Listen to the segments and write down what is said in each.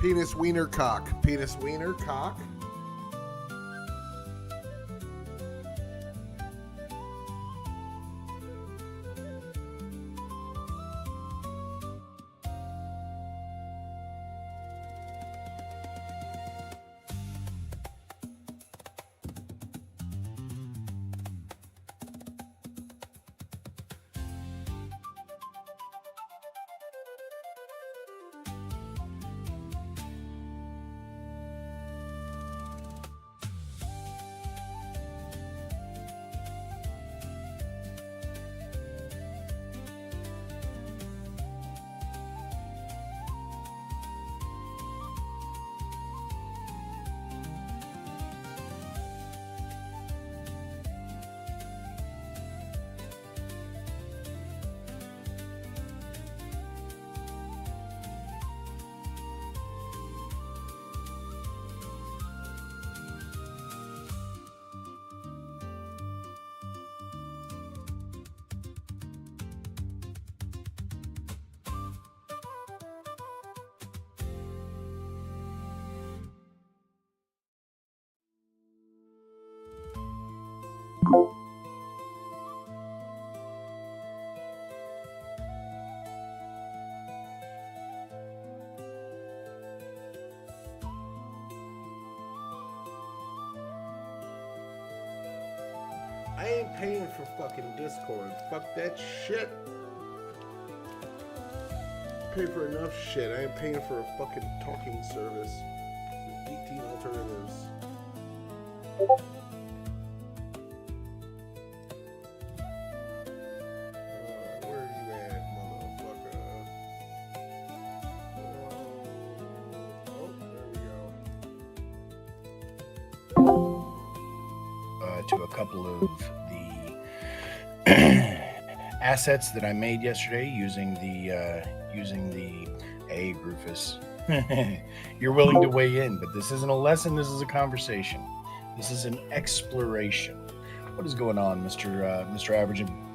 Penis wiener cock. Penis wiener cock. I ain't paying for fucking Discord. Fuck that shit. Pay for enough shit. I ain't paying for a fucking talking service. 18 alternatives. Where are you at, motherfucker? Oh, there we go. To a couple of the assets that I made yesterday using the hey Rufus, you're willing to weigh in, but this isn't a lesson. This is a conversation. This is an exploration. What is going on, Mr.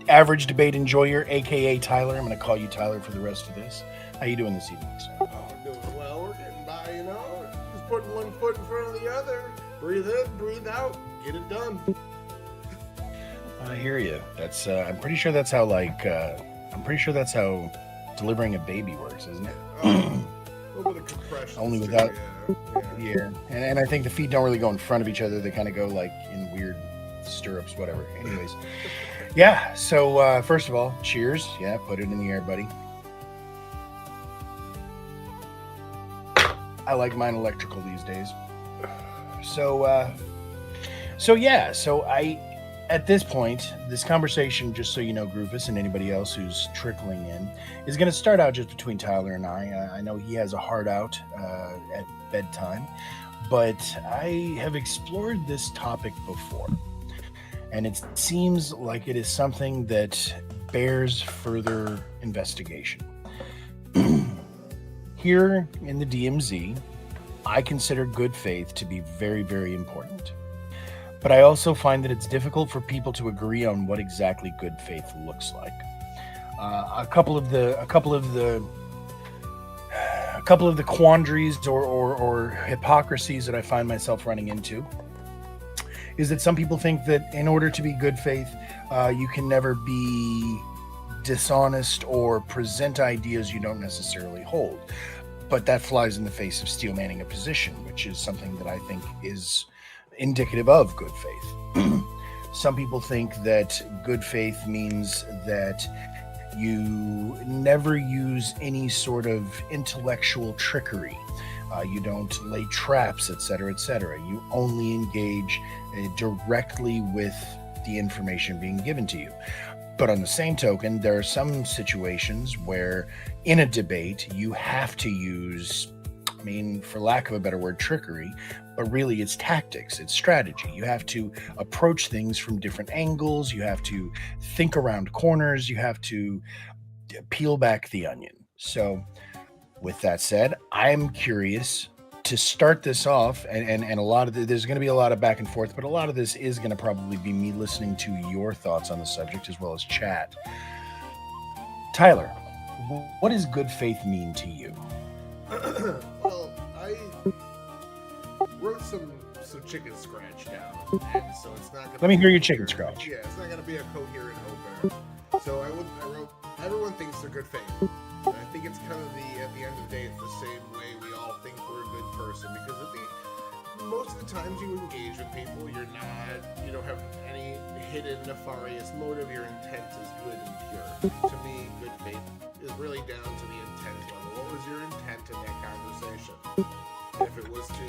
Average Debate Enjoyer, aka Tyler? I'm going to call you Tyler for the rest of this. How you doing this evening, sir? Oh, doing well. We're getting by, you know. Just putting one foot in front of the other. Breathe in, breathe out. Get it done. I hear you. That's I'm pretty sure that's how delivering a baby works, isn't it? A little bit of compression. Only without Yeah. And I think the feet don't really go in front of each other. They kind of go like in weird stirrups, whatever. Anyways, yeah. So first of all, cheers. Yeah, put it in the air, buddy. I like mine electrical these days. So at this point, this conversation, just so you know, Groofus, and anybody else who's trickling in, is going to start out just between Tyler and I. I know he has a heart out at bedtime, but I have explored this topic before, and it seems like it is something that bears further investigation. Here in the DMZ, I consider good faith to be very, very important. But I also find that it's difficult for people to agree on what exactly good faith looks like. A couple of the quandaries or hypocrisies that I find myself running into is that some people think that in order to be good faith, you can never be dishonest or present ideas you don't necessarily hold. But that flies in the face of steel manning a position, which is something that I think is indicative of good faith. Some people think that good faith means that you never use any sort of intellectual trickery. You don't lay traps, etc., etc. You only engage directly with the information being given to you. But on the same token, there are some situations where in a debate, you have to use, for lack of a better word, trickery, but really it's tactics, it's strategy. You have to approach things from different angles. You have to think around corners. You have to peel back the onion. So with that said, I'm curious to start this off, and a lot of there's going to be a lot of back and forth, but a lot of this is going to probably be me listening to your thoughts on the subject as well as chat. Tyler, what does good faith mean to you? Well, I wrote some chicken scratch down, and so it's not gonna. Let me be hear a your chicken coherent- scratch. Yeah, it's not gonna be a coherent opener. So I wrote. Everyone thinks they're good faith. And I think it's kind of at the end of the day, it's the same way we all think we're a good person because most of the times you engage with people, you don't have any hidden nefarious motive. Your intent is good and pure. To me, good faith is really down to the intent level. What was your intent in that conversation? If it was to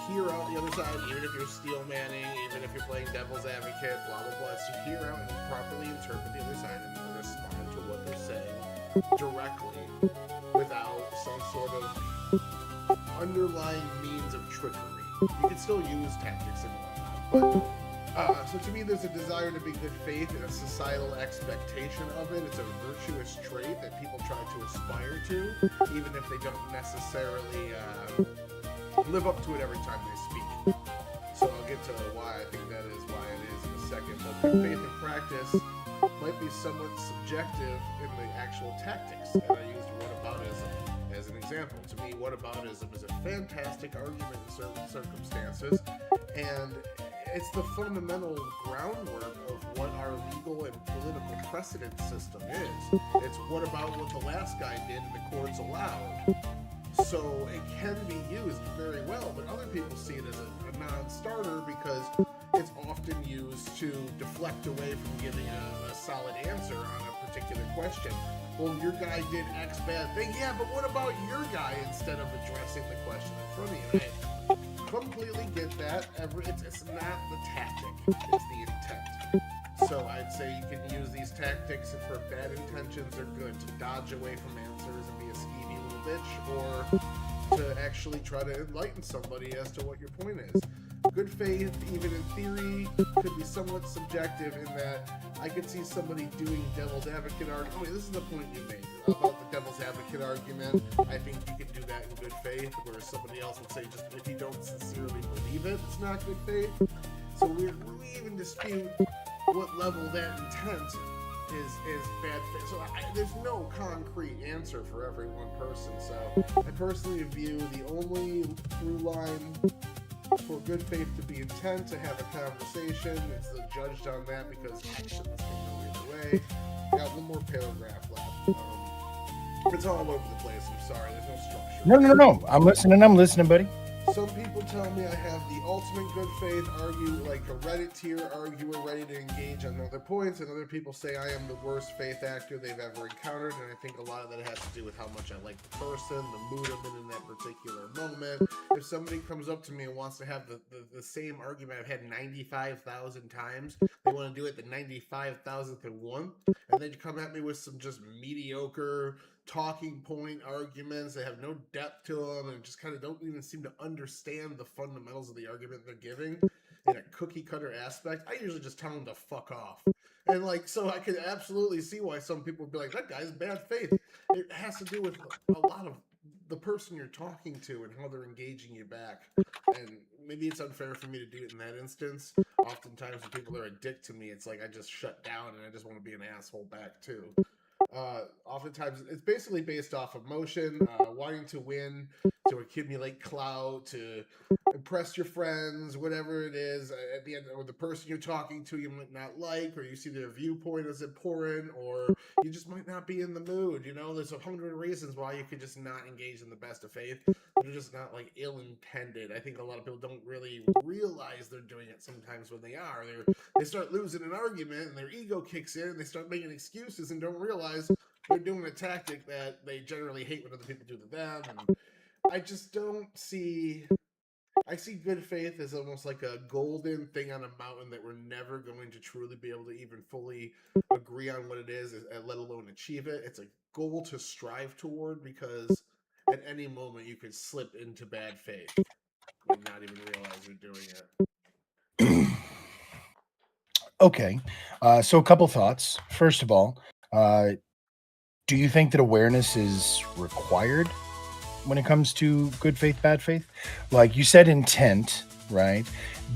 hear out the other side, even if you're steel manning, even if you're playing devil's advocate, blah blah blah, it's to hear out and properly interpret the other side and respond to what they're saying directly without some sort of underlying means of trickery. You can still use tactics and whatnot, but so to me, there's a desire to be good faith and a societal expectation of it. It's a virtuous trait that people try to aspire to, even if they don't necessarily live up to it every time they speak. So I'll get to why I think that is why it is in a second. But good faith in practice might be somewhat subjective in the actual tactics. And I used whataboutism as an example. To me, whataboutism is a fantastic argument in certain circumstances, and it's the fundamental groundwork of what our legal and political precedent system is. It's what about what the last guy did and the courts allowed. So it can be used very well, but other people see it as a non-starter because it's often used to deflect away from giving a solid answer on a particular question. Well, your guy did X bad thing. Yeah, but what about your guy instead of addressing the question in front of you? And I completely get that. It's not the tactic, it's the intent. So I'd say you can use these tactics for bad intentions or good, to dodge away from answers and be a skeevy little bitch, or to actually try to enlighten somebody as to what your point is. Good faith, even in theory, could be somewhat subjective in that I could see somebody doing devil's advocate argument. I mean, this is the point you made about the devil's advocate argument. I think you can do that in good faith, whereas somebody else would say just if you don't sincerely believe it, it's not good faith. So we even dispute what level that intent is bad faith. So there's no concrete answer for every one person. So I personally view the only through line for good faith to be intent, to have a conversation. It's judged on that because actions can go either way. Got one more paragraph left. It's all over the place. I'm sorry. There's no structure. No. I'm listening, buddy. Some people tell me I have the ultimate good faith, argue like a Reddit tier arguer ready to engage on other points, and other people say I am the worst faith actor they've ever encountered, and I think a lot of that has to do with how much I like the person, the mood I'm in that particular moment. If somebody comes up to me and wants to have the same argument I've had 95,000 times, they want to do it the 95,000th and one, and then you come at me with some just mediocre talking point arguments that have no depth to them and just kind of don't even seem to understand the fundamentals of the argument they're giving in a cookie cutter aspect, I usually just tell them to fuck off. And so I could absolutely see why some people would be like, that guy's bad faith. It has to do with a lot of the person you're talking to and how they're engaging you back. And maybe it's unfair for me to do it in that instance. Oftentimes when people are a dick to me, it's like I just shut down and I just want to be an asshole back too. Oftentimes it's basically based off emotion, wanting to win, to accumulate clout, to impress your friends, whatever it is. At the end, or the person you're talking to you might not like, or you see their viewpoint as important, or you just might not be in the mood. There's 100 reasons why you could just not engage in the best of faith. They're just not like ill-intended. I think a lot of people don't really realize they're doing it sometimes when they are. They start losing an argument and their ego kicks in and they start making excuses and don't realize they're doing a tactic that they generally hate when other people do to them. And I just don't see... I see good faith as almost like a golden thing on a mountain that we're never going to truly be able to even fully agree on what it is, let alone achieve it. It's a goal to strive toward because at any moment you could slip into bad faith and not even realize you're doing it. Okay. So a couple thoughts. First of all, do you think that awareness is required when it comes to good faith, bad faith? Like you said, intent, right?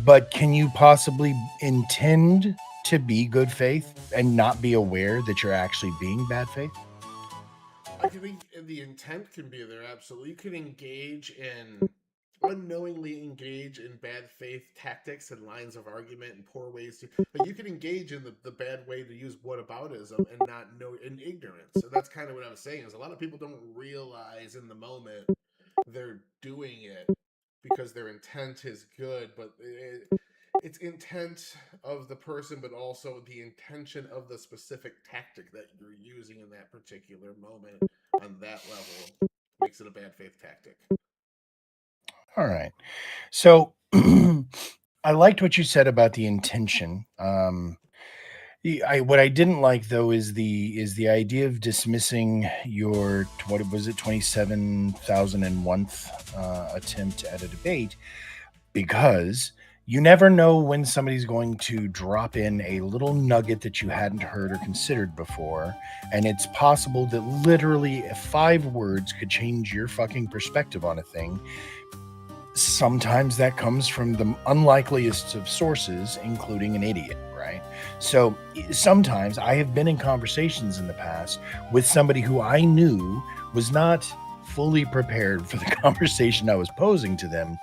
But can you possibly intend to be good faith and not be aware that you're actually being bad faith? I think the intent can be there, absolutely. You can engage in unknowingly engage in bad faith tactics and lines of argument and poor ways to, but you can engage in the bad way to use whataboutism and not know in ignorance. And that's kind of what I was saying, is a lot of people don't realize in the moment they're doing it because their intent is good, but it's intent of the person, but also the intention of the specific tactic that you're using in that particular moment on that level makes it a bad faith tactic. All right. So I liked what you said about the intention. What I didn't like though is the idea of dismissing your what was it 27,001th attempt at a debate, because you never know when somebody's going to drop in a little nugget that you hadn't heard or considered before, and it's possible that literally 5 words could change your fucking perspective on a thing. Sometimes that comes from the unlikeliest of sources, including an idiot, right? So sometimes I have been in conversations in the past with somebody who I knew was not fully prepared for the conversation I was posing to them.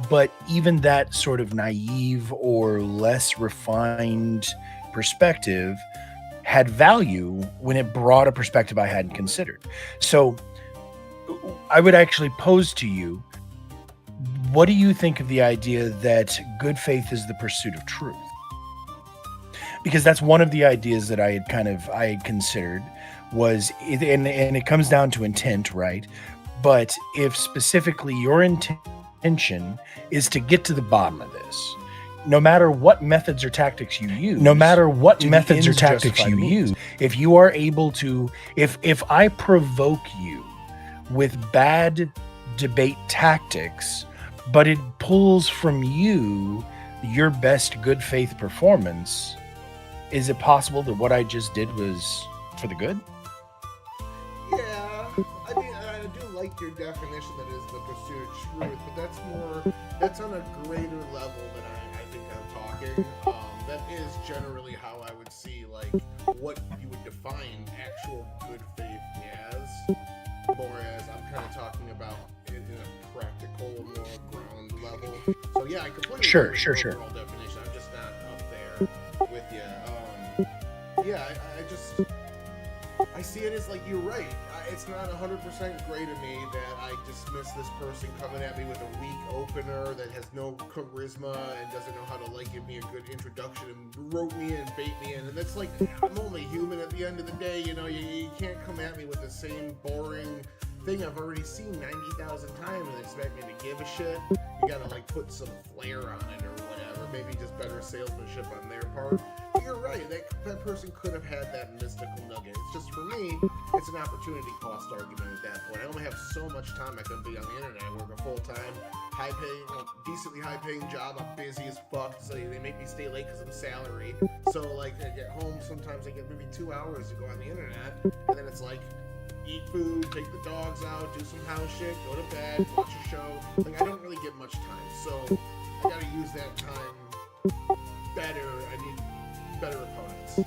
But even that sort of naive or less refined perspective had value when it brought a perspective I hadn't considered. So I would actually pose to you, what do you think of the idea that good faith is the pursuit of truth? Because that's one of the ideas that I had considered was, and it comes down to intent, right? But if specifically your intention is to get to the bottom of this, no matter what methods or tactics you use, if you are able to, if I provoke you with bad debate tactics, but it pulls from you your best good faith performance, is it possible that what I just did was for the good? Yeah, I mean, I do like your definition that is the pursuit of truth, but that's on a greater level than I think I'm talking. That is generally how I would see, like, what you would define actual good faith as, whereas I'm kind of talking about it in a practical, more ground level. So yeah, I completely agree with the overall definition. I'm just not up there with you. Yeah, I see it as, like, you're right. It's not 100% gray to me that I dismiss this person coming at me with a weak opener that has no charisma and doesn't know how to, like, give me a good introduction and rope me in, bait me in. And that's like, I'm only human at the end of the day, you know. You can't come at me with the same boring thing I've already seen 90,000 times and expect me to give a shit. You gotta, like, put some flair on it or whatever. Maybe just better salesmanship on their part. But you're right, that person could have had that mystical nugget. It's just, for me, it's an opportunity cost argument at that point. I only have so much time I can be on the internet. I work a full-time, high-paying, decently high-paying job. I'm busy as fuck, so they make me stay late because I'm salary. So, like, I get home, sometimes I get maybe 2 hours to go on the internet, and then it's like, eat food, take the dogs out, do some house shit, go to bed, watch a show. Like, I don't really get much time, so I gotta use that time better. I need better opponents.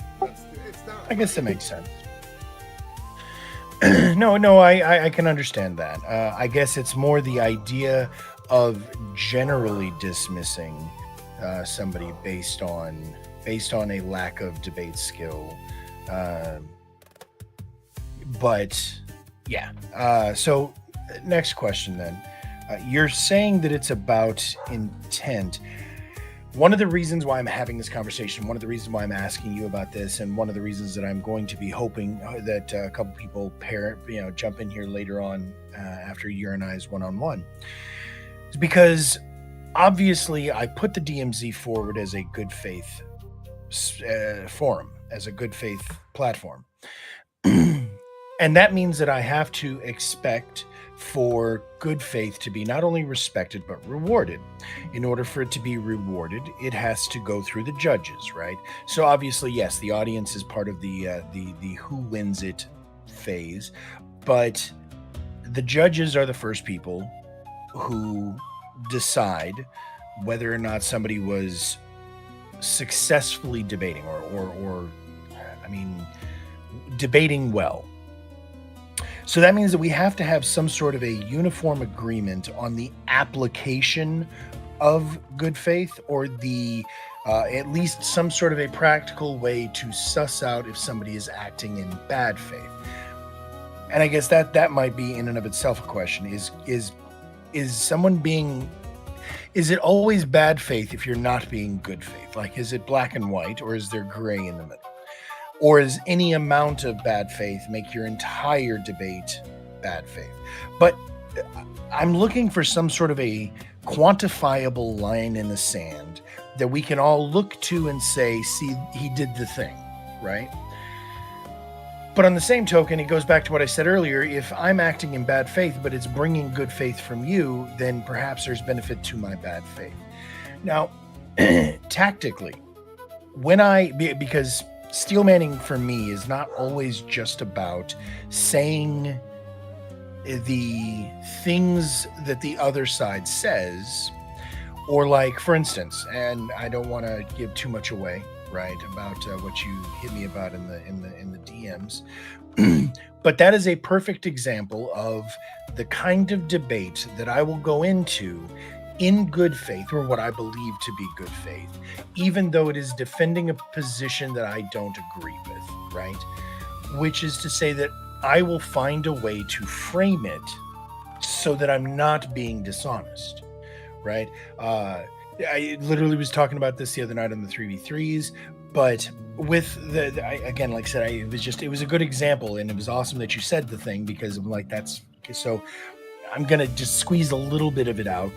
It's not. I guess that makes sense. No, I can understand that. I guess it's more the idea of generally dismissing somebody based on a lack of debate skill. But yeah. So next question then. You're saying that it's about intent. One of the reasons why I'm having this conversation, one of the reasons why I'm asking you about this, and one of the reasons that I'm going to be hoping that a couple people jump in here later on after you and I's one-on-one, is because obviously I put the DMZ forward as a good faith forum, as a good faith platform. And that means that I have to expect for good faith to be not only respected but rewarded. In order for it to be rewarded, it has to go through the judges, right? So obviously, yes, the audience is part of the who wins it phase, but the judges are the first people who decide whether or not somebody was successfully debating or debating well. So that means that we have to have some sort of a uniform agreement on the application of good faith, or the at least some sort of a practical way to suss out if somebody is acting in bad faith. And I guess that might be in and of itself a question: is someone being, is it always bad faith if you're not being good faith? Like, is it black and white, or is there gray in the middle? Or is any amount of bad faith make your entire debate bad faith? But I'm looking for some sort of a quantifiable line in the sand that we can all look to and say, see, he did the thing, right? But on the same token, it goes back to what I said earlier. If I'm acting in bad faith, but it's bringing good faith from you, then perhaps there's benefit to my bad faith. Now, tactically, because steel manning for me is not always just about saying the things that the other side says, or like, for instance, and I don't want to give too much away, right, about what you hit me about in the DMs, but that is a perfect example of the kind of debate that I will go into in good faith, or what I believe to be good faith, even though it is defending a position that I don't agree with, right? Which is to say that I will find a way to frame it so that I'm not being dishonest, right? I literally was talking about this the other night on the 3v3s, but with again, like I said, it was a good example, and it was awesome that you said the thing, because I'm like, that's okay, so I'm going to just squeeze a little bit of it out.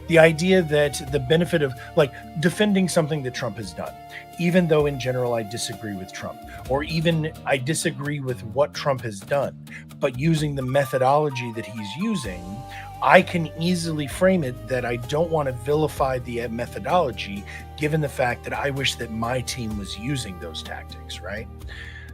The idea that the benefit of like defending something that Trump has done, even though in general I disagree with Trump, or even I disagree with what Trump has done, but using the methodology that he's using, I can easily frame it that I don't want to vilify the methodology, given the fact that I wish that my team was using those tactics, right?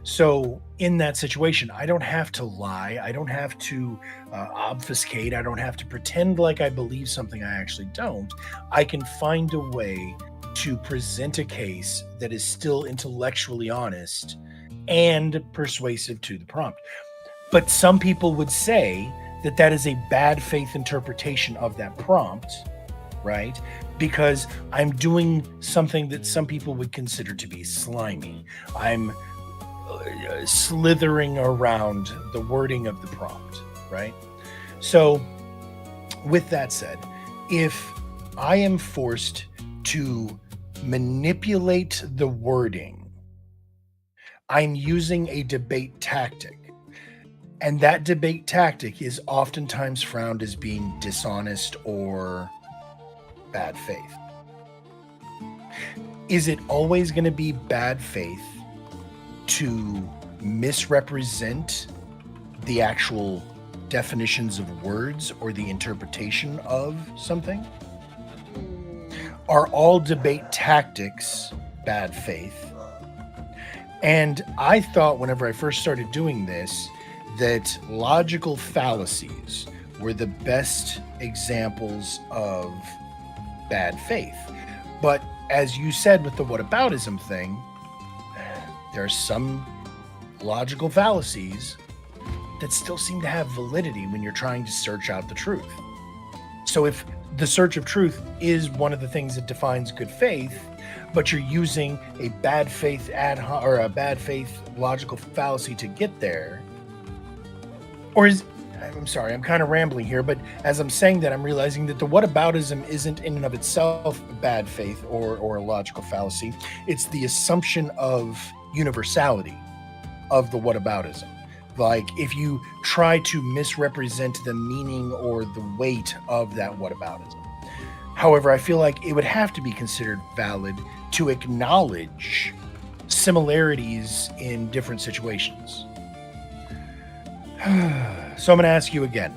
So in that situation, I don't have to lie. I don't have to obfuscate. I don't have to pretend like I believe something I actually don't. I can find a way to present a case that is still intellectually honest and persuasive to the prompt. But some people would say that that is a bad faith interpretation of that prompt, right? Because I'm doing something that some people would consider to be slimy. I'm slithering around the wording of the prompt, right? So with that said, if I am forced to manipulate the wording, I'm using a debate tactic. And that debate tactic is oftentimes frowned as being dishonest or bad faith. Is it always going to be bad faith to misrepresent the actual definitions of words or the interpretation of something? Are all debate tactics bad faith? And I thought whenever I first started doing this that logical fallacies were the best examples of bad faith. But as you said with the whataboutism thing, there are some logical fallacies that still seem to have validity when you're trying to search out the truth. So if the search of truth is one of the things that defines good faith, but you're using a bad faith or a bad faith logical fallacy to get there, I'm sorry, I'm kind of rambling here, but as I'm saying that, I'm realizing that the whataboutism isn't in and of itself a bad faith or a logical fallacy. It's the assumption of universality of the whataboutism. Like, if you try to misrepresent the meaning or the weight of that whataboutism. However, I feel like it would have to be considered valid to acknowledge similarities in different situations. So I'm going to ask you again.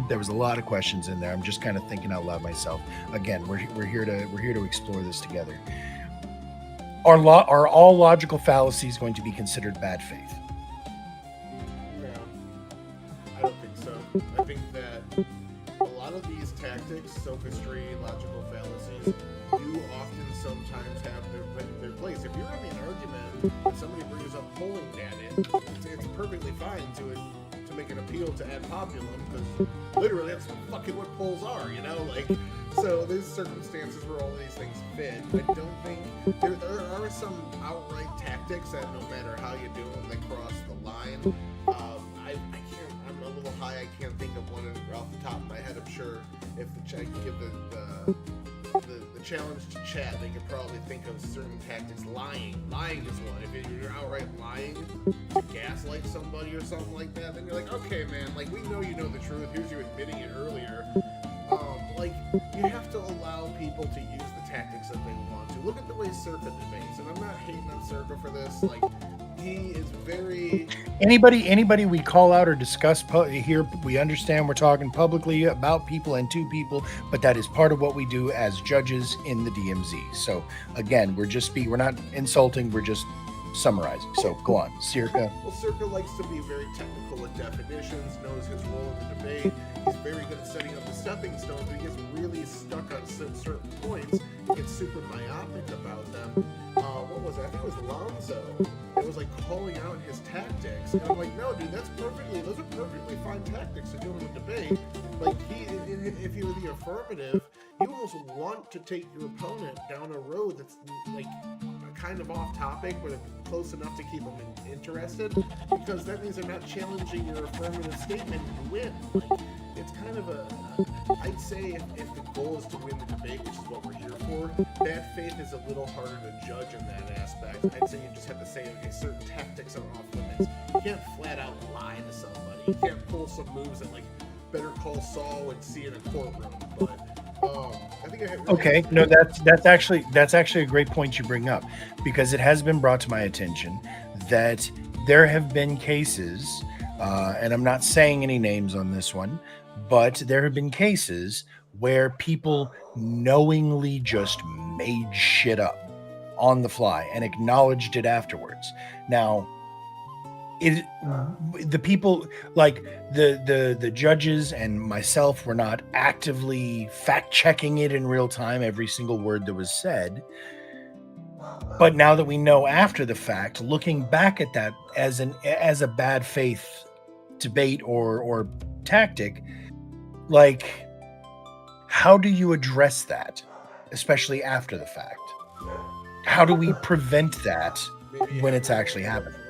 There was a lot of questions in there. I'm just kind of thinking out loud myself. Again, we're here to explore this together. Are all logical fallacies going to be considered bad faith? No, I don't think so. I think that a lot of these tactics, sophistry, logical fallacies, do often sometimes have their place. If you're having an argument and somebody brings up polling data, it's perfectly fine to to make an appeal to ad populum, because literally that's fucking what polls are, you know? Like, so there's circumstances where all of these things fit. I don't think there are some outright tactics that no matter how you do them, they cross the line. I can't. I'm a little high. I can't think of one off the top of my head. I'm sure if I could give the challenge to chat, they could probably think of certain tactics. Lying is one. If you're outright lying to gaslight somebody or something like that, then you're like, okay, man, like we know you know the truth. Here's you admitting it earlier. Like you have to allow people to use the tactics that they want to. Look at the way Circa debates, and I'm not hating on Circa for this. Like he is very. Anybody we call out or discuss here, we understand we're talking publicly about people and to people, but that is part of what we do as judges in the DMZ. So again, we're not insulting, we're just summarizing. So go on, Circa. Well, Circa likes to be very technical with definitions, knows his role in the debate. He's very good at setting up the stepping stones, but he gets really stuck on certain points. He gets super myopic about them. What was it? I think it was Lonzo. It was like calling out his tactics. And I'm like, no, dude, those are perfectly fine tactics to do in a debate. Like, if you're the affirmative, you almost want to take your opponent down a road that's like kind of off topic, but close enough to keep them interested, because that means they're not challenging your affirmative statement to win. Like, it's kind of I'd say if the goal is to win the debate, which is what we're here for, bad faith is a little harder to judge in that aspect. I'd say you just have to say, okay, certain tactics are off limits. You can't flat out lie to somebody. You can't pull some moves that like Better Call Saul and see in a courtroom. But I think I have okay. No, that's actually a great point you bring up, because it has been brought to my attention that there have been cases, and I'm not saying any names on this one, but there have been cases where people knowingly just made shit up on the fly and acknowledged it afterwards. Now, the people, like the judges and myself, were not actively fact checking it in real time, every single word that was said. But now that we know after the fact, looking back at that as a bad faith debate or tactic, like, how do you address that, especially after the fact? How do we prevent that when it's actually happening?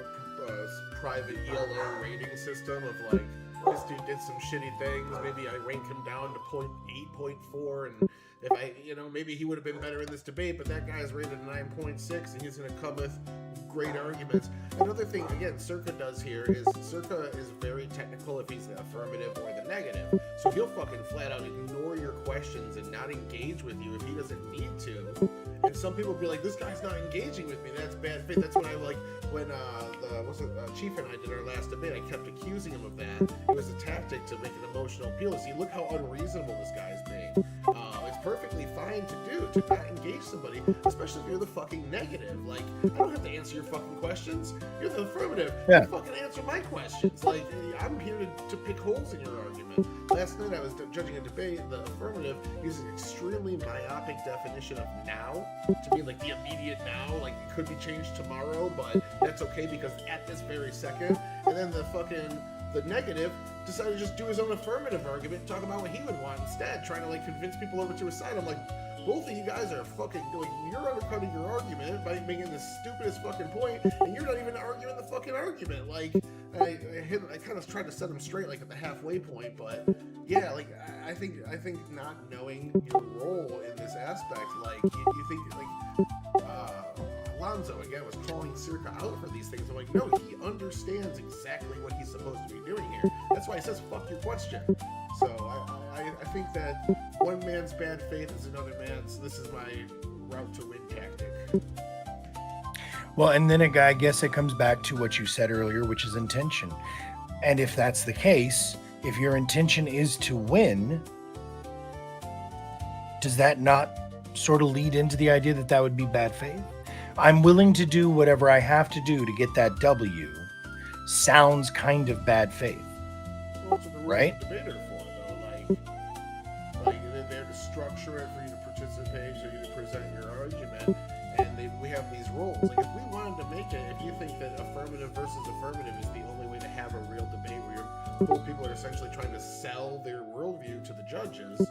Private ELO rating system of like, this dude did some shitty things, maybe I rank him down to 0.8, 0.4, and if I, maybe he would have been better in this debate, but that guy's rated a 9.6 and he's going to come with great arguments. Another thing, again, Circa does here is Circa is very technical if he's the affirmative or the negative. So he'll fucking flat out ignore your questions and not engage with you if he doesn't need to. And some people be like, this guy's not engaging with me. That's bad faith. That's when I like, when Chief and I did our last debate, I kept accusing him of that. It was a tactic to make an emotional appeal. See, look how unreasonable this guy's being. It's perfectly fine to do, to not engage somebody, especially if you're the fucking negative. Like, I don't have to answer your fucking questions. You're the affirmative. Yeah. You fucking answer my questions. Like, I'm here to pick holes in your argument. Last night I was judging a debate. The affirmative used an extremely myopic definition of now to be like the immediate now. Like, it could be changed tomorrow, but that's okay because at this very second. And then the negative decided to just do his own affirmative argument and talk about what he would want instead, trying to like convince people over to his side. I'm like, both of you guys are fucking, like, you're undercutting your argument by making the stupidest fucking point, and you're not even arguing the fucking argument. Like, I kind of tried to set him straight, like, at the halfway point, but yeah, like, I think not knowing your role in this aspect, like, you think, like, Alonzo, again, was calling Circa out for these things. I'm like, no, he understands exactly what he's supposed to be doing here. That's why he says, fuck your question. So I think that one man's bad faith is another man's, this is my route to win tactic. Well, and then I guess it comes back to what you said earlier, which is intention. And if that's the case, if your intention is to win, does that not sort of lead into the idea that that would be bad faith? I'm willing to do whatever I have to do to get that W. Sounds kind of bad faith. Well, that's what the rules right? of debate are for, though. Like they're there to structure it for you to participate, so you to present your argument, and we have these rules. Like, if we wanted to make it, if you think that affirmative versus affirmative is the only way to have a real debate where you're if those people are essentially trying to sell their worldview to the judges,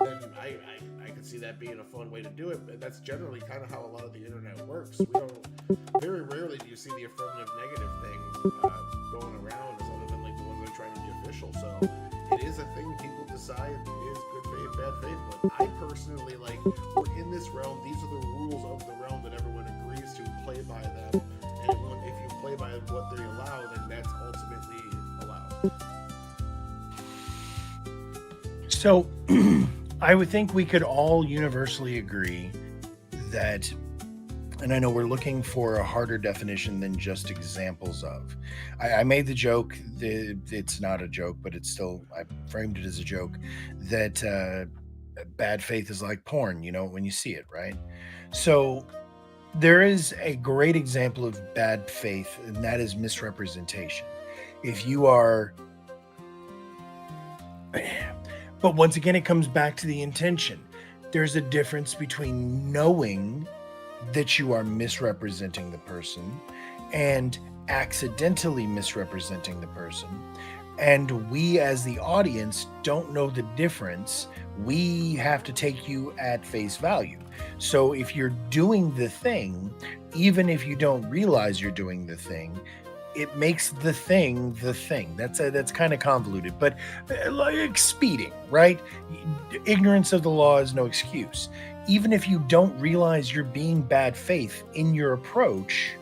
then I could see that being a fun way to do it. But that's generally kind of how a lot of the internet works. Very rarely do you see the affirmative negative thing going around, other than like the ones that are trying to be official. So it is a thing people decide is good faith, bad faith. But I personally, like, we're in this realm. These are the rules of the realm that everyone agrees to. Play by them, and if you play by what they allow, then that's ultimately allowed. So I would think we could all universally agree that, and I know we're looking for a harder definition than just examples of. I made the joke, it's not a joke, but it's still, I framed it as a joke, that bad faith is like porn, you know, when you see it, right? So there is a great example of bad faith, and that is misrepresentation. If you are, but once again, it comes back to the intention. There's a difference between knowing that you are misrepresenting the person and accidentally misrepresenting the person. And we as the audience don't know the difference. We have to take you at face value. So if you're doing the thing, even if you don't realize you're doing the thing, it makes the thing the thing. That's kind of convoluted, but like speeding, right? Ignorance of the law is no excuse. Even if you don't realize you're being bad faith in your approach,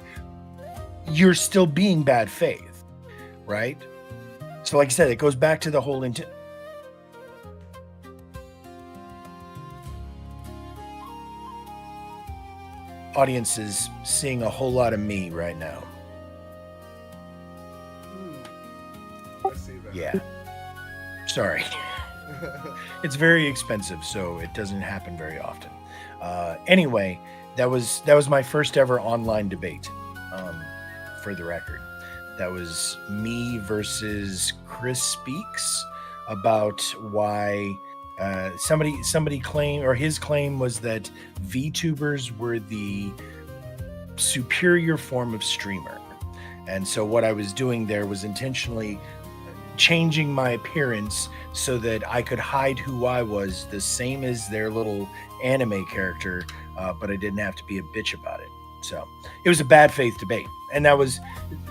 you're still being bad faith, right? So like I said, it goes back to the whole audience is seeing a whole lot of me right now. I see that. Yeah. Sorry. It's very expensive, so it doesn't happen very often. Anyway, that was my first ever online debate, for the record. That was me versus Chris Speaks about why somebody claimed, or his claim was that VTubers were the superior form of streamer. And so what I was doing there was intentionally changing my appearance so that I could hide who I was, the same as their little anime character, but I didn't have to be a bitch about it. So it was a bad faith debate. And that was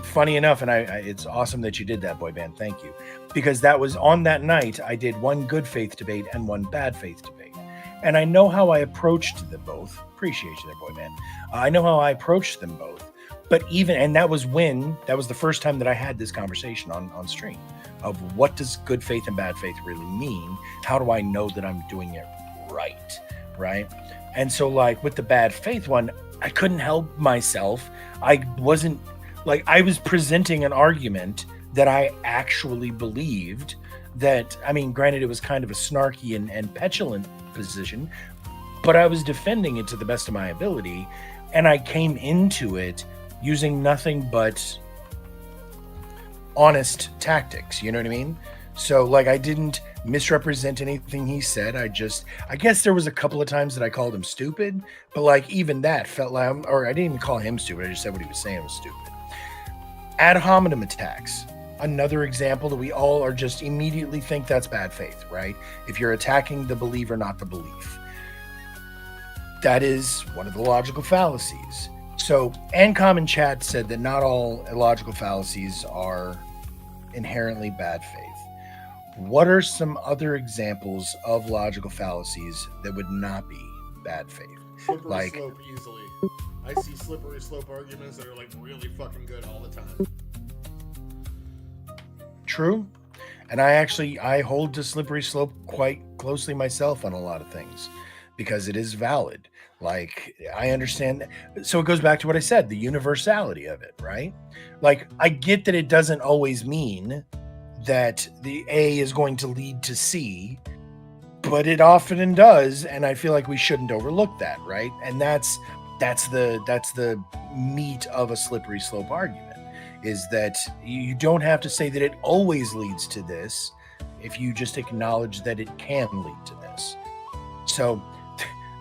funny enough. And it's awesome that you did that, Boy Band. Thank you. Because that was on that night, I did one good faith debate and one bad faith debate. And I know how I approached them both. Appreciate you there, Boy Band. I know how I approached them both. But that was the first time that I had this conversation on stream of what does good faith and bad faith really mean? How do I know that I'm doing it right? And so like with the bad faith one, I couldn't help myself. I was presenting an argument that I actually believed that, I mean, granted, it was kind of a snarky and petulant position, but I was defending it to the best of my ability. And I came into it using nothing but honest tactics. You know what I mean? So like, I didn't misrepresent anything he said. I guess there was a couple of times that I called him stupid, but like even that felt like, or I didn't even call him stupid. I just said what he was saying was stupid. Ad hominem attacks. Another example that we all are just immediately think that's bad faith, right? If you're attacking the believer, not the belief. That is one of the logical fallacies. So, Ancom in chat said that not all illogical fallacies are inherently bad faith. What are some other examples of logical fallacies that would not be bad faith? Slippery slope easily. I see slippery slope arguments that are like really fucking good all the time. True. And I hold to slippery slope quite closely myself on a lot of things because it is valid. Like, I understand. So it goes back to what I said, the universality of it, right? Like, I get that it doesn't always mean that the A is going to lead to C, but it often does. And I feel like we shouldn't overlook that, right? And that's the meat of a slippery slope argument, is that you don't have to say that it always leads to this if you just acknowledge that it can lead to this. So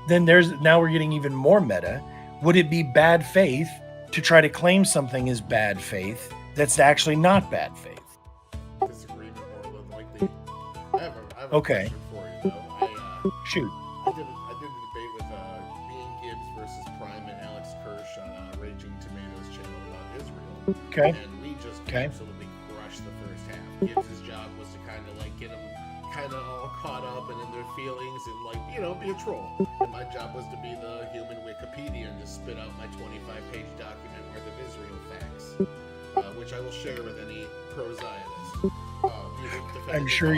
then now we're getting even more meta. Would it be bad faith to try to claim something is bad faith that's actually not bad faith? Disagreement. have a Okay. question for you though. Shoot. I did a debate with me and Gibbs versus Prime and Alex Kirsch on Raging Tomatoes channel about Israel, Okay. and we just Okay. absolutely crushed the first half. Gibbs' job was to kind of like get them kind of all caught up and in their feelings and like be a troll. And my job was to be the human Wikipedia and just spit out my 25-page document worth of Israel facts, which I will share with any pro-Zionist. I'm sure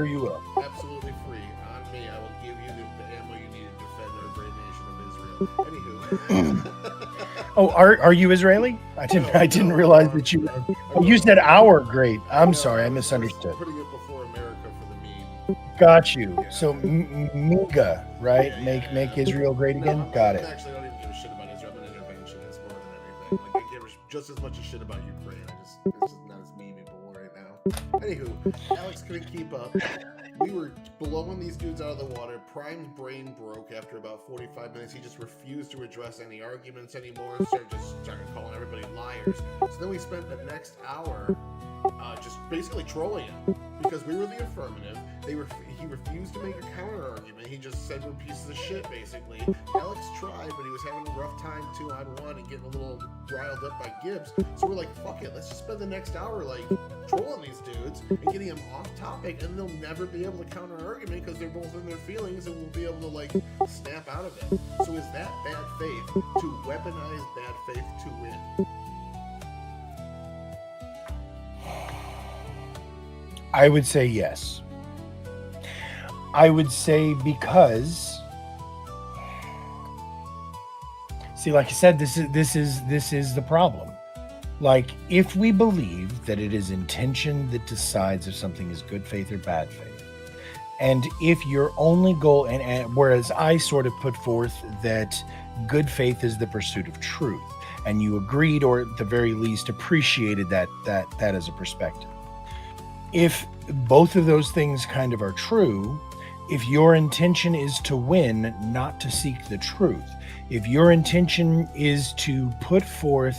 you will. Absolutely free. On me, I will give you the ammo you need to defend our great nation of Israel. Anywho. Oh, are you Israeli? I didn't realize that you. Oh, you said our great. I'm sorry, I misunderstood. Putting it before America for the meme. Got you. Yeah. So MIGA, right? Make Israel great again. No, Got it. Actually, I don't even give a shit about Israel. I'm an interventionist more than anything. Like I give just as much a shit about Ukraine. It's just not as memeable right now. Anywho, Alex couldn't keep up. We were blowing these dudes out of the water. Prime's brain broke after about 45 minutes. He just refused to address any arguments anymore. Started calling everybody liars. So then we spent the next hour just basically trolling him because we were the affirmative. He refused to make a counter argument. He just said we're pieces of shit, basically. Alex tried, but he was having a rough time 2-on-1 and getting a little riled up by Gibbs. So we're like, fuck it, let's just spend the next hour like trolling these dudes and getting them off topic, and they'll never be able to counter argument because they're both in their feelings and we'll be able to like snap out of it. So is that bad faith to weaponize bad faith to win? I would say yes. I would say because, see, like I said, this is the problem. Like, if we believe that it is intention that decides if something is good faith or bad faith, and if your only goal, and whereas I sort of put forth that good faith is the pursuit of truth, and you agreed, or at the very least appreciated that as a perspective. If both of those things kind of are true, if your intention is to win, not to seek the truth, if your intention is to put forth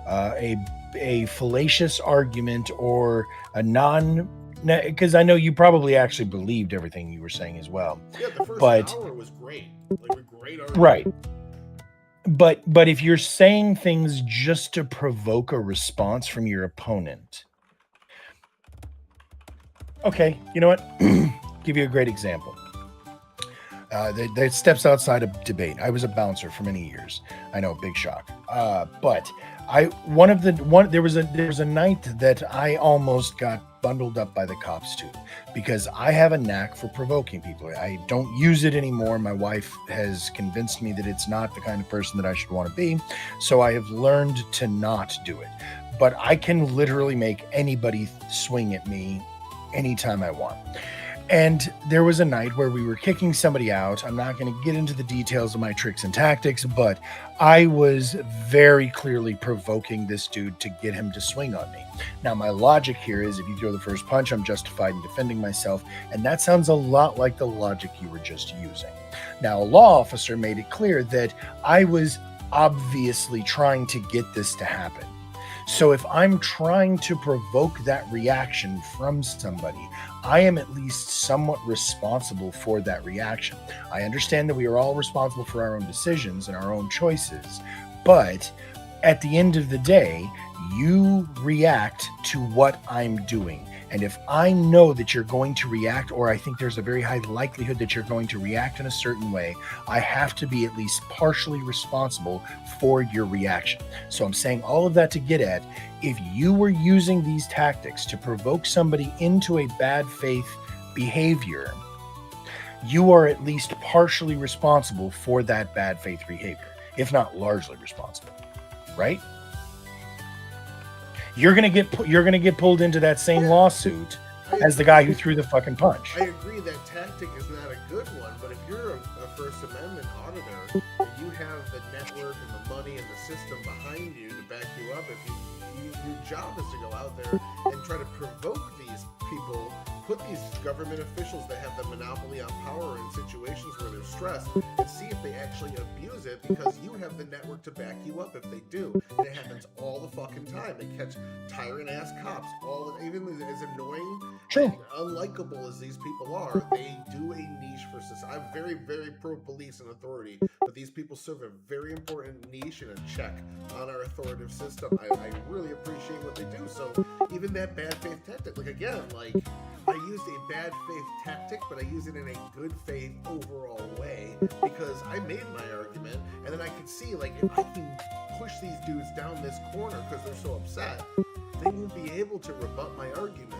a fallacious argument or a because I know you probably actually believed everything you were saying as well. Yeah, the first hour was great. Like, a great argument. Right. But if you're saying things just to provoke a response from your opponent, okay, you know what? Give you a great example. That steps outside of debate. I was a bouncer for many years. I know, big shock. But there was a night that I almost got bundled up by the cops too, because I have a knack for provoking people. I don't use it anymore. My wife has convinced me that it's not the kind of person that I should want to be. So I have learned to not do it. But I can literally make anybody swing at me anytime I want. And there was a night where we were kicking somebody out. I'm not going to get into the details of my tricks and tactics, but I was very clearly provoking this dude to get him to swing on me. Now, my logic here is if you throw the first punch, I'm justified in defending myself. And that sounds a lot like the logic you were just using. Now, a law officer made it clear that I was obviously trying to get this to happen. So if I'm trying to provoke that reaction from somebody, I am at least somewhat responsible for that reaction. I understand that we are all responsible for our own decisions and our own choices, but at the end of the day, you react to what I'm doing. And if I know that you're going to react, or I think there's a very high likelihood that you're going to react in a certain way, I have to be at least partially responsible for your reaction. So I'm saying all of that to get at, if you were using these tactics to provoke somebody into a bad faith behavior, you are at least partially responsible for that bad faith behavior, if not largely responsible, right? You're gonna get pulled into that same lawsuit as the guy who threw the fucking punch. I agree that tactic is not a good one, but if you're a First Amendment auditor and you have the network and the money and the system behind you to back you up, your job is to go out there and try to provoke these people, put these government officials that have the monopoly on power in situations where they're stressed, and see if they actually abuse it, because you have the network to back you up if they do. And it happens all the fucking time. They catch tyrant ass cops. even as annoying Sure. and unlikable as these people are, they do a niche for society. I'm very, very pro police and authority, but these people serve a very important niche and a check on our authoritative system. I really appreciate what they do. So even that bad faith tactic, like again, like I used a bad faith tactic, but I used it in a good faith overall way because I made my argument, and then I could see like if I can push these dudes down this corner because they're so upset, they won't be able to rebut my argument.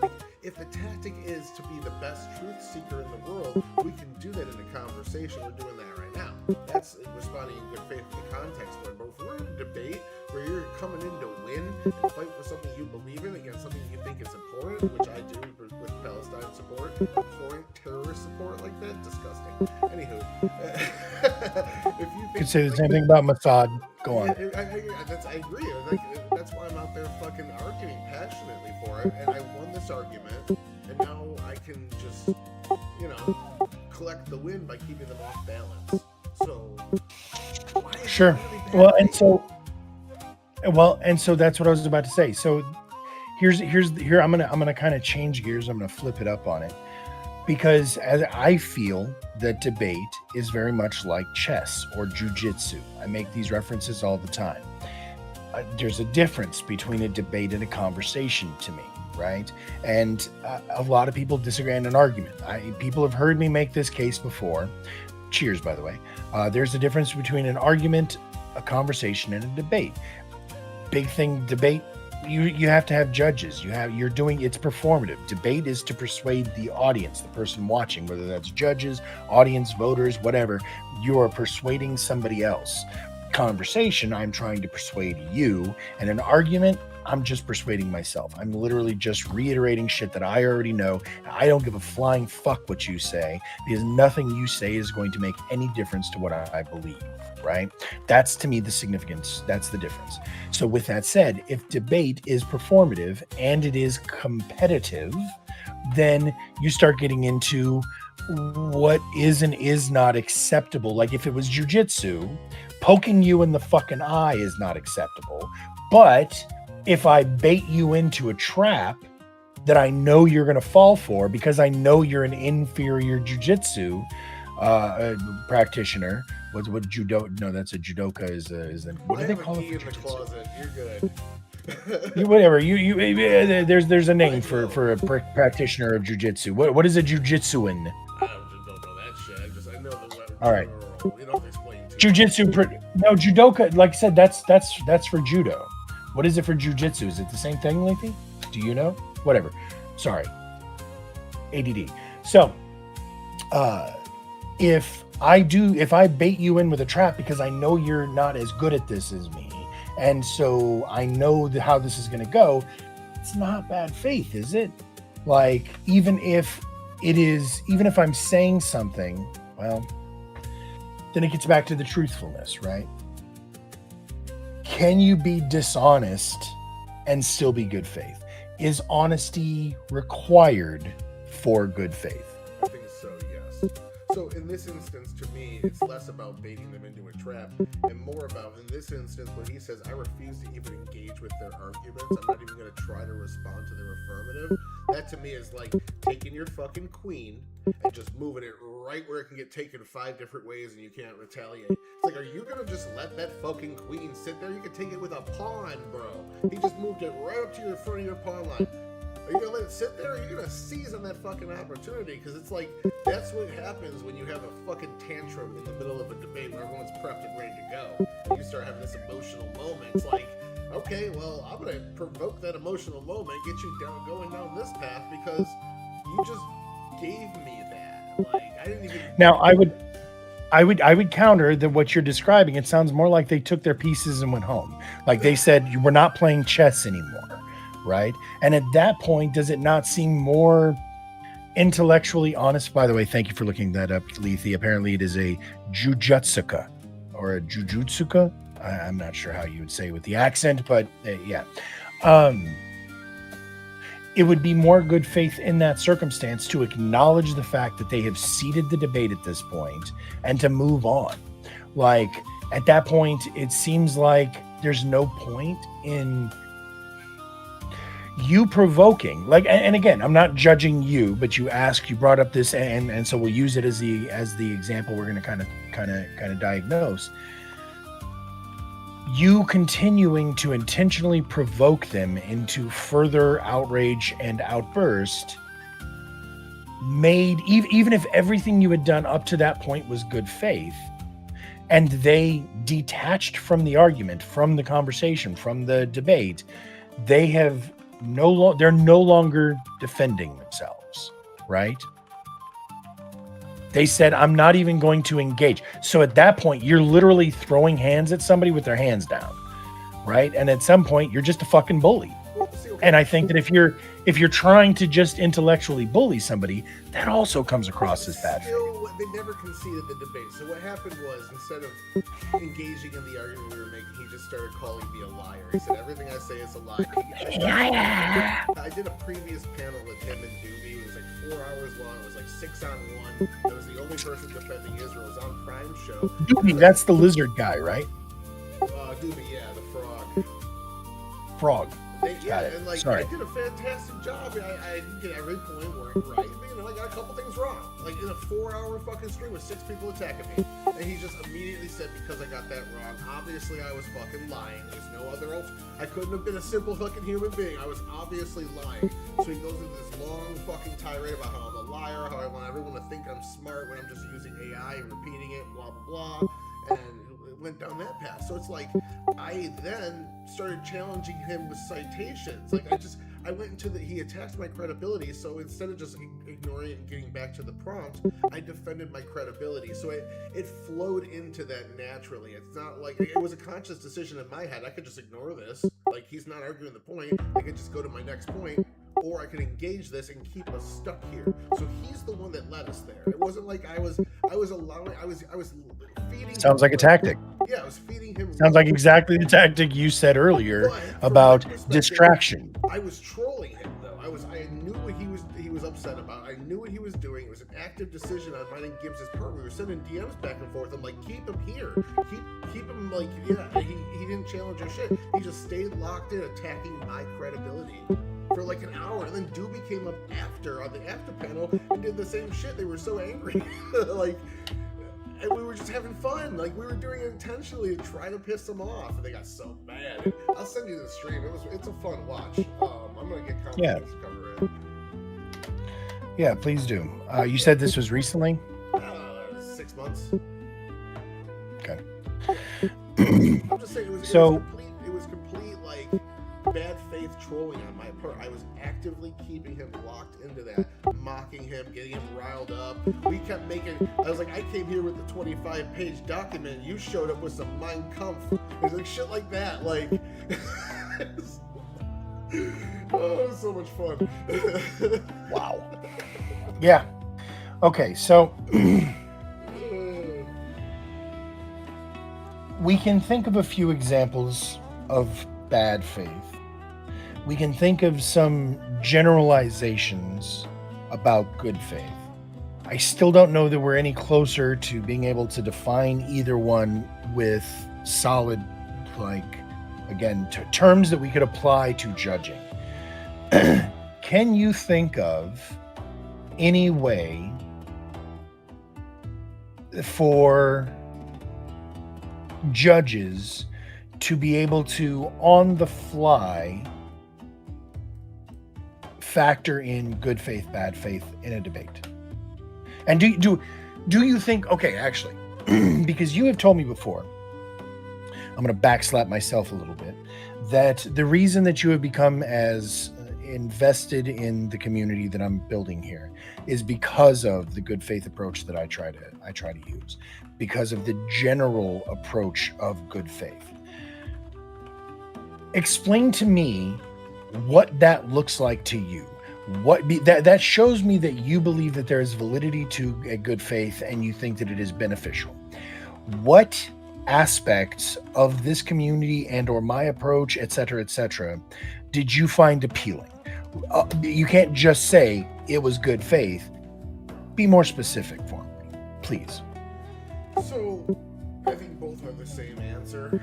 Like, if the tactic is to be the best truth seeker in the world, we can do that in a conversation. We're doing that right now. That's responding in good faith to the context. But if we're in a debate where you're coming in to win and fight for something you believe in against something you think is important, which I do with Palestine support, abhorrent terrorist support like that, disgusting. Anywho, if you think, You could say the same thing about Mossad. Go on. I agree. That's why I'm out there fucking arguing passionately for it, and I won this argument, and now I can just, collect the win by keeping them off balance. So, why is Sure. it really bad Well, and faith? so that's what I was about to say. So here I'm gonna kind of change gears. I'm gonna flip it up on it because as I feel that debate is very much like chess or jujitsu. I make these references all the time. There's a difference between a debate and a conversation to me, right? And a lot of people disagree in an argument. People have heard me make this case before. Cheers, by the way. There's a difference between an argument, a conversation, and a debate. Big thing, debate. You have to have judges. It's performative. Debate is to persuade the audience, the person watching, whether that's judges, audience, voters, whatever. You are persuading somebody else. Conversation, I'm trying to persuade you, and an argument, I'm just persuading myself. I'm literally just reiterating shit that I already know. I don't give a flying fuck what you say because nothing you say is going to make any difference to what I believe, right? That's to me the significance. That's the difference. So with that said, if debate is performative and it is competitive, then you start getting into what is and is not acceptable. Like if it was jujitsu, poking you in the fucking eye is not acceptable. But if I bait you into a trap that I know you're going to fall for because I know you're an inferior jujitsu practitioner, what judo? No, that's a judoka. What do they call it? In the closet. You're good. Whatever. There's a name for a practitioner of jujitsu. What is a jujitsuan? I don't know that shit. I know the. All right. You don't explain to Jiu-jitsu, no, judoka, like I said, that's for judo. What is it for jiu-jitsu? Is it the same thing, Lethy? Do you know? Whatever. Sorry. ADD. So, if I bait you in with a trap because I know you're not as good at this as me, and so I know how this is going to go, it's not bad faith, is it? Like, even if I'm saying something, well, then it gets back to the truthfulness, right? Can you be dishonest and still be good faith? Is honesty required for good faith? I think so, yes. So in this instance, to me, it's less about baiting them into a trap and more about, in this instance, when he says, I refuse to even engage with their arguments, I'm not even going to try to respond to their affirmative. That to me is like taking your fucking queen and just moving it right where it can get taken 5 different ways and you can't retaliate. It's like, are you going to just let that fucking queen sit there? You can take it with a pawn, bro. He just moved it right up to your front of your pawn line. Are you gonna let it sit there, or are you gonna seize on that fucking opportunity? Because it's like, that's what happens when you have a fucking tantrum in the middle of a debate where everyone's prepped and ready to go. And you start having this emotional moment. It's like, okay, well, I'm gonna provoke that emotional moment, get you going down this path because you just gave me that. Like, I didn't even. Now, I would counter that what you're describing. It sounds more like they took their pieces and went home. Like they said, we're not playing chess anymore. Right? And at that point, does it not seem more intellectually honest? By the way, thank you for looking that up, Lethy. Apparently it is a jujutsuka or a jujutsuka. I'm not sure how you would say with the accent, but yeah. It would be more good faith in that circumstance to acknowledge the fact that they have seeded the debate at this point and to move on. Like at that point, it seems like there's no point in you provoking, like, and again, I'm not judging you, but you brought up this, and so we'll use it as the example we're going to kind of diagnose. You continuing to intentionally provoke them into further outrage and outburst made, even if everything you had done up to that point was good faith, and they detached from the argument, from the conversation, from the debate, they're no longer defending themselves, right? They said, I'm not even going to engage. So at that point, you're literally throwing hands at somebody with their hands down, right? And at some point, you're just a fucking bully. And I think that if you're trying to just intellectually bully somebody, that also comes across as bad. They never conceded the debate. So what happened was, instead of engaging in the argument we were making, he just started calling me a liar. He said everything I say is a lie. I did a previous panel with him and Doobie. It was like 4 hours long. It was like 6-on-1. I was the only person defending Israel. It was on Prime Show. Doobie, that's the lizard guy, right? Doobie, yeah, the frog. Frog. And like, I did a fantastic job. I didn't get every point worked right. I got a couple things wrong. Like, in a 4-hour fucking stream with 6 people attacking me. And he just immediately said, because I got that wrong, obviously I was fucking lying. There's no other else. I couldn't have been a simple fucking human being. I was obviously lying. So he goes into this long fucking tirade about how I'm a liar, how I want everyone to think I'm smart when I'm just using AI and repeating it, blah, blah, blah. And went down that path. So it's like, I then started challenging him with citations. Like, I went into he attacked my credibility, so instead of just ignoring it and getting back to the prompt, I defended my credibility. So it flowed into that naturally. It's not like, it was a conscious decision in my head. I could just ignore this. Like, he's not arguing the point. I could just go to my next point, or I could engage this and keep us stuck here. So he's the one that led us there. It wasn't like I was feeding. Sounds like a tactic. Yeah, I was feeding him. Sounds like exactly the tactic you said earlier about distraction. I was trolling him, though. I knew what he was upset about. I knew what he was doing. It was an active decision on mine and Gibbs' part. We were sending DMs back and forth. I'm like, keep him here. Keep him, like, yeah. He didn't challenge our shit. He just stayed locked in, attacking my credibility for like an hour. And then Doobie came up after on the after panel and did the same shit. They were so angry. And we were just having fun. Like, we were doing it intentionally to try to piss them off. And they got so mad. I'll send you the stream. It's a fun watch. I'm going to get comments to cover it. Yeah, please do. You said this was recently? 6 months. Okay. I'm just saying, it was complete, like, bad faith trolling on my part. I was actively keeping him locked into that, mocking him, getting him riled up. We kept I was like, I came here with the 25-page document. You showed up with some Mein Kampf. It was like shit like that. Like, oh, it was so much fun. Wow. Yeah. Okay, so we can think of a few examples of bad faith. We can think of some generalizations about good faith. I still don't know that we're any closer to being able to define either one with solid, like, again, terms that we could apply to judging. Can you think of any way for judges to be able to, on the fly, factor in good faith, bad faith in a debate? And do you think, okay, actually, because you have told me before, I'm going to backslap myself a little bit, that the reason that you have become as invested in the community that I'm building here is because of the good faith approach that I try to use, because of the general approach of good faith. Explain to me what that looks like to you. That shows me that you believe that there is validity to a good faith and you think that it is beneficial. What aspects of this community and or my approach, etc., did you find appealing? You can't just say it was good faith. Be more specific for me, please. So, I think both have the same answer.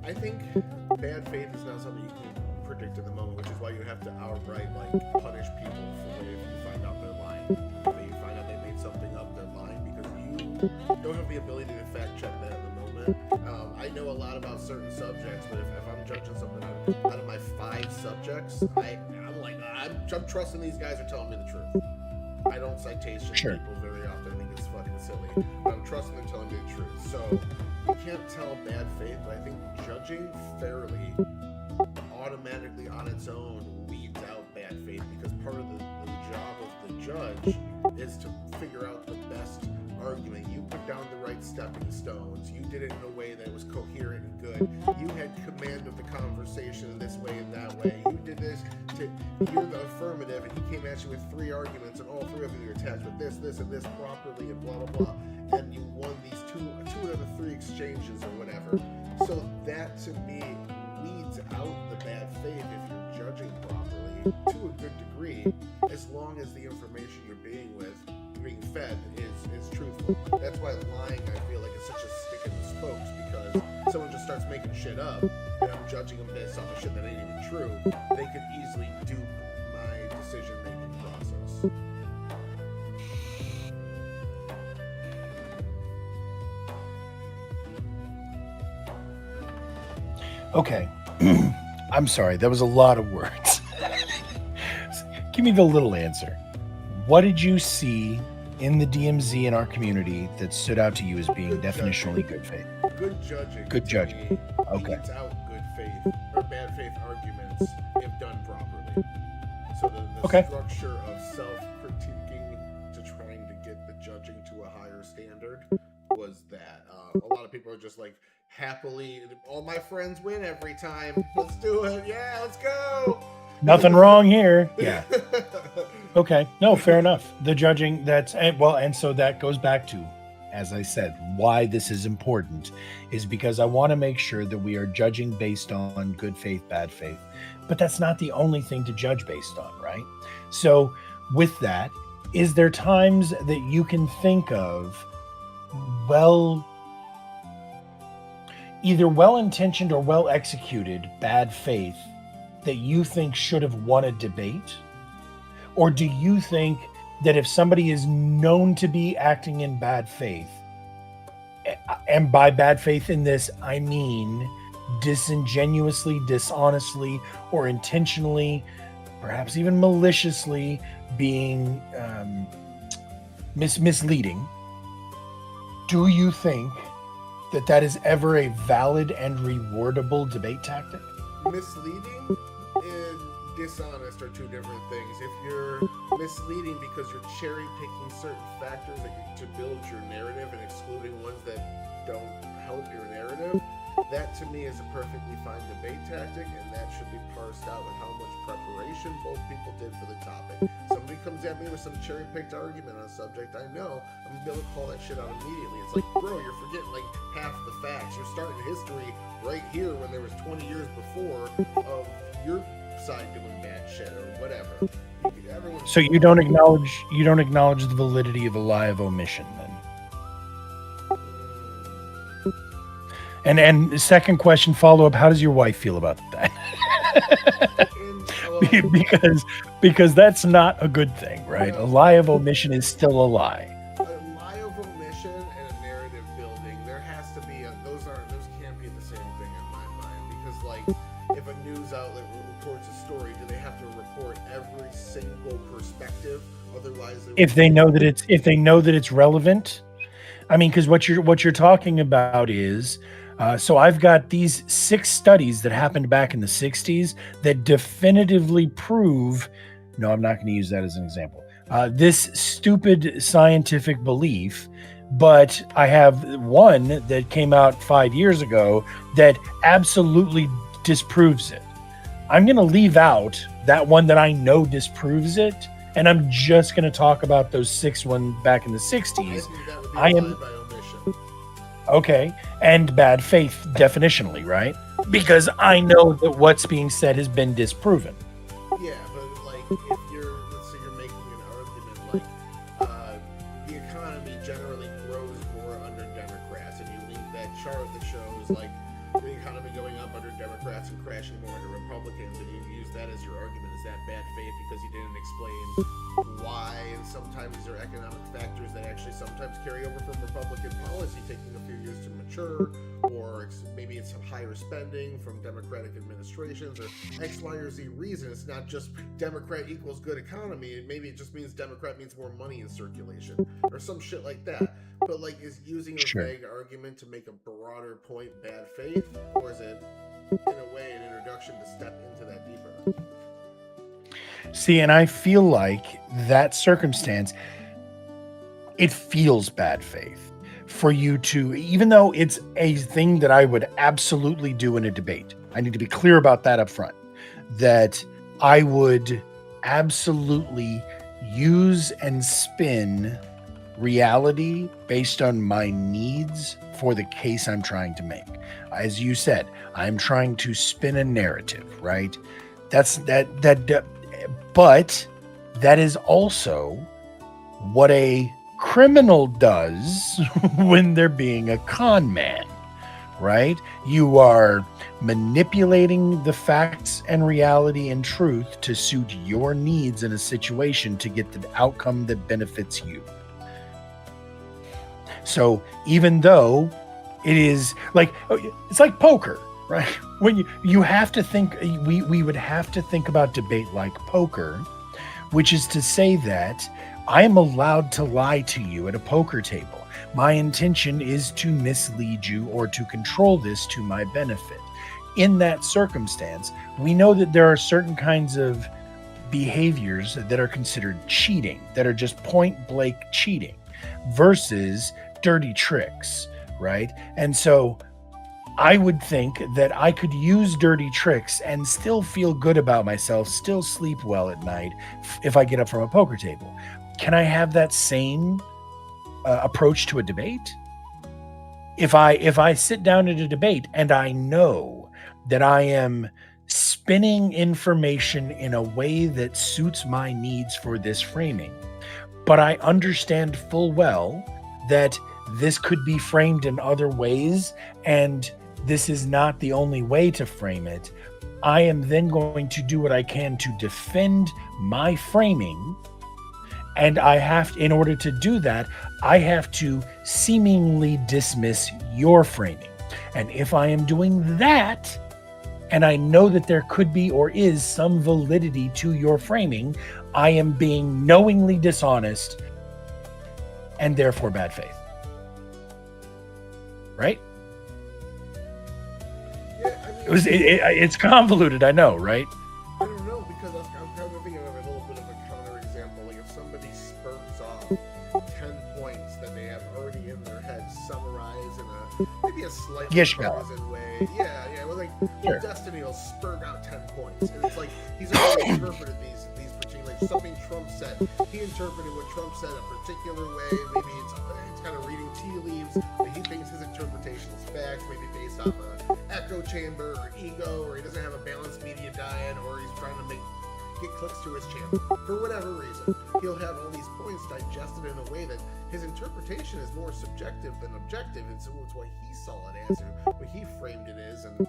I think bad faith is not something you can perfect in the moment, which is why you have to outright like punish people for if you find out they're lying. If you find out they made something up, they're lying because you don't have the ability to fact check that in the moment. I know a lot about certain subjects, but if I'm judging something out of my 5 subjects, I'm trusting these guys are telling me the truth. I don't citation people very often. I think it's fucking silly, but I'm trusting they're telling me the truth. So you can't tell bad faith, but I think judging fairly automatically on its own weeds out bad faith, because part of the job of the judge is to figure out the best argument. You put down the right stepping stones. You did it in a way that was coherent and good. You had command of the conversation in this way and that way. You did this to hear the affirmative, and he came at you with 3 arguments, and all 3 of you attached with this, this, and this properly, and blah blah blah, and you won these two out of the 3 exchanges or whatever. So that to me weeds out the bad faith if you're judging properly to a good degree, as long as the information you're being fed is truthful. That's why lying, I feel like, is such a stick in the spokes, because someone just starts making shit up, and I'm judging them based off of shit that ain't even true. They could easily dupe my decision-making process. Okay. I'm sorry. That was a lot of words. Give me the little answer. What did you see in the DMZ in our community that stood out to you as being good definitionally good faith? Good judging. Good judging. Okay. Weeds out good faith or bad faith arguments if done properly. So the structure of self-critiquing to trying to get the judging to a higher standard was that. A lot of people are just like, happily, all my friends win every time. Let's do it. Yeah, let's go. Nothing wrong here. Yeah. Okay. No, fair enough. The judging, and so that goes back to, as I said, why this is important is because I want to make sure that we are judging based on good faith, bad faith. But that's not the only thing to judge based on, right? So with that, is there times that you can think of, either well-intentioned or well-executed bad faith that you think should have won a debate? Or do you think that if somebody is known to be acting in bad faith, and by bad faith in this, I mean disingenuously, dishonestly, or intentionally, perhaps even maliciously being misleading, do you think that is ever a valid and rewardable debate tactic? Misleading and dishonest are 2 different things. If you're misleading because you're cherry picking certain factors to build your narrative and excluding ones that don't help your narrative, that to me is a perfectly fine debate tactic, and that should be parsed out with how much preparation both people did for the topic. Somebody comes at me with some cherry picked argument on a subject, I know I'm gonna be able to call that shit out immediately. It's like, bro, you're forgetting like half the facts. You're starting history right here when there was 20 years before of your side doing bad shit or whatever. So you don't acknowledge the validity of a lie of omission then? And the second question, follow-up, how does your wife feel about that? because that's not a good thing, right? A lie of omission is still a lie. A lie of omission and a narrative building, there has to be those can't be the same thing in my mind, because like if a news outlet reports a story, do they have to report every single perspective? Otherwise, if they know that it's relevant. I mean, because what you're talking about is, so I've got these 6 studies that happened back in the 60s that definitively prove, no, I'm not going to use that as an example, this stupid scientific belief, but I have one that came out 5 years ago that absolutely disproves it. I'm going to leave out that one that I know disproves it, and I'm just going to talk about those 6 ones back in the 60s. I am... Okay, and bad faith definitionally, right? Because I know that what's being said has been disproven. Yeah, but like if let's say you're making an argument like the economy generally grows more under Democrats, and you link that chart that shows like the economy going up under Democrats and crashing more under Republicans, and you use that as your argument. Is that bad faith because you didn't explain why? And sometimes there are economic factors that actually sometimes carry over from Republican policy, taking a few years to mature, or maybe it's some higher spending from Democratic administrations, or X, Y, or Z reason. It's not just Democrat equals good economy. Maybe it just means Democrat means more money in circulation, or some shit like that. But like, is using a vague argument to make a broader point bad faith, or is it in a way an introduction to step into that deeper? See, and I feel like that circumstance, it feels bad faith for you to, even though it's a thing that I would absolutely do in a debate. I need to be clear about that up front, that I would absolutely use and spin reality based on my needs for the case I'm trying to make. As you said, I'm trying to spin a narrative, right? But that is also what a criminal does when they're being a con man, right? You are manipulating the facts and reality and truth to suit your needs in a situation to get the outcome that benefits you. So even though it is like, it's like poker, right? When you have to think, we would have to think about debate like poker, which is to say that I am allowed to lie to you at a poker table. My intention is to mislead you or to control this to my benefit. In that circumstance, we know that there are certain kinds of behaviors that are considered cheating, that are just point blank cheating, versus dirty tricks, right? And so I would think that I could use dirty tricks and still feel good about myself, still sleep well at night if I get up from a poker table. Can I have that same approach to a debate? If I sit down at a debate and I know that I am spinning information in a way that suits my needs for this framing, but I understand full well that this could be framed in other ways, and this is not the only way to frame it, I am then going to do what I can to defend my framing. And in order to do that, I have to seemingly dismiss your framing. And if I am doing that, and I know that there could be or is some validity to your framing, I am being knowingly dishonest and therefore bad faith. Right? Yeah, I mean, it's convoluted, I know, right? I don't know, because I'm kind of thinking of a little bit of a counterexample. Like if somebody spurts off 10 points that they have already in their head, summarized in maybe a slightly partisan way. Yeah. Well, like Sure. Destiny will spurt out 10 points, and it's like he's already interpreted these particular, like something Trump said. He interpreted what Trump said a particular way. Maybe it's kind of reading tea leaves, but he thinks his interpretation is fact, maybe based off an echo chamber or ego, or he doesn't have a balanced media diet, or he's trying to get clicks to his channel. For whatever reason, he'll have all these points digested in a way that his interpretation is more subjective than objective, and so it's what he saw it as, or what he framed it as, and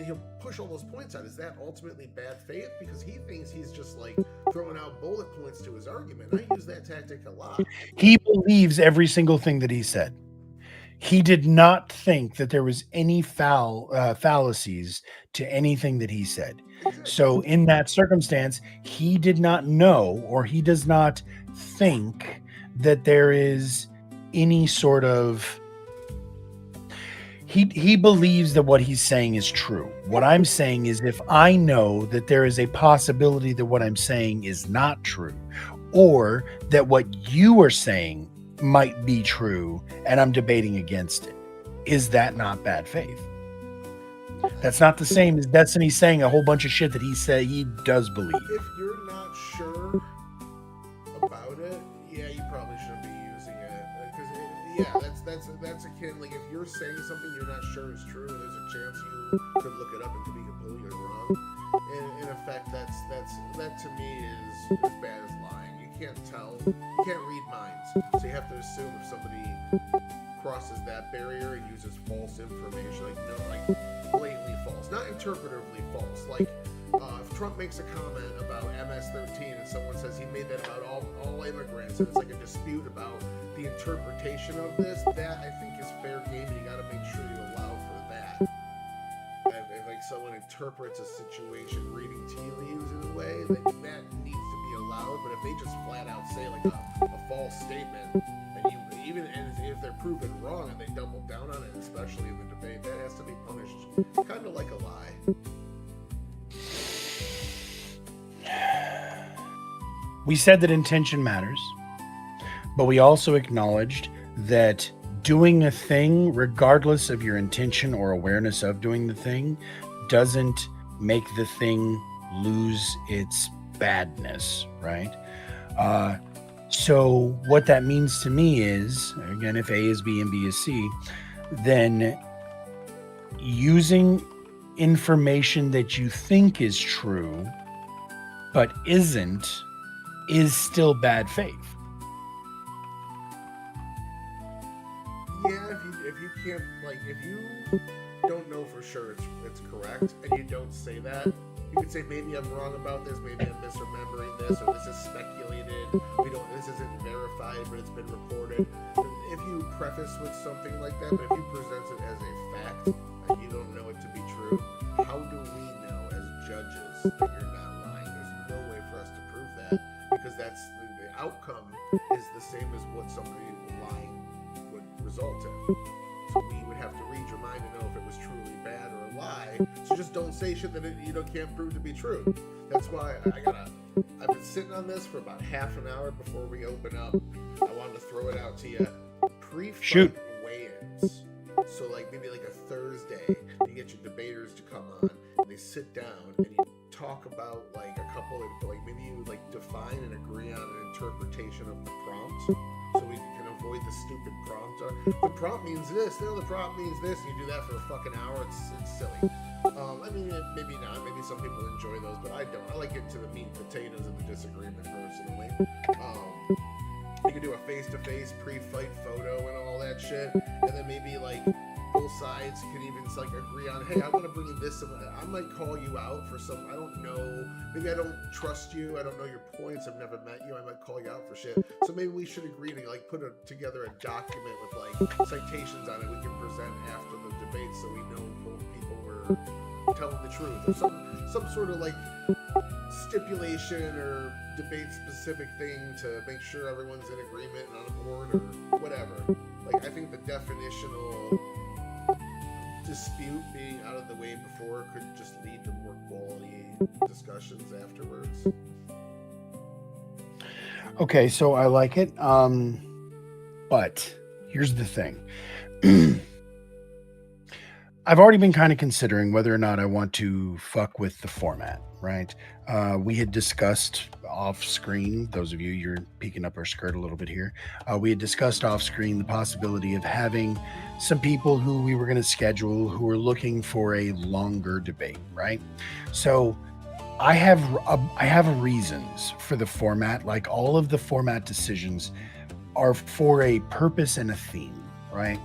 he'll push all those points out. Is that ultimately bad faith? Because he thinks he's just like throwing out bullet points to his argument. I use that tactic a lot. He believes every single thing that he said. He did not think that there was any fallacies to anything that he said. Exactly. So in that circumstance, he did not know, or he does not think that there is any sort of... He believes that what he's saying is true. What I'm saying is, if I know that there is a possibility that what I'm saying is not true, or that what you are saying might be true, and I'm debating against it, is that not bad faith? That's not the same as Destiny saying a whole bunch of shit that he said he does believe. If you're not sure about it, yeah, you probably shouldn't be using it. That's akin, like if you're saying something you're not sure is true, there's a chance you could look it up and could be completely wrong. In effect, that to me is as bad as lying. You can't tell. You can't read minds, so you have to assume if somebody crosses that barrier and uses false information, like blatantly false, not interpretively false. Like if Trump makes a comment about MS-13 and someone says he made that about all immigrants, and it's like a dispute about the interpretation of this, that I think is fair game, and you got to make sure you allow for that. If like someone interprets a situation reading tea leaves in a way, that needs to be allowed. But if they just flat out say like a false statement, and if they're proven wrong and they double down on it, especially in the debate, that has to be punished, kind of like a lie. We said that intention matters, but we also acknowledged that doing a thing, regardless of your intention or awareness of doing the thing, doesn't make the thing lose its badness, right? So what that means to me is, again, if A is B and B is C, then using information that you think is true but isn't is still bad faith. Yeah, if you can't, like, if you don't know for sure it's correct, and you don't say that, you could say maybe I'm wrong about this, maybe I'm misremembering this, or this is speculated. This isn't verified, but it's been reported. If you preface with something like that, but if you present it as a fact and you don't know it to be true, how do we know as judges that you're not lying? There's no way for us to prove that, because that's the outcome is the same as what somebody lying would result in. So we would have to read your mind to know if it was truly bad or a lie. So just don't say shit that can't prove to be true. That's why I've been sitting on this for about half an hour before we open up. I wanted to throw it out to you. Pre-fight weigh-ins. So like maybe like a Thursday, you get your debaters to come on and they sit down and you talk about like a couple of, like maybe you like define and agree on an interpretation of the prompt, so we can avoid the stupid prompt. The prompt means this, the prompt means this, and you do that for a fucking hour. It's silly. I mean, maybe not. Maybe some people enjoy those, but I don't. I like it to the meat and potatoes of the disagreement personally. You can do a face-to-face pre-fight photo and all that shit, and then maybe like both sides can even like agree on, hey, I want to bring you this. I might call you out for some. I don't know. Maybe I don't trust you. I don't know your points. I've never met you. I might call you out for shit. So maybe we should agree to like put together a document with like citations on it. We can present after the debate, so we know both people were telling the truth, or some sort of like stipulation or debate specific thing to make sure everyone's in agreement and on board or whatever. Like I think the definitional dispute being out of the way before could just lead to more quality discussions afterwards. Okay, so I like it. But here's the thing. I've already been kind of considering whether or not I want to fuck with the format, right? We had discussed off screen, those of you, you're peeking up our skirt a little bit here. We had discussed off screen the possibility of having some people who we were going to schedule who were looking for a longer debate, right? So I have reasons for the format. Like all of the format decisions are for a purpose and a theme, right?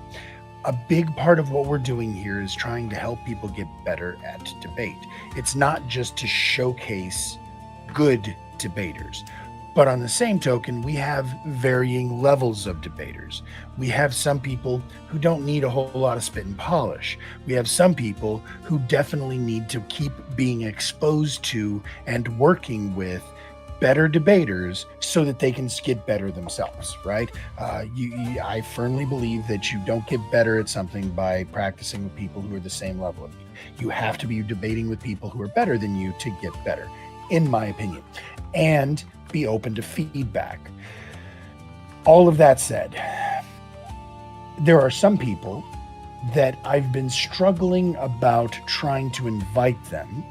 A big part of what we're doing here is trying to help people get better at debate. It's not just to showcase good debaters, but on the same token, we have varying levels of debaters. We have some people who don't need a whole lot of spit and polish. We have some people who definitely need to keep being exposed to and working with better debaters so that they can get better themselves, right? I firmly believe that you don't get better at something by practicing with people who are the same level of you. You have to be debating with people who are better than you to get better, in my opinion, and be open to feedback. All of that said, there are some people that I've been struggling about trying to invite them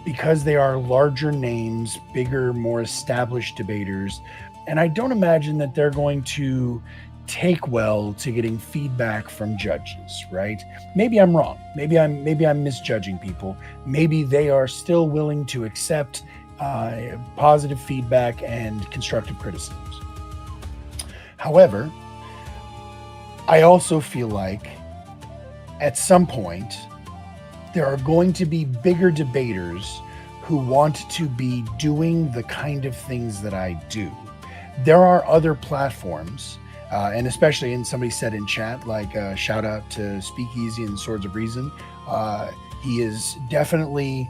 because they are larger names, bigger, more established debaters. And I don't imagine that they're going to take well to getting feedback from judges, right? Maybe I'm wrong. Maybe I'm misjudging people. Maybe they are still willing to accept positive feedback and constructive criticisms. However, I also feel like at some point there are going to be bigger debaters who want to be doing the kind of things that I do. There are other platforms, and especially, and somebody said in chat, like shout out to Speakeasy and Swords of Reason. He is definitely,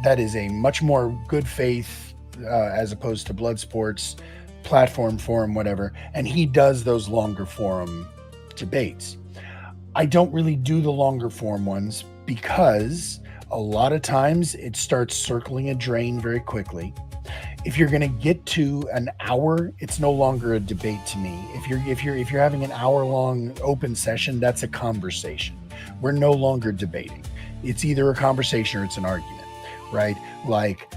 that is a much more good faith as opposed to Blood Sports platform, forum, whatever. And he does those longer forum debates. I don't really do the longer form ones because a lot of times it starts circling a drain very quickly. If you're going to get to an hour, it's no longer a debate to me. If you're having an hour-long open session, that's a conversation. We're no longer debating. It's either a conversation or it's an argument, right? Like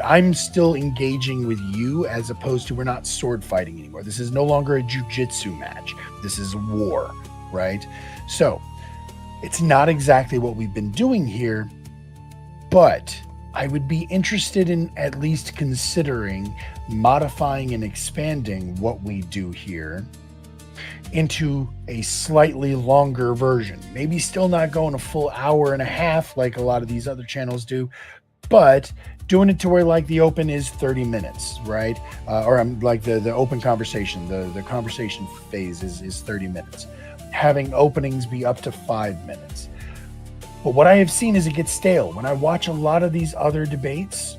I'm still engaging with you as opposed to, we're not sword fighting anymore. This is no longer a jujitsu match. This is war, right? So it's not exactly what we've been doing here, but I would be interested in at least considering modifying and expanding what we do here into a slightly longer version. Maybe still not going a full hour and a half like a lot of these other channels do, but doing it to where like the open is 30 minutes, right? Or I'm like the open conversation, the conversation phase is 30 minutes. Having openings be up to 5 minutes. But what I have seen is it gets stale. When I watch a lot of these other debates,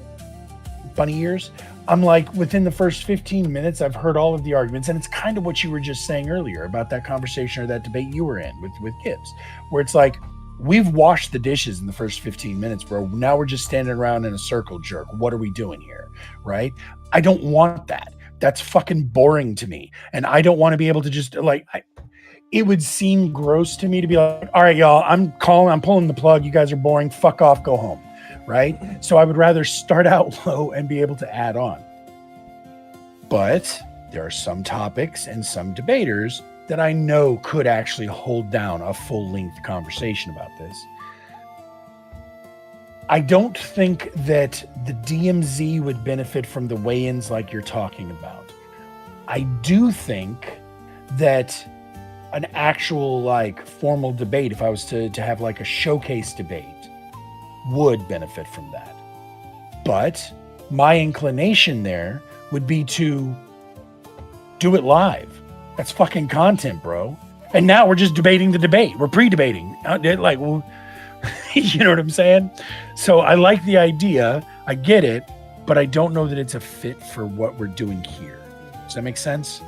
bunny ears, I'm like, within the first 15 minutes, I've heard all of the arguments. And it's kind of what you were just saying earlier about that conversation or that debate you were in with Gibbs, where it's like, we've washed the dishes in the first 15 minutes, bro. Now we're just standing around in a circle jerk. What are we doing here? Right? I don't want that. That's fucking boring to me. And I don't want to be able to just it would seem gross to me to be like, all right, y'all, I'm pulling the plug. You guys are boring. Fuck off. Go home. Right? So I would rather start out low and be able to add on. But there are some topics and some debaters that I know could actually hold down a full-length conversation about this. I don't think that the DMZ would benefit from the weigh-ins like you're talking about. I do think that an actual like formal debate, if I was to have like a showcase debate, would benefit from that. But my inclination there would be to do it live. That's fucking content, bro. And now we're just debating the debate. We're pre-debating. Like, well, you know what I'm saying? So I like the idea. I get it, but I don't know that it's a fit for what we're doing here. Does that make sense?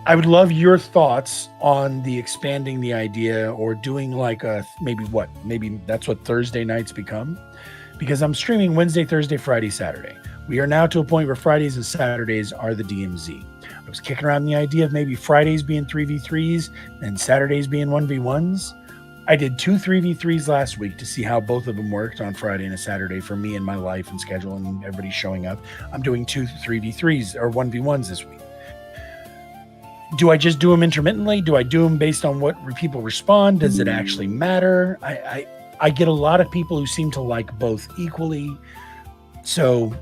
I would love your thoughts on the expanding the idea or doing like maybe that's what Thursday nights become, because I'm streaming Wednesday, Thursday, Friday, Saturday. We are now to a point where Fridays and Saturdays are the DMZ. I was kicking around the idea of maybe Fridays being 3v3s and Saturdays being 1v1s. I did 2 3v3s last week to see how both of them worked on Friday and a Saturday for me and my life and schedule and everybody showing up. I'm doing 2 3v3s or 1v1s this week. Do I just do them intermittently? Do I do them based on what people respond? Does it actually matter? I get a lot of people who seem to like both equally. So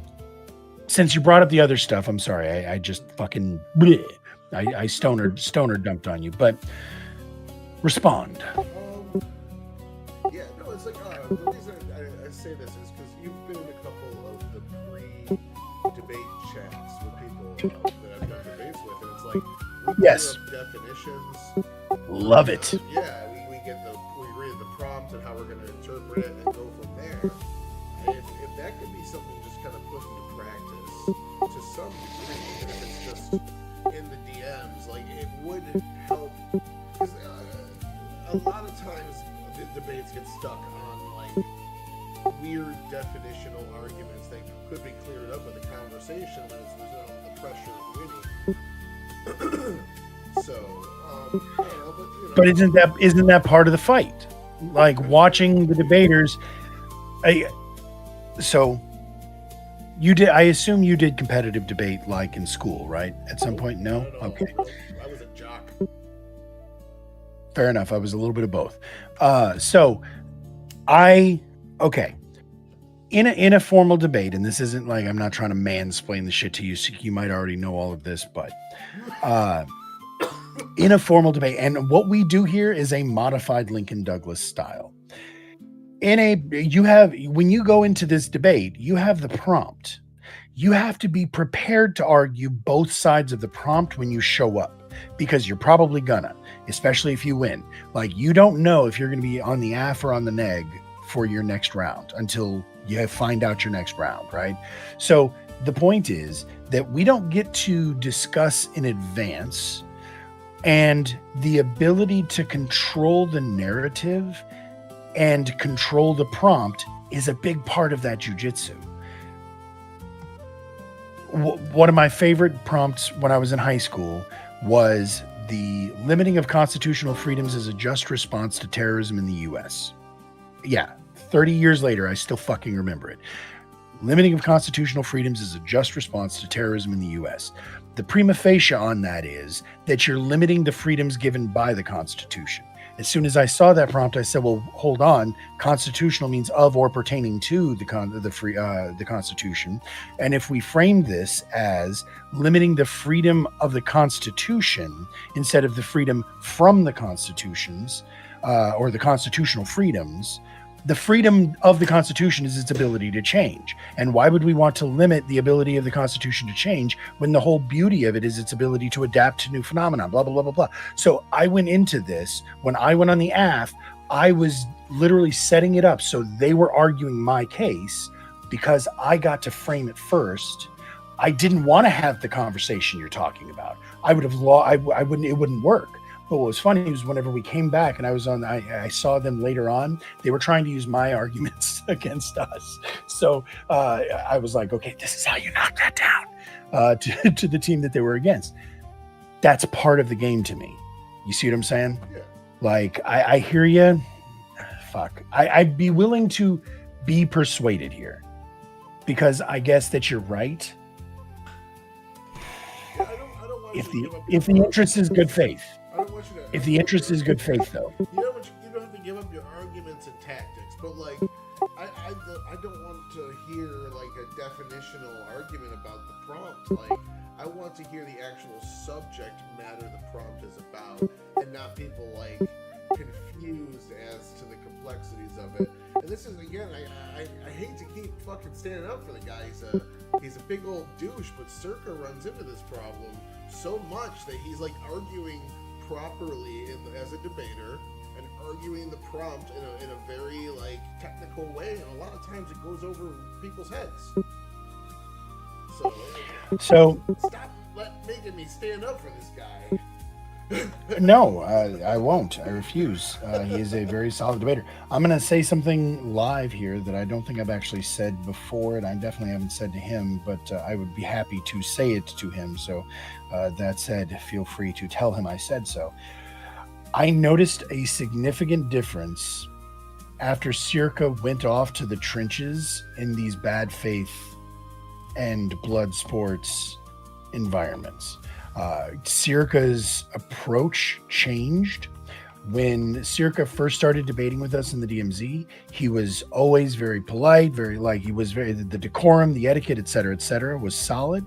since you brought up the other stuff, I'm sorry. I just fucking bleh. I stoner dumped on you, but respond. Yeah, no, it's like the reason I say this is because you've been in a couple of the pre-debate chats with people that I've done debates with, and it's like, yes, definitions. Love it. Yeah, we read the prompt and how we're going to interpret it and go from there. And if that could be something just kind of put into practice to some degree, even if it's just in the DMs, like it would help. Because a lot of times the debates get stuck on like weird definitional arguments that could be cleared up with a conversation when there's not the pressure of winning. So, I don't know, but isn't that part of the fight? Like watching the debaters. So you did. I assume you did competitive debate like in school, right? At some point, no. Okay. I was a jock. Fair enough. I was a little bit of both. Okay. in a formal debate, and this isn't like I'm not trying to mansplain the shit to you, so you might already know all of this, but in a formal debate, and what we do here is a modified Lincoln Douglas style. When you go into this debate, you have the prompt. You have to be prepared to argue both sides of the prompt when you show up, because you're probably gonna, especially if you win. Like, you don't know if you're going to be on the AF or on the neg for your next round until you find out your next round, right? So the point is that we don't get to discuss in advance, and the ability to control the narrative and control the prompt is a big part of that jujitsu. One of my favorite prompts when I was in high school was the limiting of constitutional freedoms as a just response to terrorism in the U.S. Yeah, 30 years later, I still fucking remember it. Limiting of constitutional freedoms is a just response to terrorism in the U.S. The prima facie on that is that you're limiting the freedoms given by the Constitution. As soon as I saw that prompt, I said, well, hold on. Constitutional means of or pertaining to the Constitution. And if we frame this as limiting the freedom of the Constitution instead of the freedom from the Constitutions, or the constitutional freedoms, the freedom of the Constitution is its ability to change. And why would we want to limit the ability of the Constitution to change when the whole beauty of it is its ability to adapt to new phenomena, blah, blah, blah, blah, blah. So I went into this, when I went on the AF, I was literally setting it up so they were arguing my case because I got to frame it first. I didn't want to have the conversation you're talking about. I would have it wouldn't work. But what was funny was whenever we came back and I saw them later on, they were trying to use my arguments against us. So I was like, okay, this is how you knock that down to the team that they were against. That's part of the game to me. You see what I'm saying? Yeah. Like, I hear you. Fuck. I'd be willing to be persuaded here because I guess that you're right. I don't want If the interest is good faith. I don't want you to. If the interest is good faith, though. You don't have to give up your arguments and tactics, but like, I don't want to hear like a definitional argument about the prompt. Like, I want to hear the actual subject matter the prompt is about, and not people like confused as to the complexities of it. And this is again, I hate to keep fucking standing up for the guy. He's a big old douche, but Circa runs into this problem so much that he's like arguing properly as a debater and arguing the prompt in a very like technical way, and a lot of times it goes over people's heads. So stop making me stand up for this guy. No, I won't. I refuse. He is a very solid debater. I'm going to say something live here that I don't think I've actually said before, and I definitely haven't said to him, but I would be happy to say it to him. So that said, feel free to tell him I said so. I noticed a significant difference after Circa went off to the trenches in these bad faith and blood sports environments. Circa's approach changed. When Circa first started debating with us in the DMZ, he was always very polite, the decorum, the etiquette, et cetera, was solid.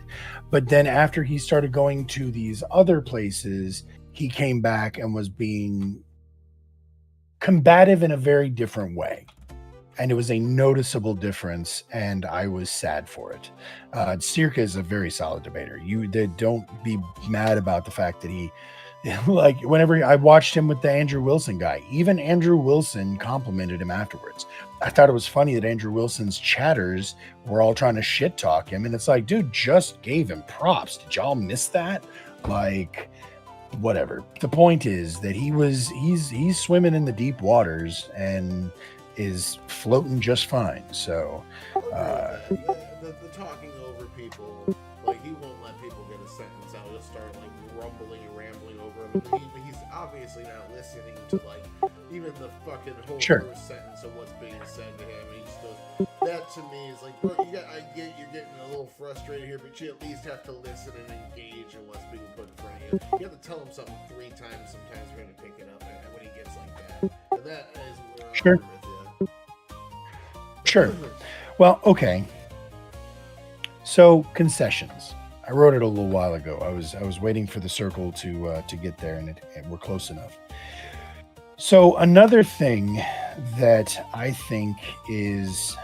But then after he started going to these other places, he came back and was being combative in a very different way. And it was a noticeable difference, and I was sad for it. Circa is a very solid debater. Don't be mad about the fact that he, like, whenever I watched him with the Andrew Wilson guy, even Andrew Wilson complimented him afterwards. I thought it was funny that Andrew Wilson's chatters were all trying to shit talk him, and it's like, dude, just gave him props. Did y'all miss that? Like, whatever. The point is that he's swimming in the deep waters and is floating just fine. So the talking over people, like, he won't let people get a sentence out. He'll start like rumbling and rambling over them. He's obviously not listening to like even the fucking whole first sentence of what's being said to him. He just goes, that to me is like, bro, I get you're getting a little frustrated here, but you at least have to listen and engage in what's being put in front of you. You have to tell him something 3 times sometimes for him to pick it up, and when he gets like that. And that is where I'm with you. Sure. Well, okay. So concessions. I wrote it a little while ago. I was waiting for the circle to get there, and we're close enough. So another thing that I think is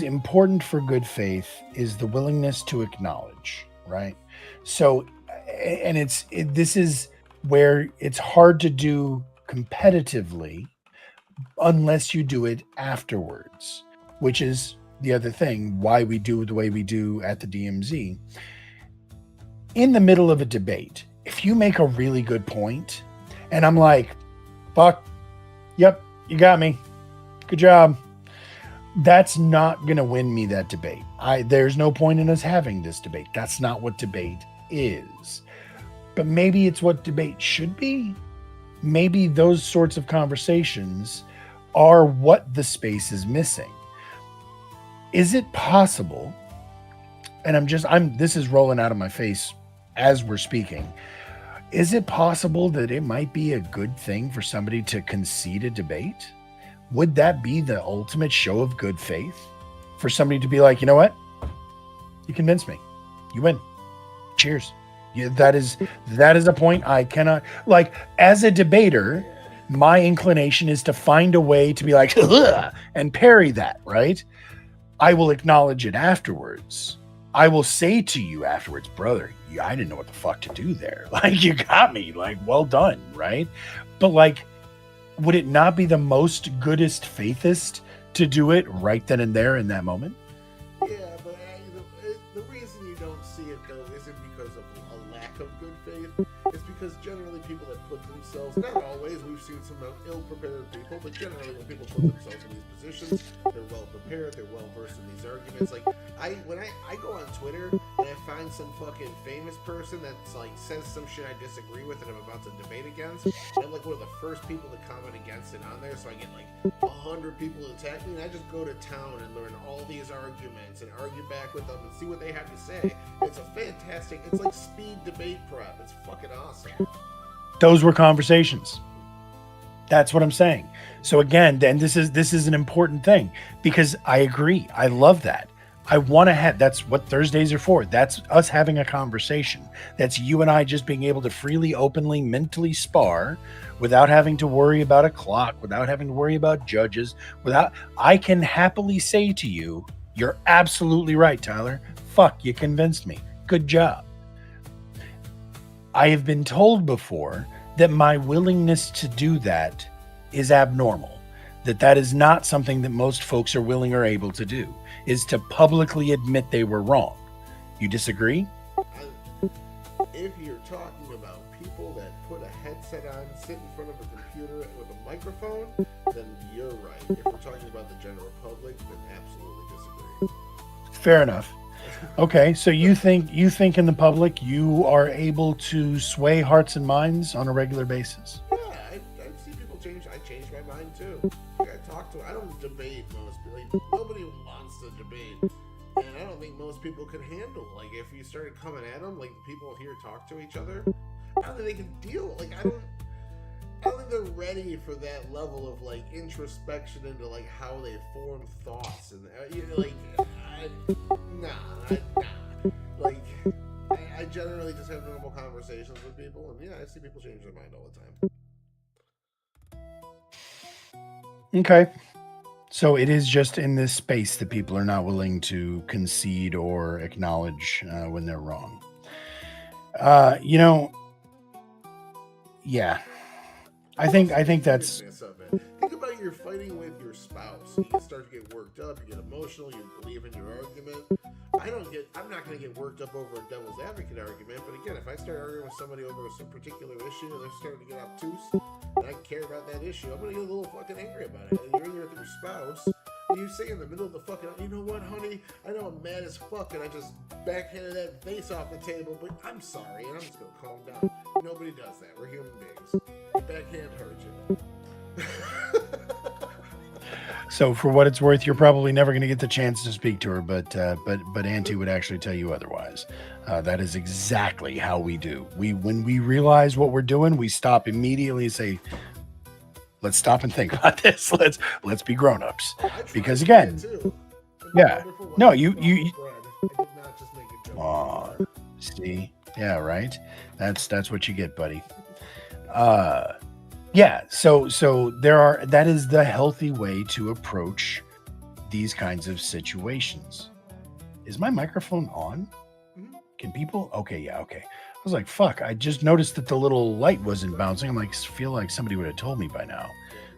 important for good faith is the willingness to acknowledge, right? So, and this is where it's hard to do competitively unless you do it afterwards, which is the other thing why we do the way we do at the DMZ. In the middle of a debate, if you make a really good point and I'm like, fuck, yep, you got me, good job, that's not going to win me that debate. There's no point in us having this debate. That's not what debate is. But maybe it's what debate should be. Maybe those sorts of conversations are what the space is missing. Is it possible? And this is rolling out of my face as we're speaking. Is it possible that it might be a good thing for somebody to concede a debate? Would that be the ultimate show of good faith? For somebody to be like, you know what? You convinced me. You win. Cheers. Yeah, that is a point I cannot, like, as a debater, my inclination is to find a way to be like, and parry that, right? I will acknowledge it afterwards. I will say to you afterwards, brother, I didn't know what the fuck to do there. Like, you got me. Like, well done, right? But like, would it not be the most goodest faithist to do it right then and there in that moment? Yeah, but the reason you don't see it though isn't because of a lack of good faith. It's because generally people that put themselves, not always, we've seen some ill-prepared people, but generally when people put themselves in these positions, they're well prepared, they're well versed in these arguments. Like when I go on Twitter and I find some fucking famous person that's like says some shit I disagree with and I'm about to debate against, I'm like one of the first people to comment against it on there, so I get like 100 people to attack me, and I just go to town and learn all these arguments and argue back with them and see what they have to say. It's a fantastic, it's like speed debate prep. It's fucking awesome. Those were conversations. That's what I'm saying. So again, then this is an important thing, because I agree. I love that. I want to have, that's what Thursdays are for. That's us having a conversation. That's you and I just being able to freely, openly, mentally spar without having to worry about a clock, without having to worry about judges, I can happily say to you, you're absolutely right, Tyler. Fuck, you convinced me. Good job. I have been told before that my willingness to do that is abnormal, that is not something that most folks are willing or able to do, is to publicly admit they were wrong. You disagree? If you're talking about people that put a headset on, sit in front of a computer with a microphone, then you're right. If we're talking about the general public, then absolutely disagree. Fair enough. Okay, so you think in the public you are able to sway hearts and minds on a regular basis? Yeah, I see people change. I change my mind too. Like I don't debate most people. Like, nobody wants to debate, and I don't think most people can handle. Like if you started coming at them, like the people here talk to each other, I don't think they can deal. Like I don't think they're ready for that level of like introspection into like how they form thoughts and like nah. Like I generally just have normal conversations with people, and yeah, I see people change their mind all the time. Okay, so it is just in this space that people are not willing to concede or acknowledge when they're wrong. Yeah. I think that's. Think about you're fighting with your spouse. You start to get worked up. You get emotional. You believe in your argument. I'm not going to get worked up over a devil's advocate argument. But again, if I start arguing with somebody over some particular issue and they're starting to get obtuse, and I care about that issue, I'm going to get a little fucking angry about it. And you're in there with your spouse. And you say in the middle of the fucking, you know what, honey? I know I'm mad as fuck, and I just backhanded that face off the table, but I'm sorry, and I'm just going to calm down. Nobody does that. We're human beings. Backhand hurt you. So for what it's worth, you're probably never going to get the chance to speak to her, but Auntie would actually tell you otherwise. That is exactly how we do. When we realize what we're doing, we stop immediately and say, let's stop and think about this. Let's be grown-ups. I tried Because to again, do it too. yeah. Wonderful No, Life you- of you- Bread. I did not just make a joke. Aw, see, yeah, right. That's what you get, buddy. Yeah. So that is the healthy way to approach these kinds of situations. Is my microphone on? Mhm. Can people? Okay, yeah, okay. I was like, fuck. I just noticed that the little light wasn't bouncing. I'm like, feel like somebody would have told me by now.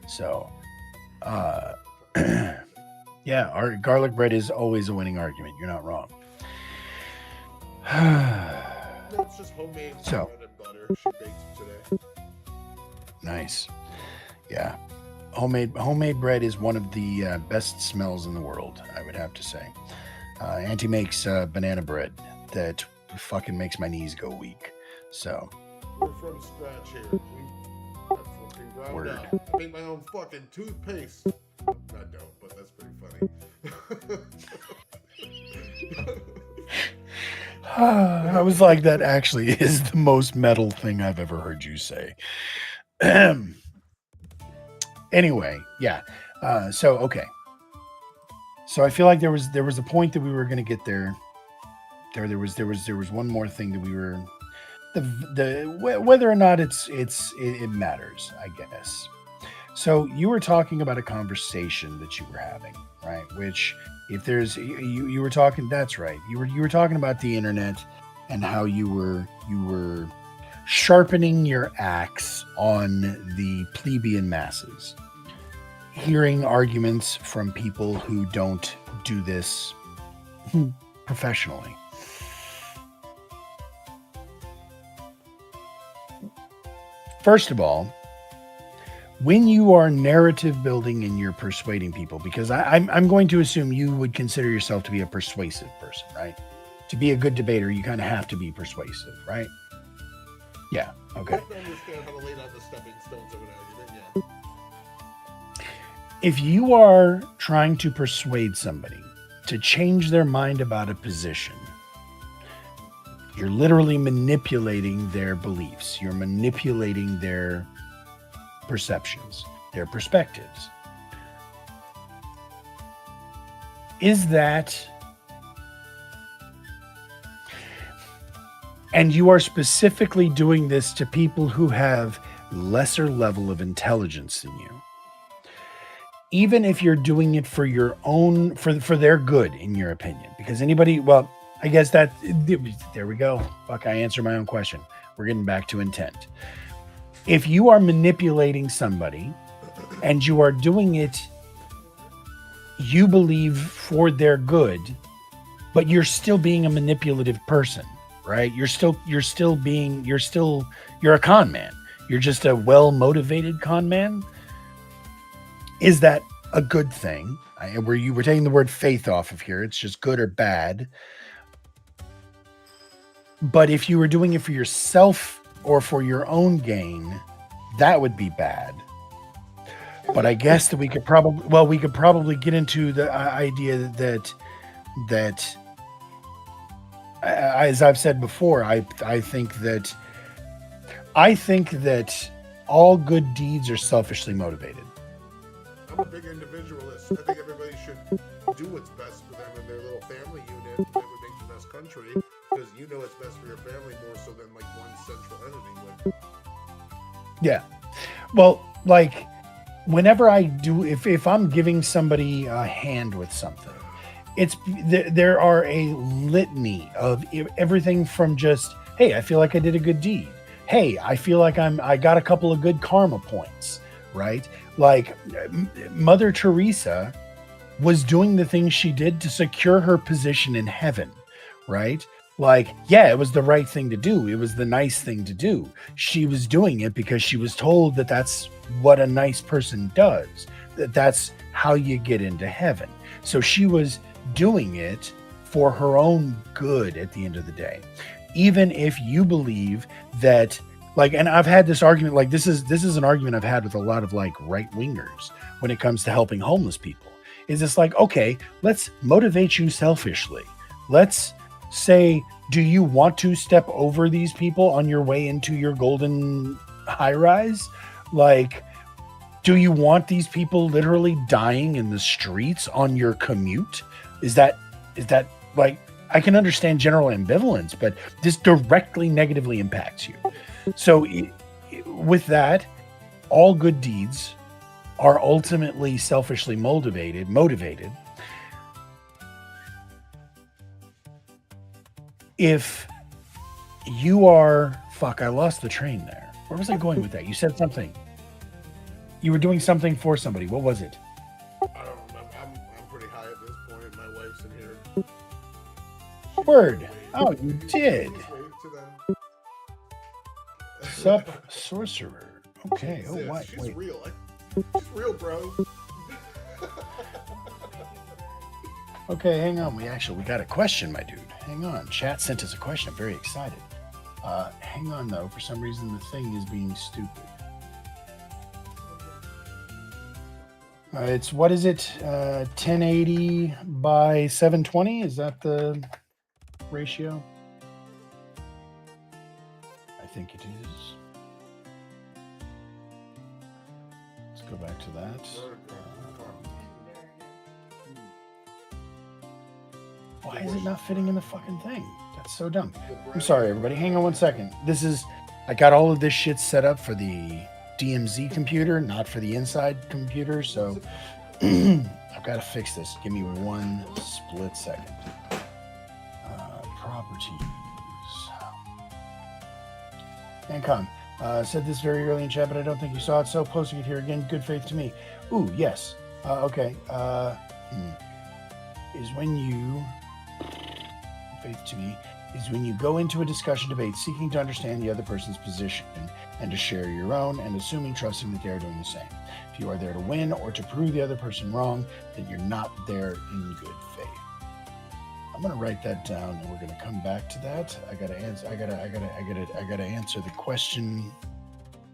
So, yeah, our garlic bread is always a winning argument. You're not wrong. No, it's just homemade So- bread and butter. She baked today. Nice. Yeah. Homemade bread is one of the best smells in the world, I would have to say. Auntie makes banana bread that fucking makes my knees go weak. So, We're from scratch here. That's fucking ground Word. up. I make my own fucking toothpaste. I don't, but that's pretty funny. I was like, that actually is the most metal thing I've ever heard you say. Anyway, yeah. So okay. So I feel like there was a point that we were going to get there. There was one more thing that we were whether or not it matters, I guess. So you were talking about a conversation that you were having, right? Which if there's you were talking, that's right. You were talking about the internet and how you were sharpening your axe on the plebeian masses, hearing arguments from people who don't do this professionally. First of all, when you are narrative building and you're persuading people, because I'm going to assume you would consider yourself to be a persuasive person, right? To be a good debater, you kind of have to be persuasive, right? Yeah. Okay. I have to understand how to lay down the stepping stones of an argument. Yeah. If you are trying to persuade somebody to change their mind about a position, you're literally manipulating their beliefs. You're manipulating their perceptions, their perspectives. Is that... And you are specifically doing this to people who have lesser level of intelligence than you. Even if you're doing it for your own, for their good, in your opinion. Because anybody, well, I guess that, there we go. Fuck, I answered my own question. We're getting back to intent. If you are manipulating somebody and you are doing it, you believe for their good, but you're still being a manipulative person, right? You're a con man. You're just a well-motivated con man. Is that a good thing? We're taking the word faith off of here. It's just good or bad. But if you were doing it for yourself or for your own gain, that would be bad. But I guess that we could probably get into the idea that as I've said before, I think that all good deeds are selfishly motivated. I'm a big individualist. I think everybody should do what's best for them and their little family unit. That would make the best country, because you know what's best for your family more so than like one central entity would. Yeah. Well, like whenever I do, if I'm giving somebody a hand with something, there are a litany of everything from just, hey, I feel like I did a good deed. Hey, I feel like I got a couple of good karma points, right? Like Mother Teresa was doing the things she did to secure her position in heaven, right? Like, yeah, it was the right thing to do. It was the nice thing to do. She was doing it because she was told that that's what a nice person does, that's how you get into heaven. So she was doing it for her own good at the end of the day. Even if you believe that, like, and I've had this argument, like this is an argument I've had with a lot of like right wingers when it comes to helping homeless people. Is it's like, okay, let's motivate you selfishly. Let's say, do you want to step over these people on your way into your golden high rise? Like, Do you want these people literally dying in the streets on your commute? Is that like, I can understand general ambivalence, but this directly negatively impacts you. So with that, all good deeds are ultimately selfishly motivated. If you are, fuck, I lost the train there. Where was I going with that? You said something. You were doing something for somebody. What was it? I don't remember. I'm pretty high at this point. My wife's in here. Word. Oh, you did. Just wave to them. Sup, sorcerer. Okay. Oh, Yeah, what? she's Wait. real. She's real, bro. Okay, hang on. We got a question, my dude. Hang on. Chat sent us a question. I'm very excited. Hang on, though. For some reason, the thing is being stupid. It's, what is it? 1080 by 720? Is that the ratio? I think it is. Let's go back to that. Why is it not fitting in the fucking thing? That's so dumb. I'm sorry, everybody. Hang on one second. I got all of this shit set up for the DMZ computer, not for the inside computer, so I've got to fix this. Give me one split second. Properties. Ancon said this very early in chat, but I don't think you saw it, so posting it here again. Good faith to me. Ooh, yes. Okay. Is when you... Faith to me is when you go into a discussion debate seeking to understand the other person's position and to share your own, and assuming trusting that they are doing the same. If you are there to win or to prove the other person wrong, then you're not there in good faith. I'm gonna write that down, and we're gonna come back to that. I gotta answer the question,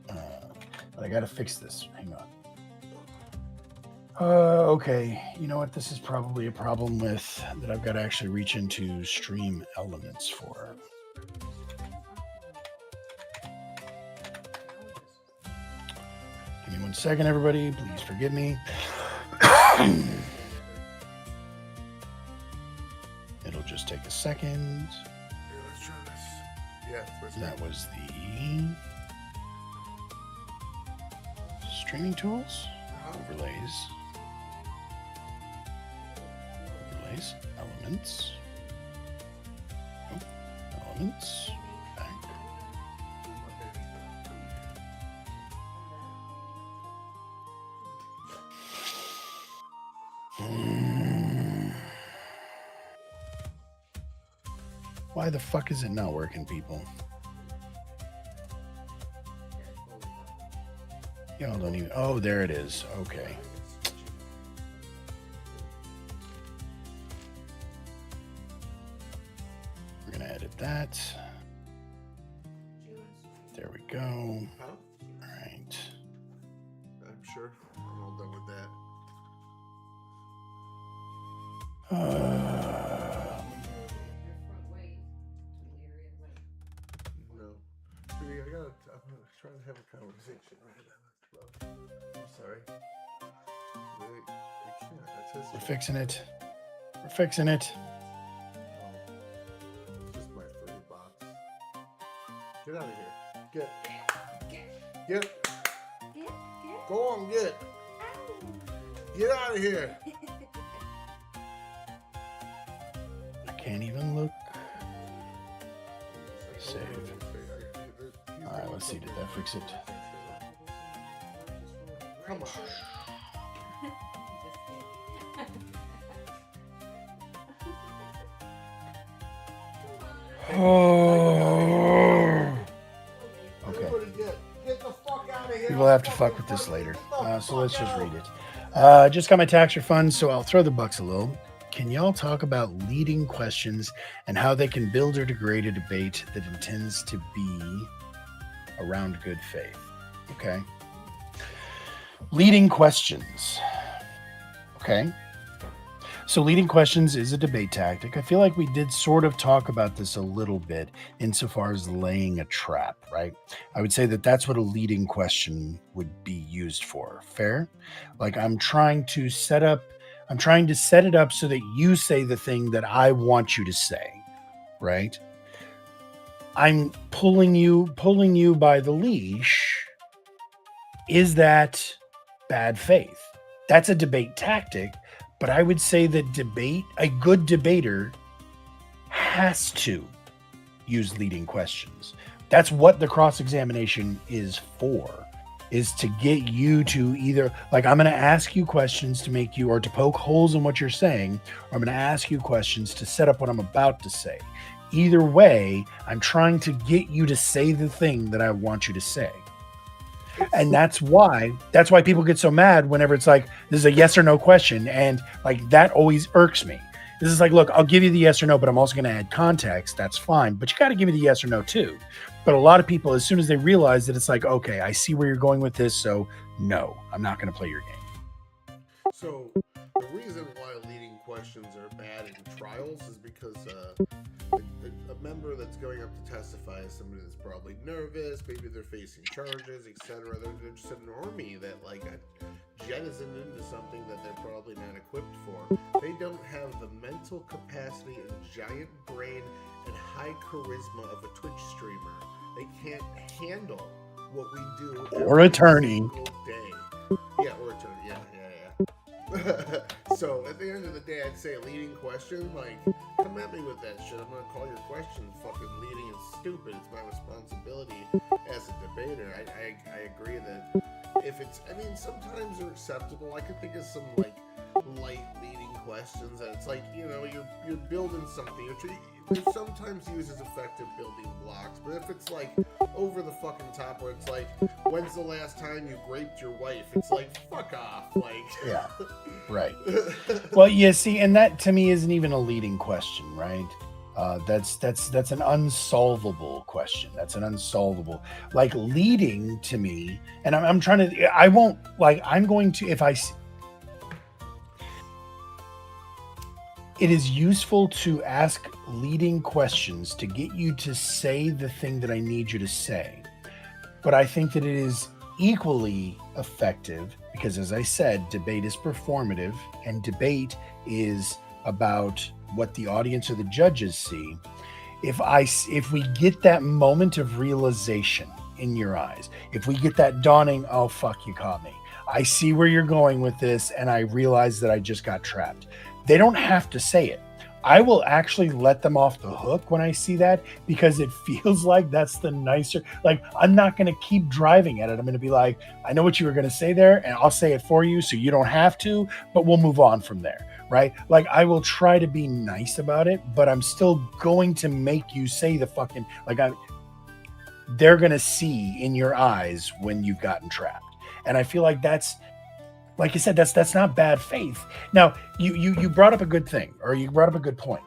but I gotta fix this. Hang on. Okay, you know what? This is probably a problem with that I've got to actually reach into Stream Elements for. Give me 1 second, everybody. Please forgive me. It'll just take a second. Here, let's try this. Yeah, That was the streaming tools, overlays. Elements. Oh, elements. Back. Why the fuck is it not working, people? Y'all don't even... Oh, there it is. Okay. That. There we go. Huh? All right. I'm sure I'm all done with that. No. I'm trying to have a conversation right now. I'm sorry. I can't. That's his. We're fixing it. We're fixing it. Get out of here. Get. Go on, get. Get out of here. I can't even look. Save. All right, let's see. Did that fix it? Come on. We'll have to fuck with this later. So let's just read it. Just got my tax refund, so I'll throw the bucks a little. Can y'all talk about leading questions and how they can build or degrade a debate that intends to be around good faith? Okay. Leading questions. Okay. So leading questions is a debate tactic. I feel like we did sort of talk about this a little bit insofar as laying a trap, right? I would say that that's what a leading question would be used for. Fair? Like I'm trying to set it up so that you say the thing that I want you to say, right? I'm pulling you by the leash. Is that bad faith? That's a debate tactic, but I would say that a good debater has to use leading questions. That's what the cross-examination is for, is to get you to either, like, I'm going to ask you questions to make you, or to poke holes in what you're saying, or I'm going to ask you questions to set up what I'm about to say. Either way, I'm trying to get you to say the thing that I want you to say. And that's why people get so mad whenever it's like, this is a yes or no question. And like, that always irks me. This is like, look, I'll give you the yes or no, but I'm also going to add context. That's fine. But you got to give me the yes or no too. But a lot of people, as soon as they realize that it's like, okay, I see where you're going with this. So no, I'm not going to play your game. So the reason why leading questions are bad in trials is because a member that's going up to testify is somebody that's probably nervous, maybe they're facing charges, etc. They're just an normie that like got jettisoned into something that they're probably not equipped for. They don't have the mental capacity and giant brain and high charisma of a Twitch streamer. They can't handle what we do or attorney day. Yeah, or attorney. Yeah. So at the end of the day, I'd say a leading question, like, come at me with that shit. I'm gonna call your question fucking leading and stupid. It's my responsibility as a debater. I agree that if it's, I mean, sometimes they're acceptable. I could think of some like light leading questions that it's like, you know, you're building something. They're sometimes used as effective building blocks, but if it's like over the fucking top where it's like, when's the last time you raped your wife? It's like, fuck off. Like, yeah, right. Well, yeah, see, and that to me isn't even a leading question, right? That's an unsolvable question. That's an unsolvable, like, leading to me. And I'm trying to, I won't, like, I'm going to, if I, it is useful to ask leading questions to get you to say the thing that I need you to say. But I think that it is equally effective because, as I said, debate is performative and debate is about what the audience or the judges see. If we get that moment of realization in your eyes, if we get that dawning, oh, fuck, you caught me. I see where you're going with this and I realize that I just got trapped. They don't have to say it. I will actually let them off the hook when I see that because it feels like that's the nicer, like, I'm not going to keep driving at it. I'm going to be like, I know what you were going to say there and I'll say it for you so you don't have to, but we'll move on from there, right? Like, I will try to be nice about it, but I'm still going to make you say the fucking, like, they're going to see in your eyes when you've gotten trapped. And I feel like that's, like you said, that's not bad faith. Now, you brought up a good thing, or you brought up a good point.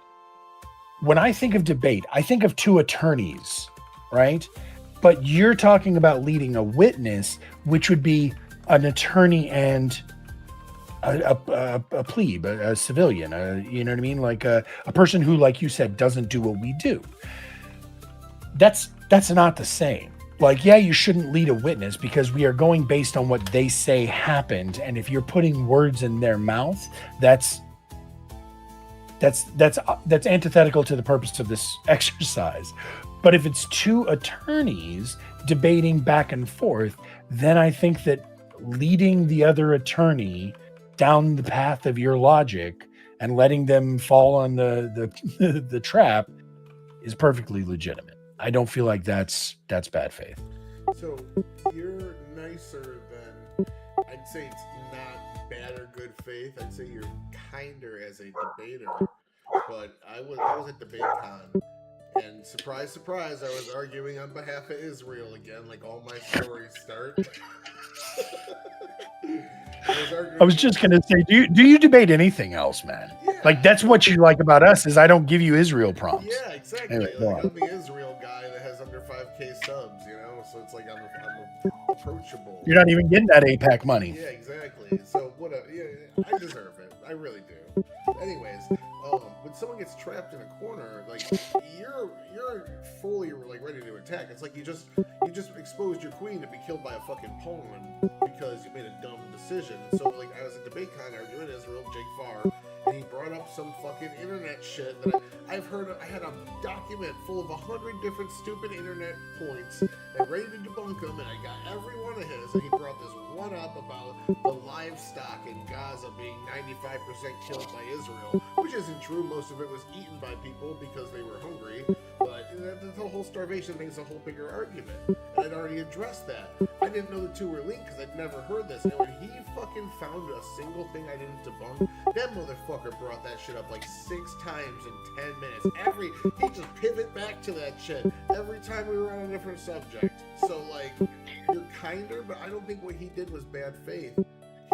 When I think of debate, I think of two attorneys, right? But you're talking about leading a witness, which would be an attorney and a plebe, a civilian, you know what I mean? Like a person who, like you said, doesn't do what we do. That's not the same. Like, yeah, you shouldn't lead a witness because we are going based on what they say happened. And if you're putting words in their mouth, that's antithetical to the purpose of this exercise. But if it's two attorneys debating back and forth, then I think that leading the other attorney down the path of your logic and letting them fall on the trap is perfectly legitimate. I don't feel like that's bad faith. So you're nicer than, I'd say it's not bad or good faith. I'd say you're kinder as a debater. But I was at DebateCon, and surprise, surprise, I was arguing on behalf of Israel again, like all my stories start. I was just gonna say, do you debate anything else, man? Yeah. Like, that's what you like about us, is I don't give you Israel prompts. Yeah, exactly. Anyway, like, I'm the Israel guy that has under 5K subs, you know. So it's like I'm approachable. You're not even getting that APAC money. Yeah, exactly. So whatever. Yeah, I deserve it. I really do. Anyways, when someone gets trapped in a corner, like you're fully like ready to attack. It's like you just exposed your queen to be killed by a fucking pawn because you made a dumb decision. So like I was at DebateCon arguing Israel, Jake Farr, and he brought up some fucking internet shit that I've heard. I had a document full of 100 different stupid internet points and ready to debunk them, and I got every one of his. And he brought this one up about the livestock in Gaza being 95% killed by Israel, which isn't true. Most of it was eaten by people because they were hungry. But the whole starvation thing is a whole bigger argument. And I'd already addressed that. I didn't know the two were linked because I'd never heard this. And when he fucking found a single thing I didn't debunk, that motherfucker brought that shit up like 6 times in 10 minutes. He just pivot back to that shit every time we were on a different subject. So like, you're kinder, but I don't think what he did was bad faith.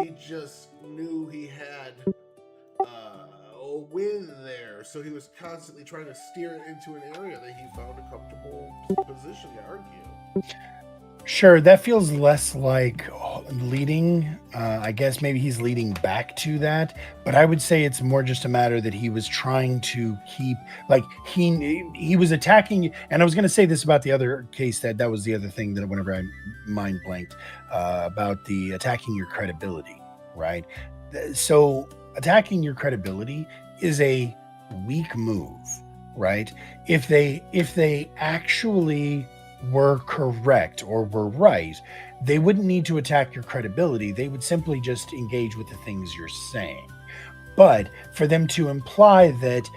He just knew he had a win there, so he was constantly trying to steer it into an area that he found a comfortable position to argue. Sure, that feels less like leading. I guess maybe he's leading back to that, but I would say it's more just a matter that he was trying to keep, like he was attacking. And I was going to say this about the other case, that was the other thing that whenever I mind blanked about the attacking your credibility, right? So attacking your credibility is a weak move, right? If they actually were correct or were right, they wouldn't need to attack your credibility. They would simply just engage with the things you're saying. But for them to imply that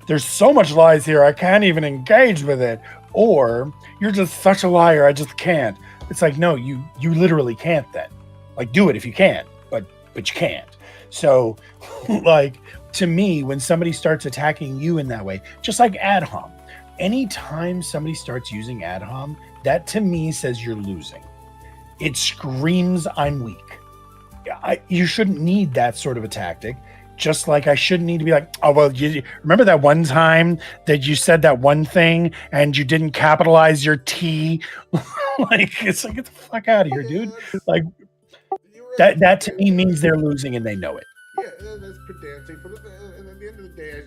there's so much lies here, I can't even engage with it, or you're just such a liar, I just can't. It's like, no, you literally can't then. Like, do it if you can, but you can't. So like, to me, when somebody starts attacking you in that way, just like ad hom, anytime somebody starts using ad hom, that to me says you're losing. It screams I'm weak. You shouldn't need that sort of a tactic. Just like I shouldn't need to be like, oh, well, you remember that one time that you said that one thing and you didn't capitalize your T? Like, it's like, get the fuck out of here, dude. Like, that to me means they're losing and they know it. Yeah, that's pedantic, but at the end of the day,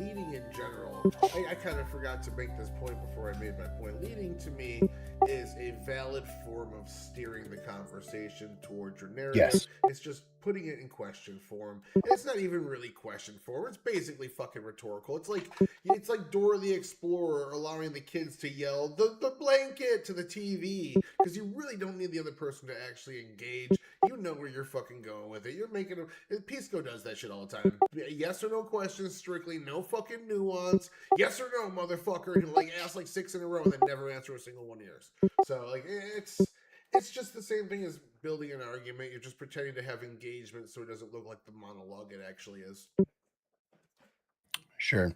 leading in general, I kind of forgot to make this point before I made my point. Leading to me is a valid form of steering the conversation towards your narrative. Yes. It's just putting it in question form. It's not even really question form. It's basically fucking rhetorical. It's like Dora the Explorer allowing the kids to yell the blanket to the TV, because you really don't need the other person to actually engage. You know where you're fucking going with it. You're making Pisco does that shit all the time. Yes or no questions strictly, no fucking nuance. Yes or no, motherfucker. And like ask like 6 in a row and then never answer a single one of yours. So like it's just the same thing as building an argument. You're just pretending to have engagement so it doesn't look like the monologue it actually is. Sure.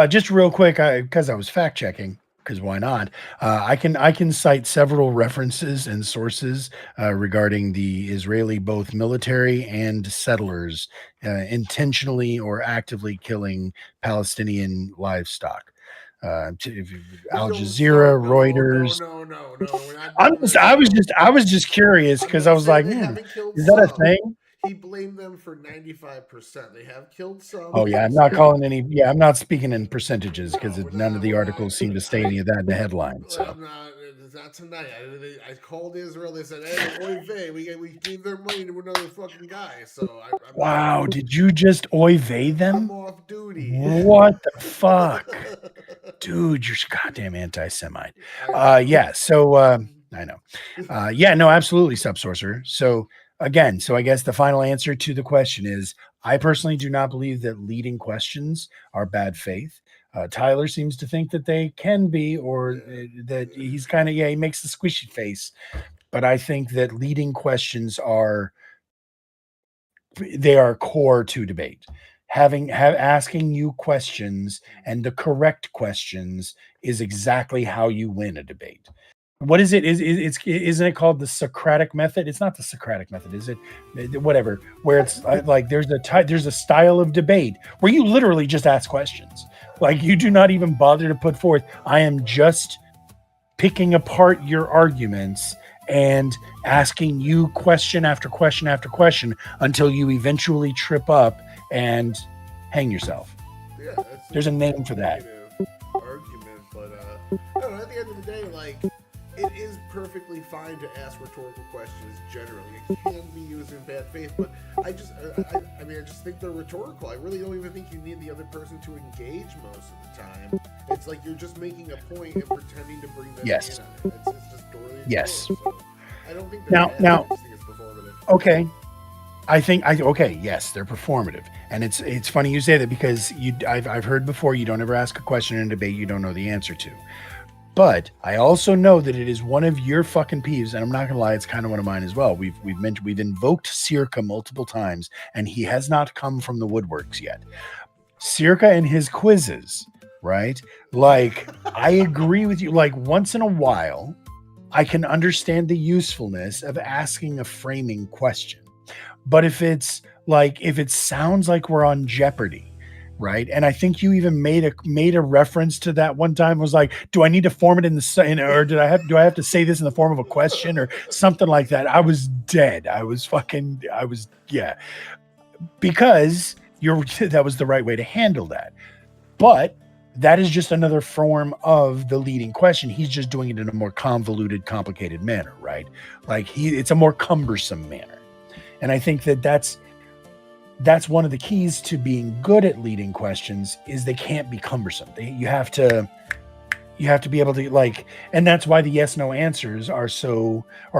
Just real quick, because I was fact checking, because why not? I can cite several references and sources regarding the Israeli both military and settlers intentionally or actively killing Palestinian livestock. Al Jazeera, Reuters. No. I was just curious because I was like, is that a thing? He blamed them for 95%. They have killed some. Oh yeah, I'm not calling any. Yeah, I'm not speaking in percentages because none of the articles seem to say any of that in the headline. So not tonight. I called Israel. They said, "Hey, oy vey, we gave their money to another fucking guy." So wow, did you just oy vey them? I'm off duty. What the fuck, dude? You're goddamn anti-Semite. Yeah. So I know. Yeah. No. Absolutely, Subsourcer. So. Again, so I guess the final answer to the question is I personally do not believe that leading questions are bad faith. Tyler seems to think that they can be, or that he's kind of, he makes the squishy face. But I think that leading questions are core to debate. Asking you questions and the correct questions is exactly how you win a debate. What is it? Isn't it called the Socratic method? It's not the Socratic method, is it? Whatever. Where it's like there's a style of debate where you literally just ask questions. Like you do not even bother to put forth. I am just picking apart your arguments and asking you question after question after question until you eventually trip up and hang yourself. Yeah, that's There's a name for that. argument, but I don't know. At the end of the day, like, it is perfectly fine to ask rhetorical questions. Generally, it can be used in bad faith, but I just think they're rhetorical. I really don't even think you need the other person to engage most of the time. It's like you're just making a point and pretending to bring them Yes. in on it. It's just totally Yes. So I don't think they're bad. Now, I just think it's performative. okay. Yes, they're performative, and it's funny you say that because I've heard before you don't ever ask a question in a debate you don't know the answer to. But I also know that it is one of your fucking peeves, and I'm not gonna lie, it's kind of one of mine as well. We've invoked Circa multiple times, and he has not come from the woodworks yet. Circa and his quizzes, right? Like, I agree with you. Like, once in a while, I can understand the usefulness of asking a framing question. But if it sounds like we're on Jeopardy, right? And I think you even made a reference to that one time. It was like, do I need to form it or do I have to say this in the form of a question or something like that? I was dead. Because that was the right way to handle that. But that is just another form of the leading question. He's just doing it in a more convoluted, complicated manner, right? Like it's a more cumbersome manner. And I think that's one of the keys to being good at leading questions is they can't be cumbersome. You have to be able to, like, and that's why the yes no answers are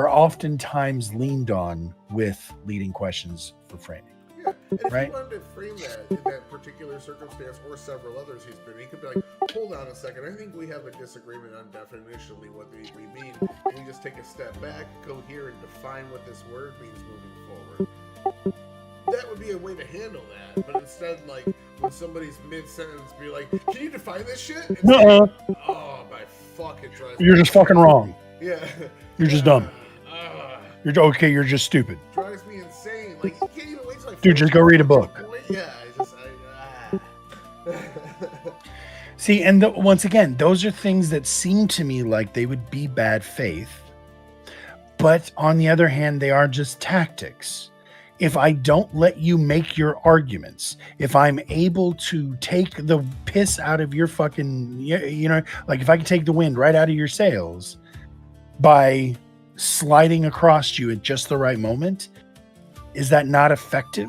oftentimes leaned on with leading questions for framing. Yeah, and if right? you wanted to frame that in that particular circumstance or several others he's been, he could be like, hold on a second, I think we have a disagreement on definitionally what we mean. Can we just take a step back, go here and define what this word means moving forward? That would be a way to handle that, but instead, like, when somebody's mid-sentence, be like, can you define this shit? It's like, oh, my fucking drives You're just fucking wrong. Yeah. You're just dumb. You're okay, you're just stupid. Drives me insane. Like, you can't even wait till I Dude, just go read a book. Yeah, See, and once again, those are things that seem to me like they would be bad faith. But on the other hand, they are just tactics. If I don't let you make your arguments, if I'm able to take the piss out of your fucking, like if I can take the wind right out of your sails by sliding across you at just the right moment, is that not effective?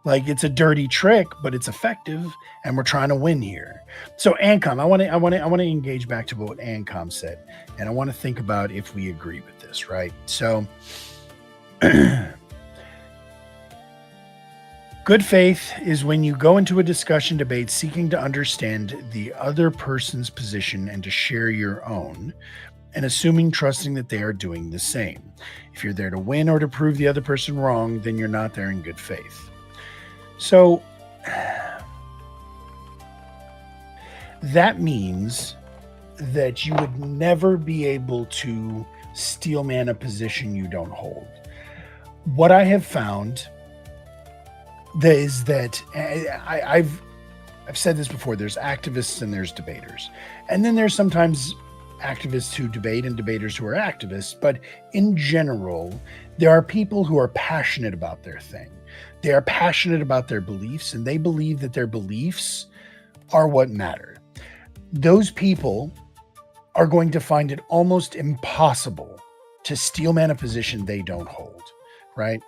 Like, it's a dirty trick, but it's effective, and we're trying to win here. So Ancom, I want to engage back to what Ancom said, and I want to think about if we agree with this, right? So good faith is when you go into a discussion debate seeking to understand the other person's position and to share your own, and assuming trusting that they are doing the same. If you're there to win or to prove the other person wrong, then you're not there in good faith. So that means that you would never be able to steel man a position you don't hold. What I have found is that I've said this before, there's activists and there's debaters. And then there's sometimes activists who debate and debaters who are activists. But in general, there are people who are passionate about their thing. They are passionate about their beliefs, and they believe that their beliefs are what matter. Those people are going to find it almost impossible to steel man a position they don't hold, right?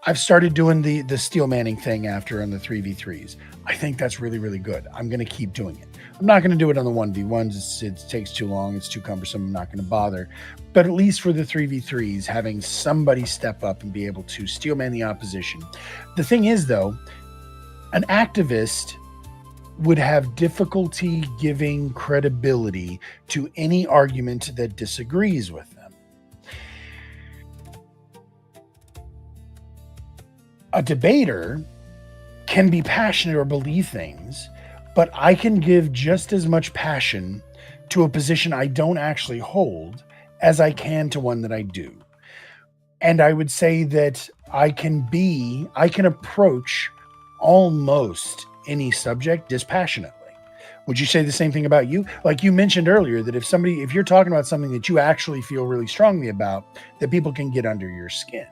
I've started doing the steel manning thing after on the 3v3s. I think that's really, really good. I'm going to keep doing it. I'm not going to do it on the 1v1s. It takes too long. It's too cumbersome. I'm not going to bother. But at least for the 3v3s, having somebody step up and be able to steel man the opposition. The thing is, though, an activist would have difficulty giving credibility to any argument that disagrees with them. A debater can be passionate or believe things, but I can give just as much passion to a position I don't actually hold as I can to one that I do. And I would say that I can approach almost any subject dispassionately. Would you say the same thing about you? Like you mentioned earlier, that if you're talking about something that you actually feel really strongly about, that people can get under your skin.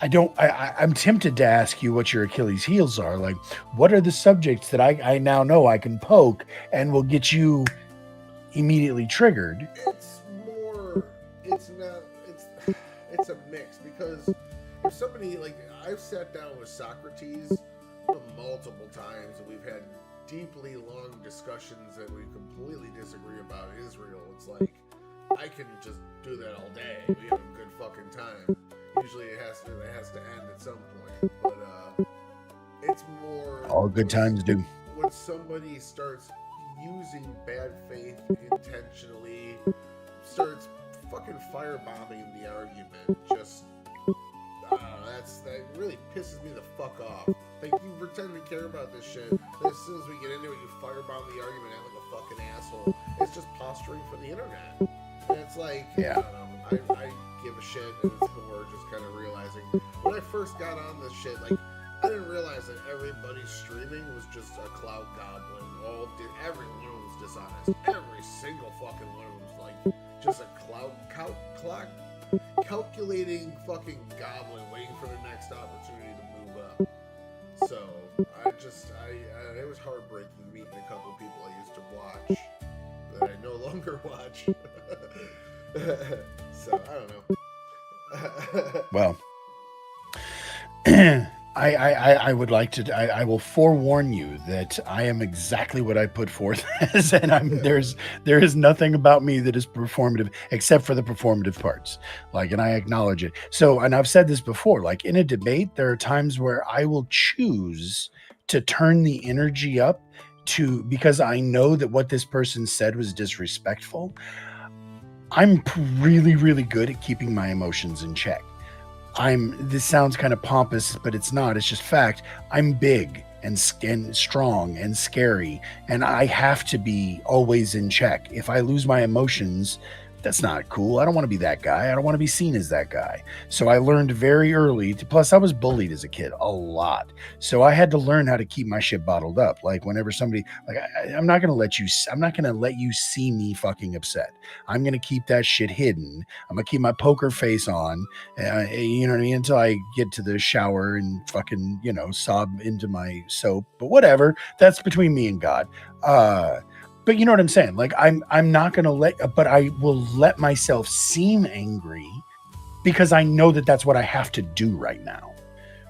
I'm tempted to ask you what your Achilles heels are. Like, what are the subjects that I now know I can poke and will get you immediately triggered? It's more. It's not. It's a mix because if somebody like I've sat down with Socrates multiple times and we've had deeply long discussions that we completely disagree about Israel. It's like I can just do that all day. We have a good fucking time. Usually it has to end at some point, but it's more All good times do. when somebody starts using bad faith intentionally, starts fucking firebombing the argument. Just that really pisses me the fuck off. Like, you pretend to care about this shit, and as soon as we get into it, you firebomb the argument out like a fucking asshole. It's just posturing for the internet. And it's like, Yeah. I don't know, I give a shit, and it's more just kind of realizing. When I first got on this shit, like, I didn't realize that everybody streaming was just a cloud goblin. Every one of them was dishonest. Every single fucking one of them was like just a calculating fucking goblin waiting for the next opportunity to move up. So it was heartbreaking meeting a couple of people I used to watch that I no longer watch. So I don't know. Well, I would like to. I will forewarn you that I am exactly what I put forth as, and there is nothing about me that is performative except for the performative parts. Like, and I acknowledge it. So, and I've said this before. Like in a debate, there are times where I will choose to turn the energy up because I know that what this person said was disrespectful. I'm really, really good at keeping my emotions in check. This sounds kind of pompous, but it's not. It's just fact. I'm big and strong and scary, and I have to be always in check. If I lose my emotions, that's not cool. I don't want to be that guy. I don't want to be seen as that guy. So I learned very early. Plus, I was bullied as a kid a lot. So I had to learn how to keep my shit bottled up. Like whenever somebody, like, I'm not going to let you see me fucking upset. I'm going to keep that shit hidden. I'm going to keep my poker face on, you know what I mean? Until I get to the shower and fucking, sob into my soap. But whatever. That's between me and God. But you know what I'm saying? Like, I'm not going to but I will let myself seem angry because I know that that's what I have to do right now.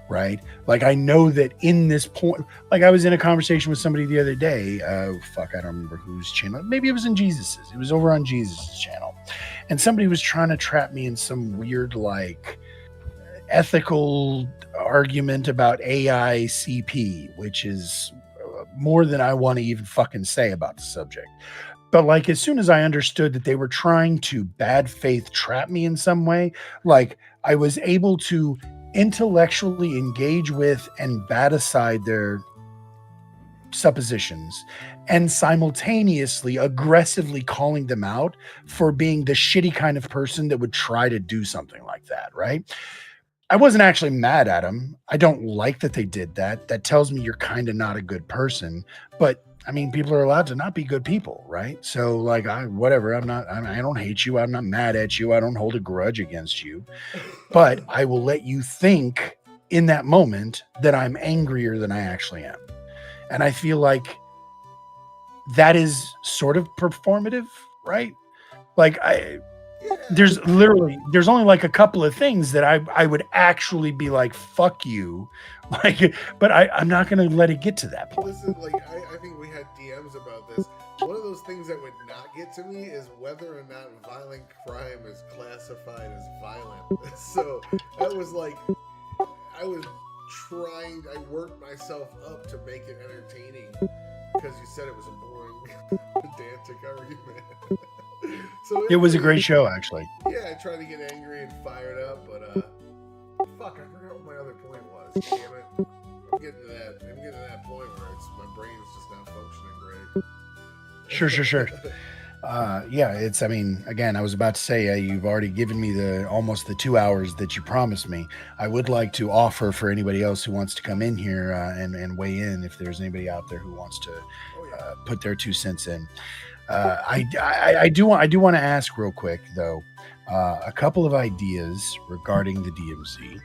Right. Like, I know that in this point, like I was in a conversation with somebody the other day. I don't remember whose channel. Maybe it was in Jesus's. It was over on Jesus's channel. And somebody was trying to trap me in some weird, like, ethical argument about AICP, which is more than I want to even fucking say about the subject. But like, as soon as I understood that they were trying to bad faith trap me in some way, like I was able to intellectually engage with and bat aside their suppositions and simultaneously aggressively calling them out for being the shitty kind of person that would try to do something like that, right? I wasn't actually mad at them. I don't like that they did that. That tells me you're kind of not a good person. But I mean, people are allowed to not be good people, right? So like, I don't hate you. I'm not mad at you. I don't hold a grudge against you. But I will let you think in that moment that I'm angrier than I actually am. And I feel like that is sort of performative, right? Like there's only like a couple of things that I would actually be like, fuck you. Like, but I'm not going to let it get to that point. Listen, like, I think we had DMs about this. One of those things that would not get to me is whether or not violent crime is classified as violent. So that was like, I worked myself up to make it entertaining because you said it was a boring, pedantic argument. So it was a great show, actually. Yeah, I tried to get angry and fired up, but fuck, I forgot what my other point was. Damn it. I'm getting to that point where my brain's just not functioning great. Sure. I mean, again, I was about to say, you've already given me almost the 2 hours that you promised me. I would like to offer for anybody else who wants to come in here and weigh in, if there's anybody out there who wants to put their 2 cents in. I do want to ask real quick though, a couple of ideas regarding the DMZ.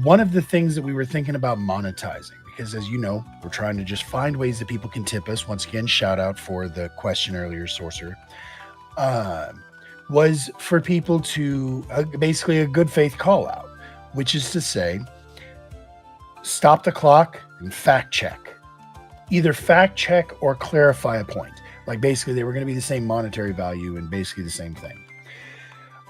one of the things that we were thinking about monetizing, because as you know, we're trying to just find ways that people can tip us. Once again, shout out for the question earlier, Sorcerer. Was for people to basically a good faith call out, which is to say, stop the clock and fact check. Either fact check or clarify a point. Like basically they were going to be the same monetary value and basically the same thing.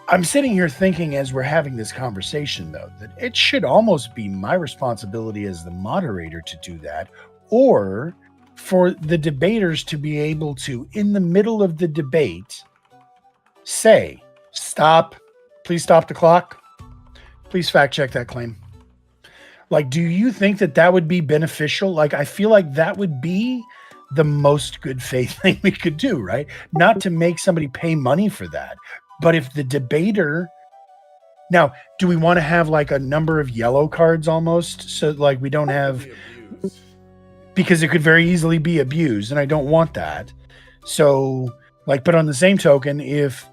I'm sitting here thinking as we're having this conversation, though, that it should almost be my responsibility as the moderator to do that, or for the debaters to be able to, in the middle of the debate, say, stop, please stop the clock. Please fact check that claim. Like, do you think that that would be beneficial? Like, I feel like that would be the most good faith thing we could do, right? Not to make somebody pay money for that. But if the debater, now, do we want to have like a number of yellow cards almost? So like we don't have, because it could very easily be abused and I don't want that. So like, but on the same token, if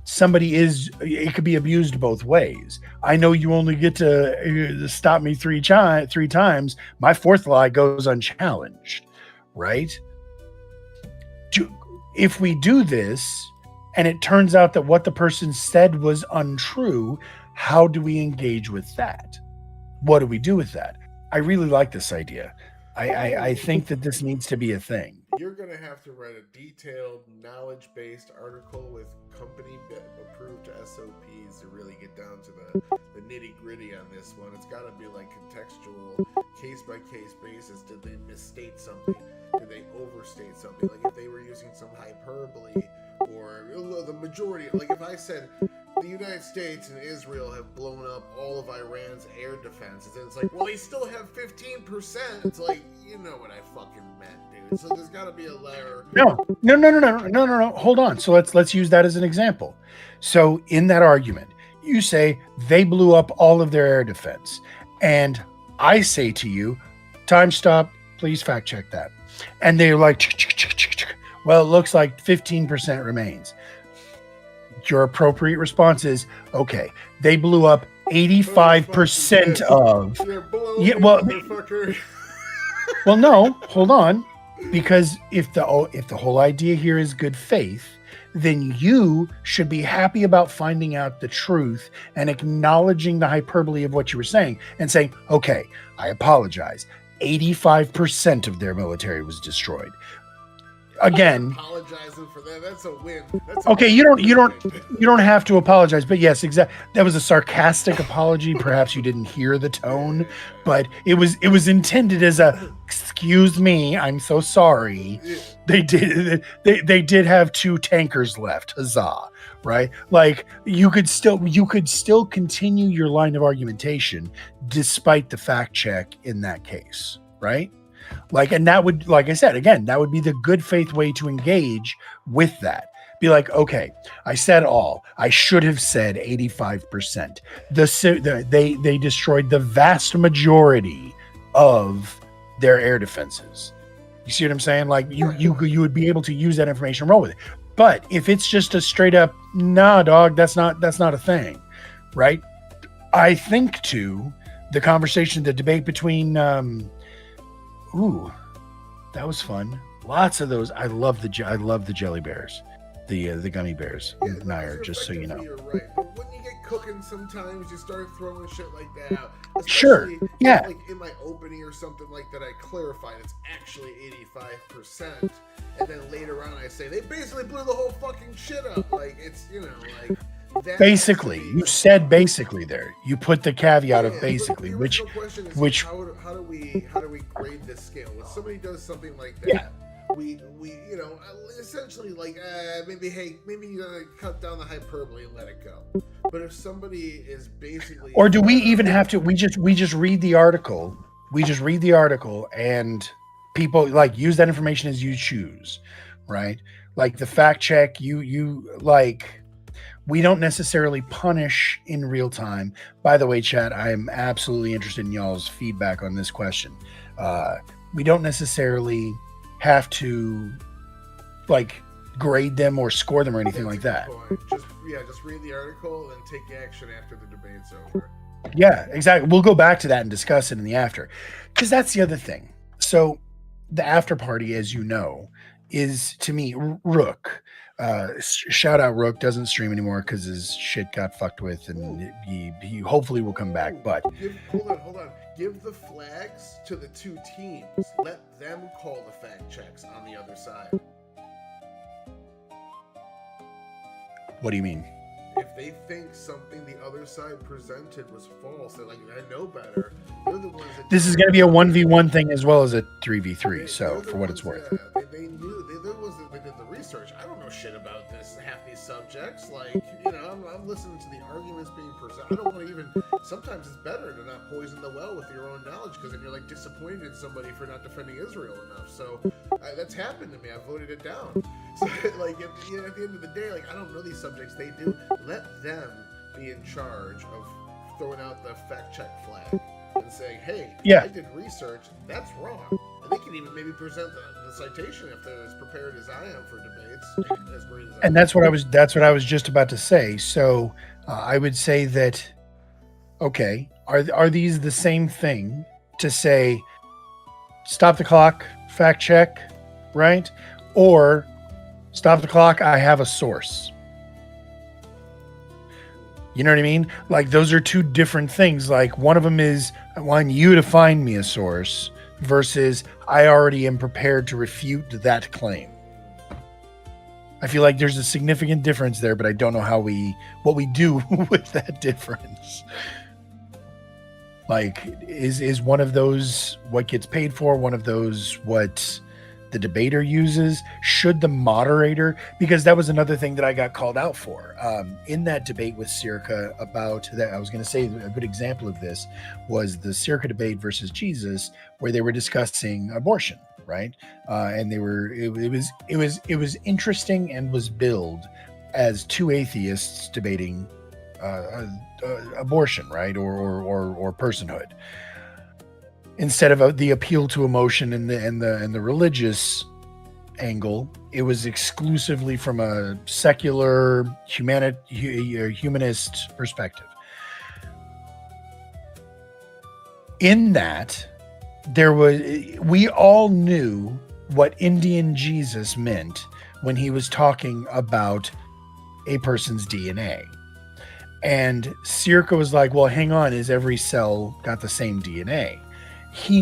somebody is, it could be abused both ways. I know you only get to stop me three times. My fourth lie goes unchallenged, right? If we do this, and it turns out that what the person said was untrue, how do we engage with that? What do we do with that? I really like this idea. I think that this needs to be a thing. You're going to have to write a detailed, knowledge-based article with company-approved SOPs to really get down to the nitty-gritty on this one. It's got to be like contextual, case-by-case basis. Did they misstate something? Did they overstate something? Like if they were using some hyperbole, or the majority, like if I said the United States and Israel have blown up all of Iran's air defenses, and it's like, well, they still have 15%. It's like, you know what I fucking meant, dude. So there's got to be a layer. No. Hold on. So let's use that as an example. So in that argument, you say they blew up all of their air defense, and I say to you, time stop. Please fact check that. And they're like, well, it looks like 15% remains. Your appropriate response is, okay, they blew up 85% of. Yeah, well, well, no, hold on, because if the whole idea here is good faith, then you should be happy about finding out the truth and acknowledging the hyperbole of what you were saying and saying, okay, I apologize. 85% of their military was destroyed. Again, apologizing for that. That's a win. Okay, you don't have to apologize, but yes, exactly. That was a sarcastic apology. Perhaps you didn't hear the tone, but it was intended as a excuse me, I'm so sorry. They did have 2 tankers left. Huzzah, right? Like you could still continue your line of argumentation despite the fact check in that case, right? Like, and that would, like I said, again, that would be the good faith way to engage with that. Be like, okay, I said all. I should have said 85%. They destroyed the vast majority of their air defenses. You see what I'm saying? Like you would be able to use that information and roll with it. But if it's just a straight up, nah, dog, that's not a thing, right? I think too, the conversation, the debate between. Ooh, that was fun. Lots of those. I love the jelly bears, the gummy bears. Yeah, Nair, just so you know. You're right, but when you get cooking, sometimes you start throwing shit like that out. Sure. Yeah. Like in my opening or something like that, I clarified it's actually 85%, and then later on I say they basically blew the whole fucking shit up. Like it's like. Basically, you said basically there. You put the caveat of basically, which how do we grade this scale? When somebody does something like that, we essentially like maybe you gotta cut down the hyperbole and let it go. But if somebody is basically, or do we even have to? We just read the article. We just read the article, and people like use that information as you choose, right? Like the fact check, you like. We don't necessarily punish in real time. By the way, chat, I am absolutely interested in y'all's feedback on this question. We don't necessarily have to like grade them or score them or anything like that. Just read the article and take action after the debate's over. Yeah, exactly. We'll go back to that and discuss it in the after, because that's the other thing. So the after party, as you know, is to me Rook. Shout out Rook doesn't stream anymore because his shit got fucked with, Ooh, and he hopefully will come back. ooh. But Hold on. Give the flags to the two teams. Let them call the fact checks on the other side. what do you mean? If they think something the other side presented was false, they're like, I know better. They're the ones that This is going to be a 1v1 thing as well as a 3v3. So they're the for what it's ones, worth. yeah, they knew. They're the ones that did the research. I don't know shit about this, half these subjects. Like, I'm listening to the arguments being presented. I don't want to even, sometimes it's better to not poison the well with your own knowledge, because then you're like disappointed in somebody for not defending Israel enough. So that's happened to me. I voted it down. So, like, at the end of the day, like, I don't know these subjects. They do. Let them be in charge of throwing out the fact check flag and saying, hey, Yeah. I did research, that's wrong. And they can even maybe present the citation if they're as prepared as I am for debates, as great as I am. And that's what I was just about to say. So I would say that, okay, are these the same thing to say, stop the clock, fact check, right? Or stop the clock, I have a source. You know what I mean? Like, those are two different things. Like, one of them is, I want you to find me a source, versus I already am prepared to refute that claim. I feel like there's a significant difference there, but I don't know what we do with that difference. Like, is one of those what gets paid for? One of those what the debater uses? Should the moderator, because that was another thing that I got called out for in that debate with Sirica about that. I was going to say a good example of this was the Sirica debate versus Jesus, where they were discussing abortion, right? And it was interesting and was billed as two atheists debating abortion, right, or personhood, instead of the appeal to emotion and the religious angle. It was exclusively from a secular humanist perspective. In that, we all knew what Indian Jesus meant when he was talking about a person's DNA. And Sirica was like, well, hang on, is every cell got the same DNA?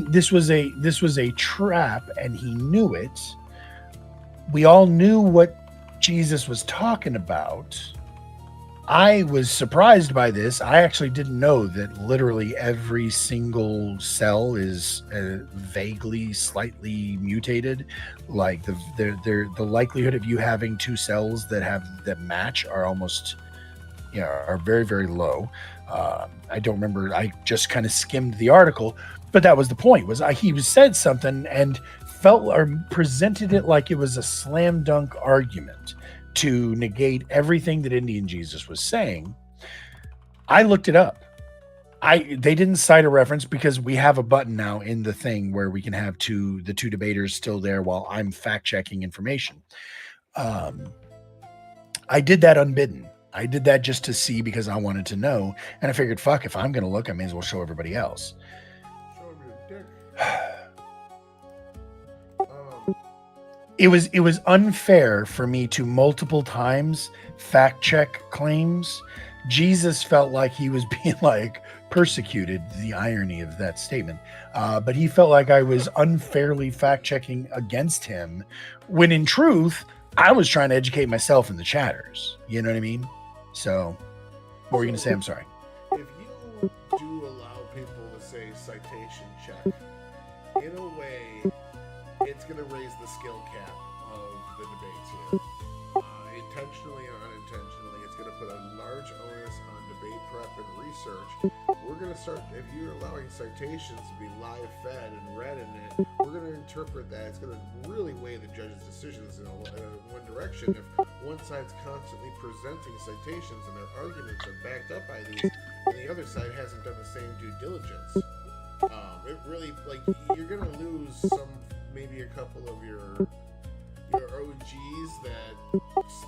This was a trap, and he knew it. We all knew what Jesus was talking about. I was surprised by this. I actually didn't know that literally every single cell is vaguely, slightly mutated. Like the likelihood of you having two cells that match are almost, are very, very low. I don't remember. I just kind of skimmed the article, but that was the point. He said something and presented it like it was a slam dunk argument to negate everything that Indian Jesus was saying. I looked it up. They didn't cite a reference because we have a button now in the thing where we can have the two debaters still there while I'm fact checking information. I did that unbidden. I did that just to see because I wanted to know, and I figured, fuck, if I'm going to look, I may as well show everybody else. Show me your dick. It was unfair for me to multiple times fact check claims. Jesus felt like he was being like persecuted, the irony of that statement. But he felt like I was unfairly fact checking against him, when in truth, I was trying to educate myself in the chatters. You know what I mean? So, what were you going to say? I'm sorry. If you do allow people to say citation check, in a way, it's going to raise the skill cap of the debates here. Intentionally or unintentionally, it's going to put a large onus on debate prep and research. We're going to start, if you're allowing citations to be live fed and read in it, we're going to interpret that. It's going to really weigh the judge's decisions in one direction. If one side's constantly presenting citations and their arguments are backed up by these, and the other side hasn't done the same due diligence, it really, like, you're going to lose maybe a couple of your OGs that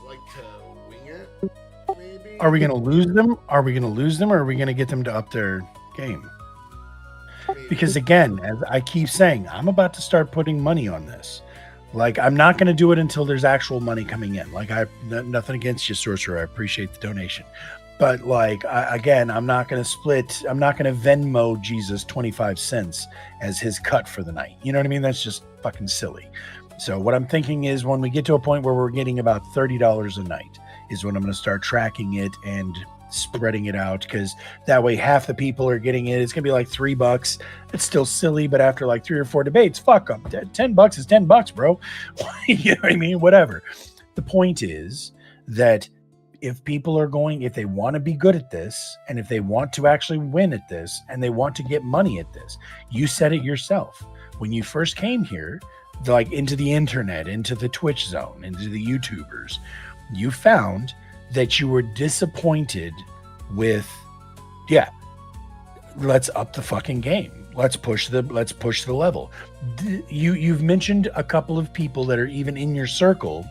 like to wing it. Maybe. Are we going to lose them? Are we going to lose them, or are we going to get them to up their game? Maybe. Because again, as I keep saying, I'm about to start putting money on this. Like, I'm not going to do it until there's actual money coming in. Like, nothing against you, Sorcerer. I appreciate the donation. But like, again, I'm not going to split. I'm not going to Venmo Jesus 25 cents as his cut for the night. You know what I mean? That's just fucking silly. So what I'm thinking is, when we get to a point where we're getting about $30 a night is when I'm going to start tracking it and spreading it out, because that way half the people are getting it. It's gonna be like $3. It's still silly, but after like 3 or 4 debates, fuck them. $10 is $10, bro. You know what I mean? Whatever. The point is that if people are going, if they want to be good at this, and if they want to actually win at this, and they want to get money at this, you said it yourself when you first came here, like into the internet, into the Twitch zone, into the YouTubers, you found that you were disappointed with, let's up the fucking game. Let's push the level. You've mentioned a couple of people that are even in your circle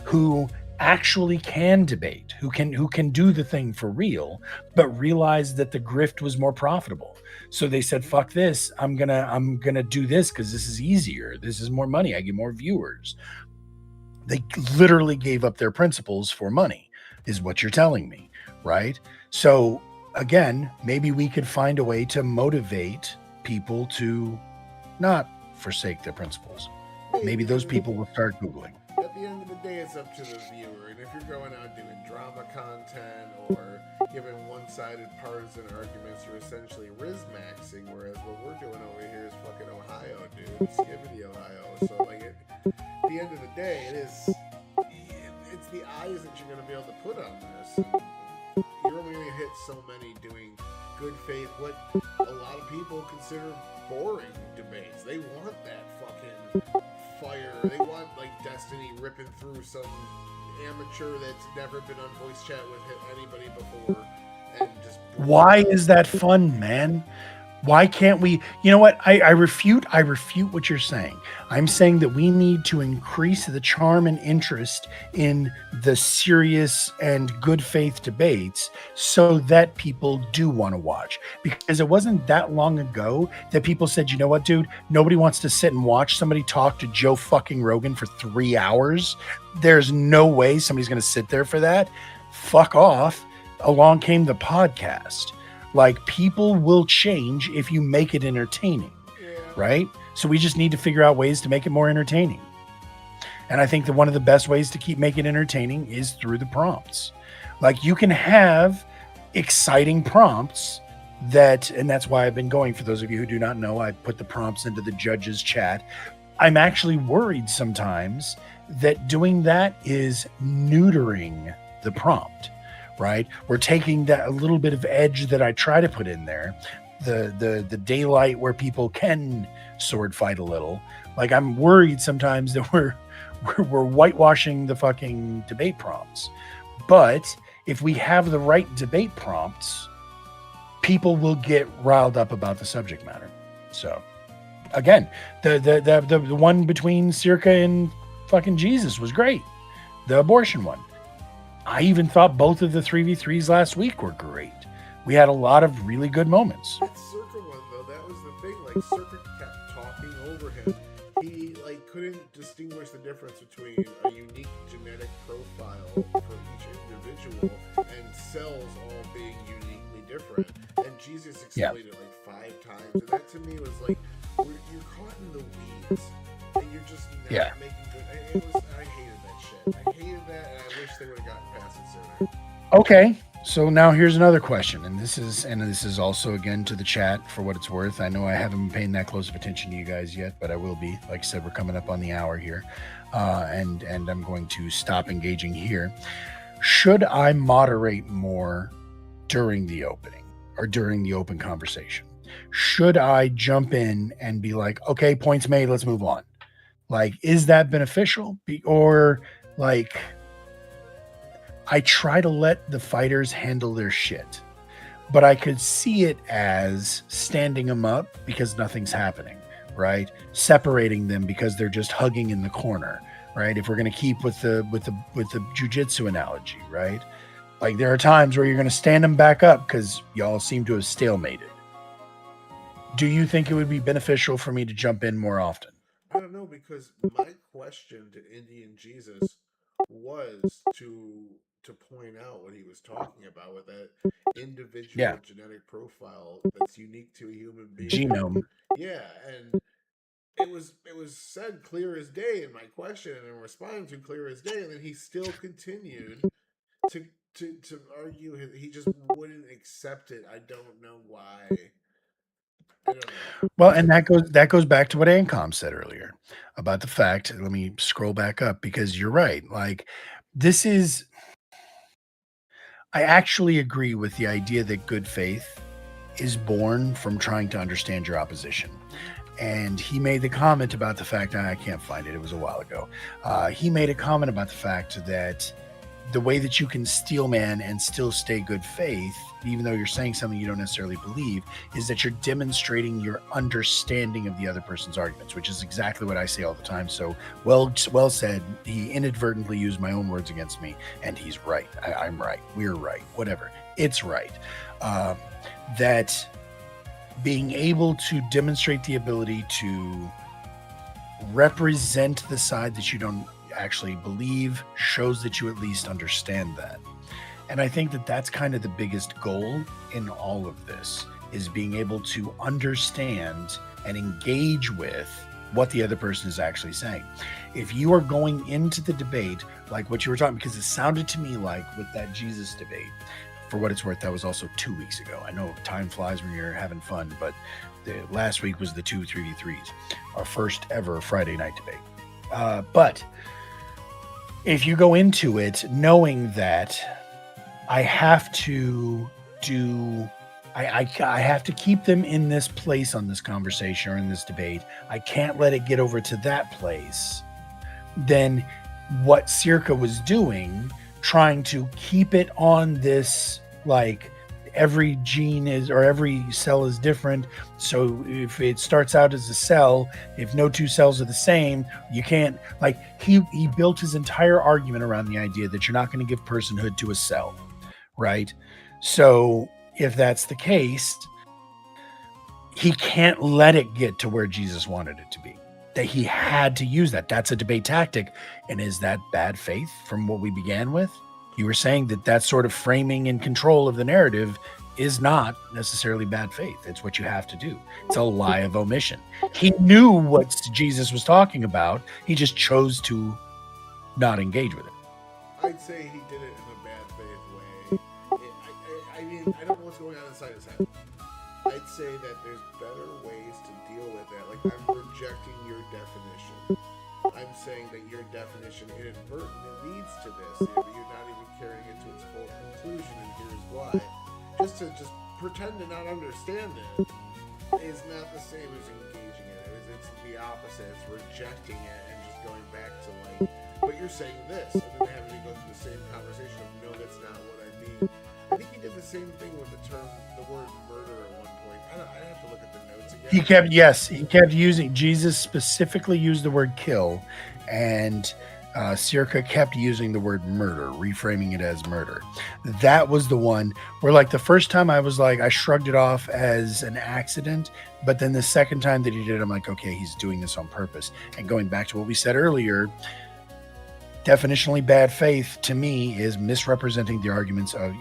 who actually can debate, who can do the thing for real, but realized that the grift was more profitable. So they said, fuck this. I'm gonna do this because this is easier. This is more money. I get more viewers. They literally gave up their principles for money, is what you're telling me, right? So again, maybe we could find a way to motivate people to not forsake their principles. Maybe those people will start Googling. At the end of the day, it's up to the viewer. And if you're going out doing drama content or giving one-sided partisan arguments, you're essentially Rizmaxing, whereas what we're doing over here is fucking Ohio, dude. Skibbity Ohio. So like, at the end of the day, it's the eyes that you're going to be able to put on this. And you're only going to hit so many doing good faith, what a lot of people consider boring debates. They want that fucking fire. They want like Destiny ripping through some amateur that's never been on voice chat with anybody before. And just why is that fun, man? Why can't we? You know what? I refute what you're saying. I'm saying that we need to increase the charm and interest in the serious and good faith debates so that people do want to watch. Because it wasn't that long ago that people said, you know what, dude? Nobody wants to sit and watch somebody talk to Joe fucking Rogan for 3 hours. There's no way somebody's going to sit there for that. Fuck off. Along came the podcast. Like, people will change if you make it entertaining, right? So we just need to figure out ways to make it more entertaining. And I think that one of the best ways to keep making it entertaining is through the prompts. Like, you can have exciting prompts and that's why I've been going, for those of you who do not know, I put the prompts into the judges chat. I'm actually worried sometimes that doing that is neutering the prompt. Right, we're taking that a little bit of edge that I try to put in there, the daylight where people can sword fight a little. Like, I'm worried sometimes that we're whitewashing the fucking debate prompts. But if we have the right debate prompts, people will get riled up about the subject matter. So, again, the one between Circa and fucking Jesus was great. The abortion one. I even thought both of the 3v3s last week were great. We had a lot of really good moments. That Circa one, though, that was the thing. Like, Circa kept talking over him. He, like, couldn't distinguish the difference between a unique genetic profile for each individual and cells all being uniquely different. And Jesus explained it, like, 5 times. And that, to me, was like, you're caught in the weeds. And you're just not making good... I hated that shit. I hated that, and I wish they would have gotten past it sooner. Okay, so now here's another question, and this is also again to the chat for what it's worth. I know I haven't been paying that close of attention to you guys yet, but I will be. Like I said, we're coming up on the hour here, and I'm going to stop engaging here. Should I moderate more during the opening or during the open conversation? Should I jump in and be like, okay, points made, let's move on? Like, is that beneficial? Or like, I try to let the fighters handle their shit, but I could see it as standing them up because nothing's happening, right? Separating them because they're just hugging in the corner. right? If we're going to keep with the jujitsu analogy, right? Like there are times where you're going to stand them back up because y'all seem to have stalemated. Do you think it would be beneficial for me to jump in more often? I don't know, because my question to Indian Jesus was to point out what he was talking about with that individual Yeah, genetic profile that's unique to a human being. genome. Yeah, and it was said clear as day in my question, and in responding to clear as day, and then he still continued to to argue. He just wouldn't accept it. I don't know why. I don't know. Well, and that goes back to what Ancom said earlier about the fact. Let me scroll back up because you're right. Like this is, I actually agree with the idea that good faith is born from trying to understand your opposition. And he made the comment about the fact, I can't find it, it was a while ago. He made a comment about the fact that the way that you can steel man and still stay good faith, even though you're saying something you don't necessarily believe, is that you're demonstrating your understanding of the other person's arguments, which is exactly what I say all the time. So well said. He inadvertently used my own words against me, and he's right. I'm right. We're right. Whatever. It's right. That being able to demonstrate the ability to represent the side that you don't actually believe shows that you at least understand that. And I think that that's kind of the biggest goal in all of this, is being able to understand and engage with what the other person is actually saying. If you are going into the debate like what you were talking, because it sounded to me like with that Jesus debate, for what it's worth, that was also 2 weeks ago. I know time flies when you're having fun, but the last week was the 2 3v3s, our first ever Friday night debate. But if you go into it knowing that I have to do, I have to keep them in this place on this conversation or in this debate, I can't let it get over to that place, then what Circa was doing, trying to keep it on this, like every gene is, or every cell is different. So if it starts out as a cell, if no two cells are the same, you can't, like he built his entire argument around the idea that you're not going to give personhood to a cell, right? So if that's the case, he can't let it get to where Jesus wanted it to be. That he had to use that. That's a debate tactic. And is that bad faith from what we began with? You were saying that sort of framing and control of the narrative is not necessarily bad faith. It's what you have to do. It's a lie of omission. He knew what Jesus was talking about. He just chose to not engage with it. I'd say he did it in a bad faith way. I mean, I don't know what's going on inside his head. I'd say that there's better ways to deal with that. Like, I'm rejecting your definition. I'm saying that your definition inadvertently leads to this. You're not even carrying it to its full conclusion, and here's why. Just to pretend to not understand it is not the same as engaging it. It's the opposite. It's rejecting it and just going back to like, but you're saying this, and then having to go through the same conversation of, no, that's not what I mean. I think he did the same thing with the word murder at one point. I have to look at the notes again. He kept using, Jesus specifically used the word kill, and Circa kept using the word murder, reframing it as murder. That was the one where, like, the first time I was like, I shrugged it off as an accident, but then the second time that he did it, I'm like, okay, he's doing this on purpose. And going back to what we said earlier, definitionally bad faith to me is misrepresenting the arguments of,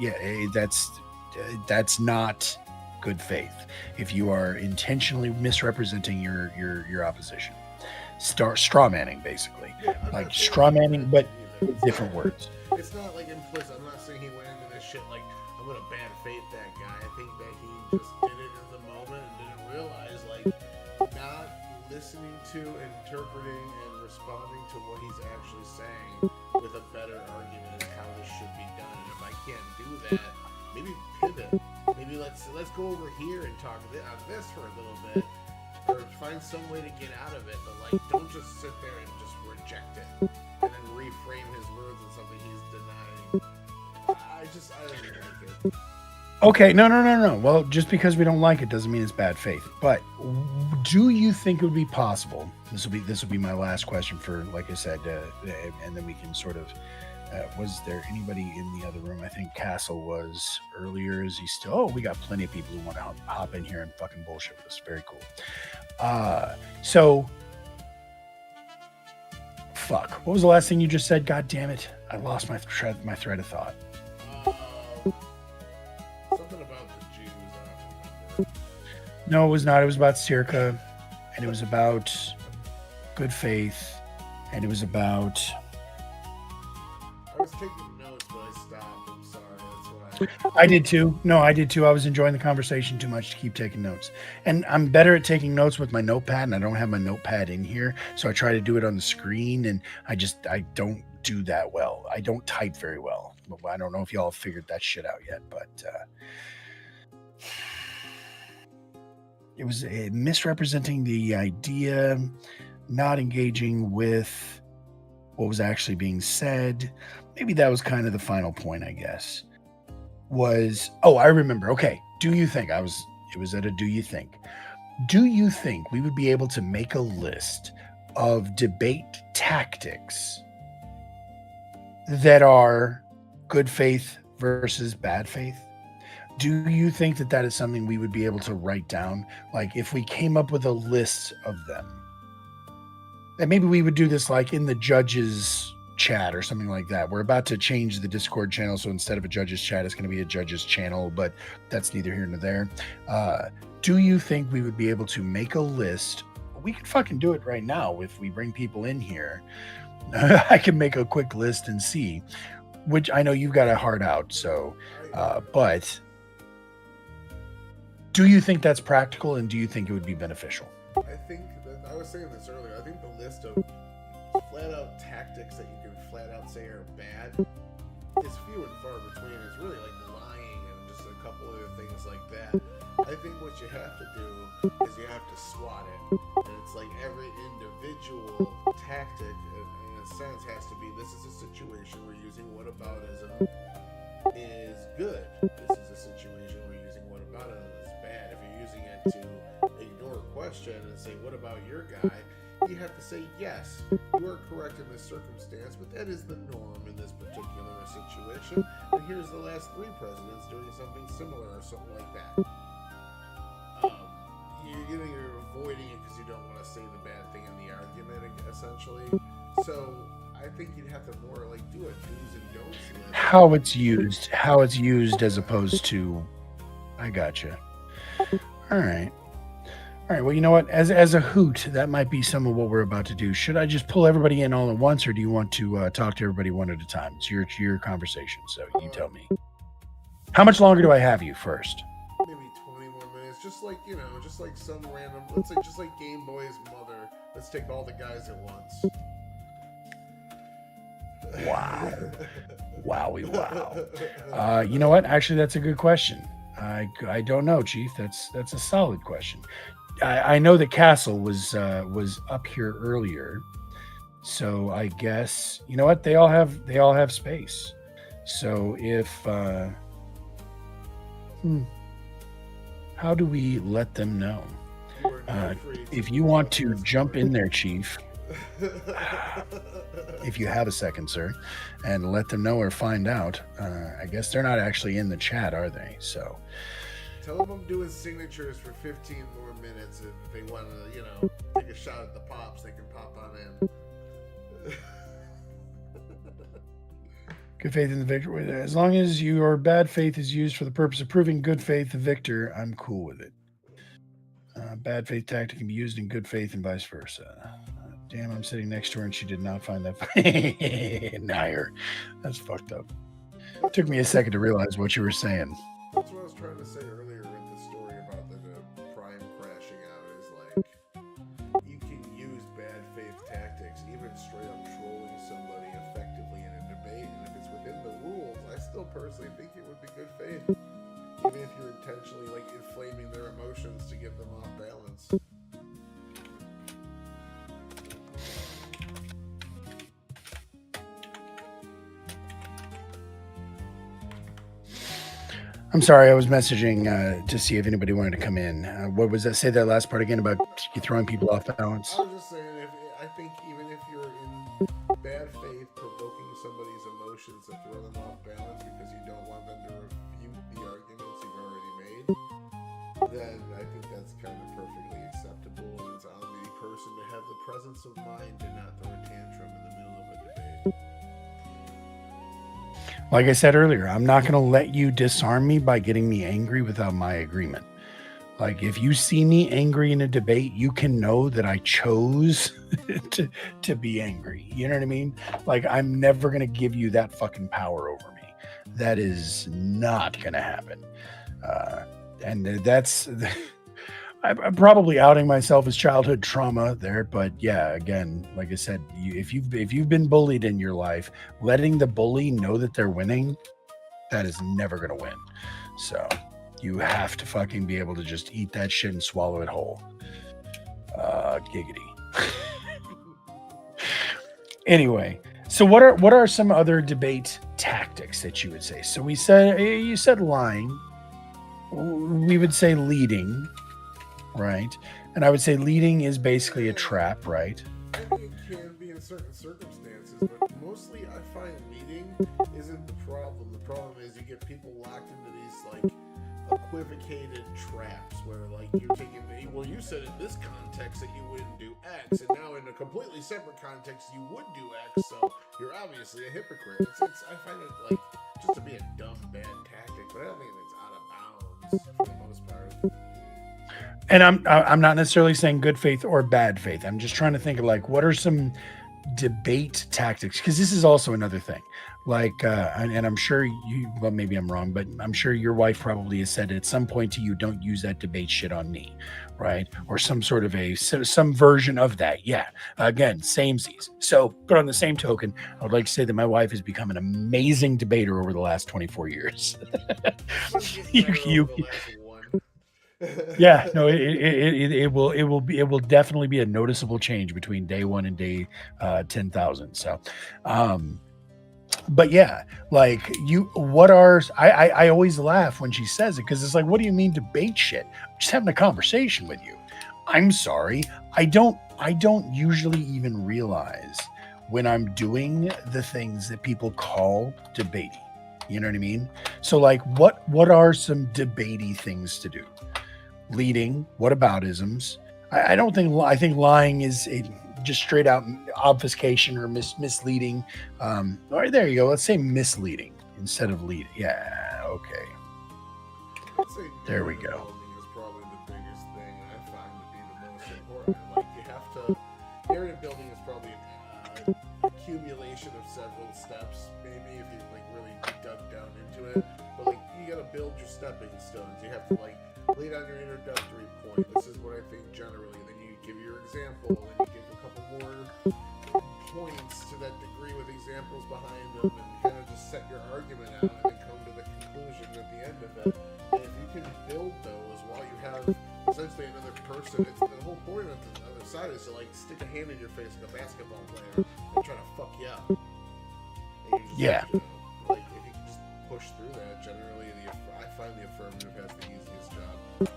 that's not good faith. If you are intentionally misrepresenting your opposition, straw manning, basically. Yeah, like straw manning, but with different words. It's not like implicit. I'm not saying he went into this shit like, I'm gonna bad faith that guy. I think that he just did it in the moment and didn't realize, like, not listening to, interpreting, and responding to what he's actually saying with a better argument is how this should be done. And if I can't do that, maybe pivot. Maybe let's go over here and talk on this for a little bit, or find some way to get out of it. But like, don't just sit there and just reject it and then reframe his words as something he's denying. I don't like it. Okay, no. Well, just because we don't like it doesn't mean it's bad faith. But Do you think it would be possible? This will be my last question for, like I said, and then we can sort of. Was there anybody in the other room? I think Castle was earlier. Is he still? Oh, we got plenty of people who want to hop in here and fucking bullshit with us. Very cool. So, fuck. What was the last thing you just said? God damn it! I lost my thread of thought. Something about the Jews. I don't remember. No, it was not. It was about Circa, and it was about good faith, and it was about. I was taking notes, but I stopped. I'm sorry. That's what I did too. No, I did too. I was enjoying the conversation too much to keep taking notes. And I'm better at taking notes with my notepad, and I don't have my notepad in here. So I try to do it on the screen, and I don't do that well. I don't type very well. I don't know if y'all have figured that shit out yet, but it was misrepresenting the idea, not engaging with what was actually being said. Maybe that was kind of the final point, I guess. I remember. Okay. Do you think it was at a do you think we would be able to make a list of debate tactics that are good faith versus bad faith? Do you think that is something we would be able to write down? Like if we came up with a list of them, and maybe we would do this like in the judges chat or something like that. We're about to change the Discord channel, so instead of a judges chat, it's going to be a judges channel, but that's neither here nor there. Do you think we would be able to make a list? We could fucking do it right now if we bring people in here. I can make a quick list and see, which I know you've got a hard out. So, but do you think that's practical, and do you think it would be beneficial? I think that I was saying this earlier. I think the list of flat out tactics that you can flat out say are bad is few and far between. It's really like lying and just a couple other things like that. I think what you have to do is you have to SWAT it. And it's like every individual tactic, in a sense, has to be this is a situation where using whataboutism is good. This is a situation where using whataboutism is bad. If you're using it to ignore a question and say, what about your guy? You have to say, yes, you are correct in this circumstance, but that is the norm in this particular situation. And here's the last 3 presidents doing something similar or something like that. You're avoiding it because you don't want to say the bad thing in the argument, essentially. So I think you'd have to more like do a do's and don'ts list. How it's used as opposed to, I gotcha. All right. Well, you know what? As a hoot, that might be some of what we're about to do. Should I just pull everybody in all at once, or do you want to talk to everybody one at a time? It's your conversation, so you tell me. How much longer do I have you first? Maybe 20 more minutes. Just like, just like some random, let's say just like Game Boy's mother. Let's take all the guys at once. Wow. Wowie wow. You know what? Actually, that's a good question. I don't know, Chief. That's a solid question. I know that Castle was up here earlier, so I guess you know what, they all have space. So if how do we let them know? If you want to jump in there, Chief, if you have a second, sir, and let them know or find out. I guess they're not actually in the chat, are they? So tell them I'm doing signatures for 15 more minutes. If they want to, take a shot at the pops, they can pop on in. Good faith in the victor. As long as your bad faith is used for the purpose of proving good faith the victor, I'm cool with it. Bad faith tactic can be used in good faith and vice versa. Damn, I'm sitting next to her and she did not find that. Nair. That's fucked up. It took me a second to realize what you were saying. That's what I was trying to say earlier with the story about the Prime crashing out. Is like, you can use bad faith tactics, even straight up trolling somebody effectively in a debate. And if it's within the rules, I still personally think it would be good faith. Even if you're intentionally like inflaming their emotions to get them off balance. I'm sorry, I was messaging to see if anybody wanted to come in. What was that? Say that last part again about You're throwing people off balance. I was just saying, I think even if you're in bad faith, provoking somebody's emotions to throw them off balance because you don't want them to refute the arguments you've already made, then I think that's kind of perfectly acceptable, and it's on the person to have the presence of mind to not throw a tantrum in the middle of a debate. Like I said earlier, I'm not going to let you disarm me by getting me angry without my agreement. Like, if you see me angry in a debate, you can know that I chose to be angry. You know what I mean? Like, I'm never going to give you that fucking power over me. That is not going to happen. And that's... I'm probably outing myself as childhood trauma there, but yeah, again, like I said, if you've been bullied in your life, letting the bully know that they're winning, that is never going to win. So you have to fucking be able to just eat that shit and swallow it whole. Giggity. Anyway, so what are some other debate tactics that you would say? So you said lying. We would say leading. Right. And I would say leading is basically a trap, right? I think it can be in certain circumstances, but mostly I find leading isn't the problem. The problem is you get people locked into these like equivocated traps where like you take it, well, you said in this context that you wouldn't do X, and now in a completely separate context you would do X, so you're obviously a hypocrite. I find it like just to be a dumb, bad tactic, but I don't think it's out of bounds for the most part. And I'm not necessarily saying good faith or bad faith. I'm just trying to think of like, what are some debate tactics? Because this is also another thing. Like, and I'm sure well, maybe I'm wrong, but I'm sure your wife probably has said at some point to you, don't use that debate shit on me, right? Or some sort of some version of that. Yeah. Again, samesies. So, but on the same token, I would like to say that my wife has become an amazing debater over the last 24 years. Yeah, no, it will definitely be a noticeable change between day 1 and day 10,000. So, but yeah, like I always laugh when she says it because it's like, what do you mean debate shit? I'm just having a conversation with you. I'm sorry, I don't usually even realize when I'm doing the things that people call debating. You know what I mean? So like, what are some debatey things to do? Leading, whataboutisms. I think lying is just straight out obfuscation or misleading. All right, there you go. Let's say misleading instead of leading. Yeah, okay. There we go. Is probably the biggest thing I find to be the most important. Like you have to, narrative building is probably an accumulation of several steps. Maybe if you like really dug down into it, but like you got to build your stepping stones. You have to like lay down your introductory point. This is what I think generally. Then you give your example, and you give a couple more points to that degree with examples behind them, and kind of just set your argument out, and then come to the conclusion at the end of it. And if you can build those while you have essentially another person, it's the whole point of the other side is to like stick a hand in your face like a basketball player and try to fuck you up. Yeah. Like if you can just push through that, generally I find the affirmative has the easiest job.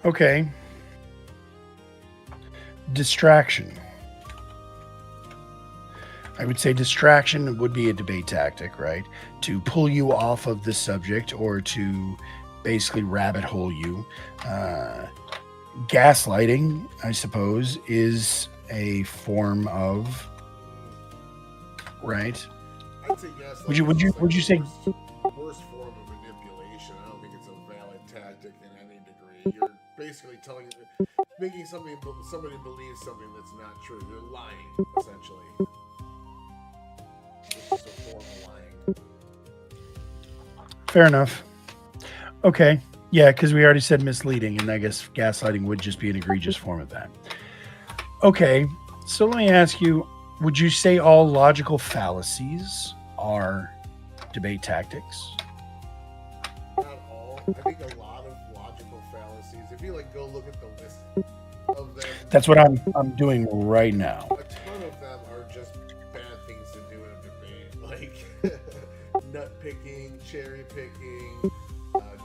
Okay. Distraction. I would say distraction would be a debate tactic, right? To pull you off of the subject or to basically rabbit hole you. Gaslighting, I suppose, is a form of, right? I'd say gaslighting. Would you say worst form of manipulation? I don't think it's a valid tactic in any degree. You're basically making somebody believe something that's not true. You're lying, essentially. It's just a form of lying. Fair enough. Okay. Yeah, because we already said misleading, and I guess gaslighting would just be an egregious form of that. Okay. So let me ask you, would you say all logical fallacies are debate tactics? Not all. I think a lot of logical fallacies. If you like go look at the list of them, that's what I'm doing right now. A ton of them are just bad things to do in a debate, like nut picking, cherry picking,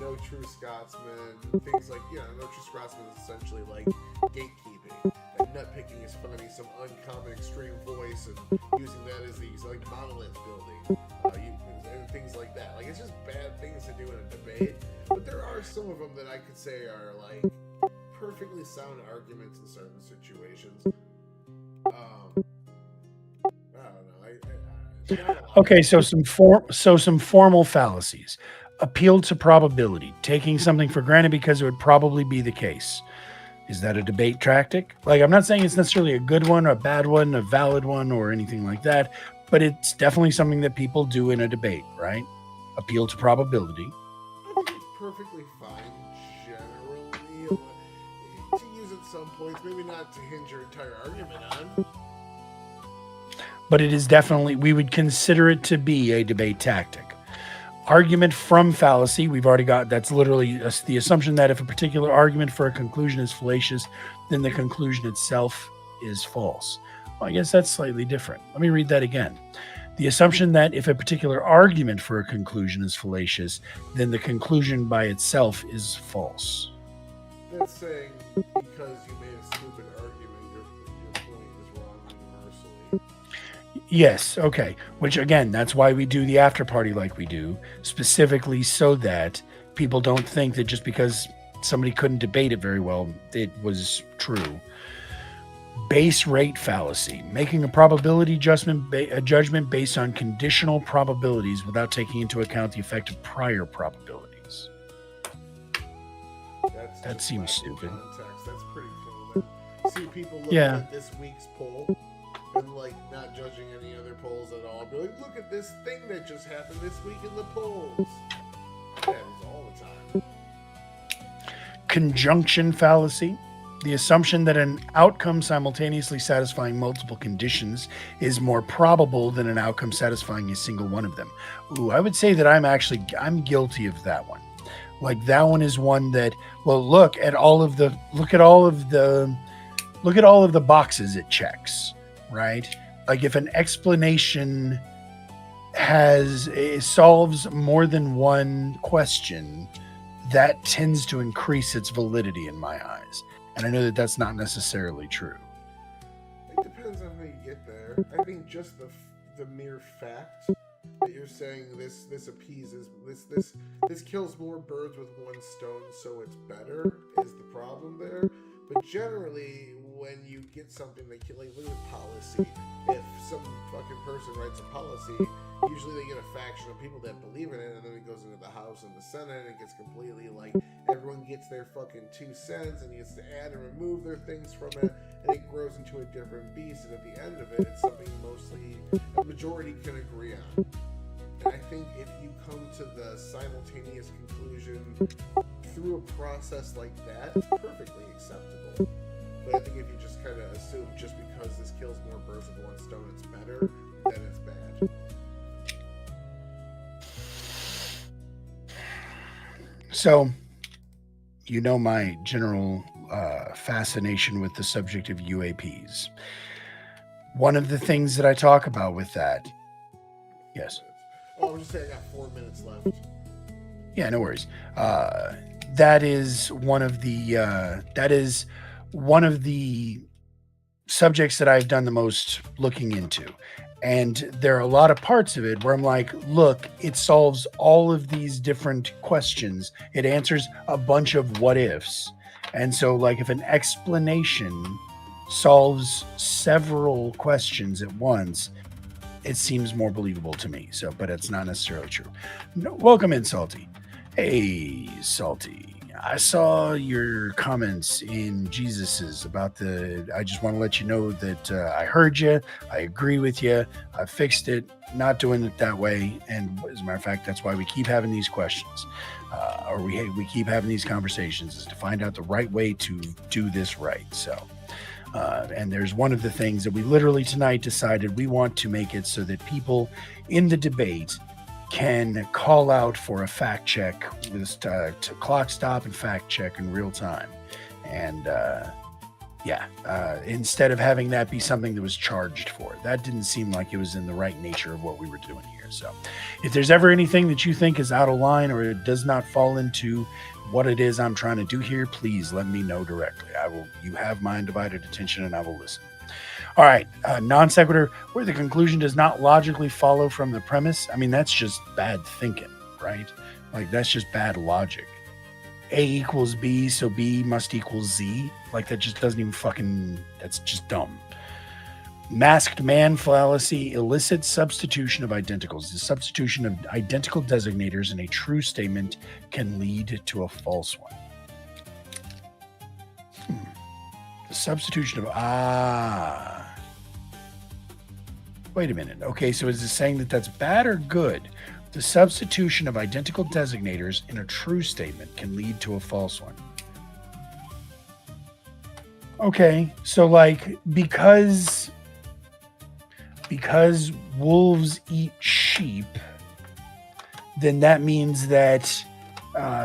No True Scotsman, things like, No True Scotsman is essentially like gatekeeping. And nitpicking is finding some uncommon extreme voice and using that as these like monolith building, and things like that. Like, it's just bad things to do in a debate. But there are some of them that I could say are like perfectly sound arguments in certain situations. I don't know. Okay, so some formal fallacies. Appeal to probability, taking something for granted because it would probably be the case. Is that a debate tactic? Like, I'm not saying it's necessarily a good one, a bad one, a valid one, or anything like that, but it's definitely something that people do in a debate, right? Appeal to probability. I think it's perfectly fine generally to use at some points, maybe not to hinge your entire argument on. But it is definitely, we would consider it to be a debate tactic. Argument from fallacy, we've already got, that's literally the assumption that if a particular argument for a conclusion is fallacious, then the conclusion itself is false. Well, I guess that's slightly different. Let me read that again. The assumption that if a particular argument for a conclusion is fallacious, then the conclusion by itself is false. That's saying because you made a stupid argument, your point is wrong universally. Yes, okay. Which, again, that's why we do the after party like we do, specifically so that people don't think that just because somebody couldn't debate it very well, it was true. Base rate fallacy, making a probability judgment based on conditional probabilities without taking into account the effect of prior probabilities. That seems stupid. Context. That's pretty cool. See people looking at this week's poll and like not judging any other polls at all. Be like, look at this thing that just happened this week in the polls. That is all the time. Conjunction fallacy. The assumption that an outcome simultaneously satisfying multiple conditions is more probable than an outcome satisfying a single one of them. Ooh, I would say that I'm guilty of that one. Like, that one is one that, well, look at all of the boxes it checks, right? Like, if an explanation solves more than one question, that tends to increase its validity in my eyes. And I know that that's not necessarily true. It depends on how you get there. I think just the mere fact that you're saying this appeases this kills more birds with one stone, so it's better, is the problem there. But generally, when you get something that like, look at policy. If some fucking person writes a policy, usually they get a faction of people that believe in it, and then it goes into the House and the Senate, and it gets completely like everyone gets their fucking 2 cents and gets to add and remove their things from it, and it grows into a different beast. And at the end of it, it's something mostly a majority can agree on. And I think if you come to the simultaneous conclusion through a process like that, it's perfectly acceptable. But I think if you just kind of assume just because this kills more birds with one stone, it's better, then it's bad. So, you know my general fascination with the subject of UAPs. One of the things that I talk about with that, yes. Oh, I was just saying I got 4 minutes left. Yeah, no worries. That is one of the subjects that I've done the most looking into. And there are a lot of parts of it where I'm like, look, it solves all of these different questions. It answers a bunch of what ifs. And so, like, if an explanation solves several questions at once, it seems more believable to me. So, but it's not necessarily true. No, welcome in, Salty. Hey, Salty. I saw your comments in Jesus's about I just want to let you know that I heard you. I agree with you. I fixed it. Not doing it that way. And as a matter of fact, that's why we keep having these questions. Or we keep having these conversations, is to find out the right way to do this right. So, and there's one of the things that we literally tonight decided we want to make it so that people in the debate can call out for a fact check with to clock stop and fact check in real time. And Yeah, instead of having that be something that was charged for. That didn't seem like it was in the right nature of what we were doing here. So if there's ever anything that you think is out of line or it does not fall into what it is I'm trying to do here, please let me know directly. You have my undivided attention and I will listen. All right, non sequitur, where the conclusion does not logically follow from the premise. I mean, that's just bad thinking, right? Like, that's just bad logic. A equals B, so B must equal Z. Like, that just doesn't even that's just dumb. Masked man fallacy, illicit substitution of identicals. The substitution of identical designators in a true statement can lead to a false one. The substitution of, wait a minute. Okay, so is it saying that that's bad or good? The substitution of identical designators in a true statement can lead to a false one. Okay, so like because wolves eat sheep, then that means that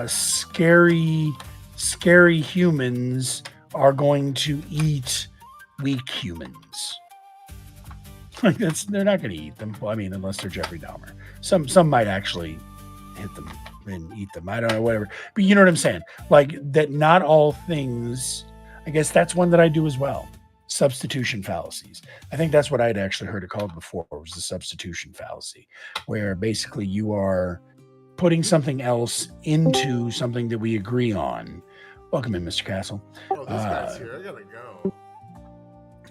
scary humans are going to eat weak humans. Like they're not going to eat them. Well, I mean, unless they're Jeffrey Dahmer. Some might actually hit them and eat them. I don't know, whatever. But you know what I'm saying? Like that. Not all things. I guess that's one that I do as well. Substitution fallacies. I think that's what I'd actually heard it called before. Was the substitution fallacy, where basically you are putting something else into something that we agree on. Welcome in, Mr. Castle. Oh, this guy's here. I gotta go.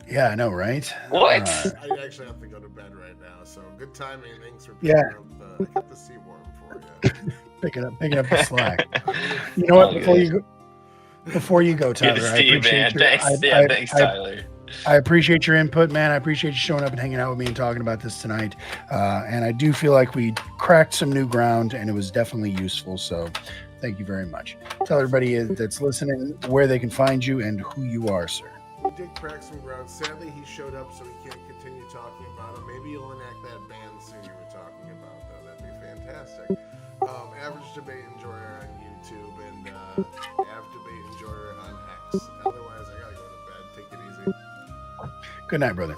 Yeah, I know, right? What? I actually have to go to bed right now, so good timing. Thanks for picking up the Seaworm for you. picking up the slack. You know what? Before you go, Tyler, I appreciate thanks, Tyler. I appreciate your input, man. I appreciate you showing up and hanging out with me and talking about this tonight. And I do feel like we cracked some new ground, and it was definitely useful. So thank you very much. Tell everybody that's listening where they can find you and who you are, sir. We did crack some ground. Sadly, he showed up, so we can't continue talking about him. Maybe you'll enact that ban soon you were talking about, though. That'd be fantastic. Average Debate Enjoyer on YouTube and Av Debate Enjoyer on X. Otherwise, I gotta go to bed. Take it easy. Good night, brother.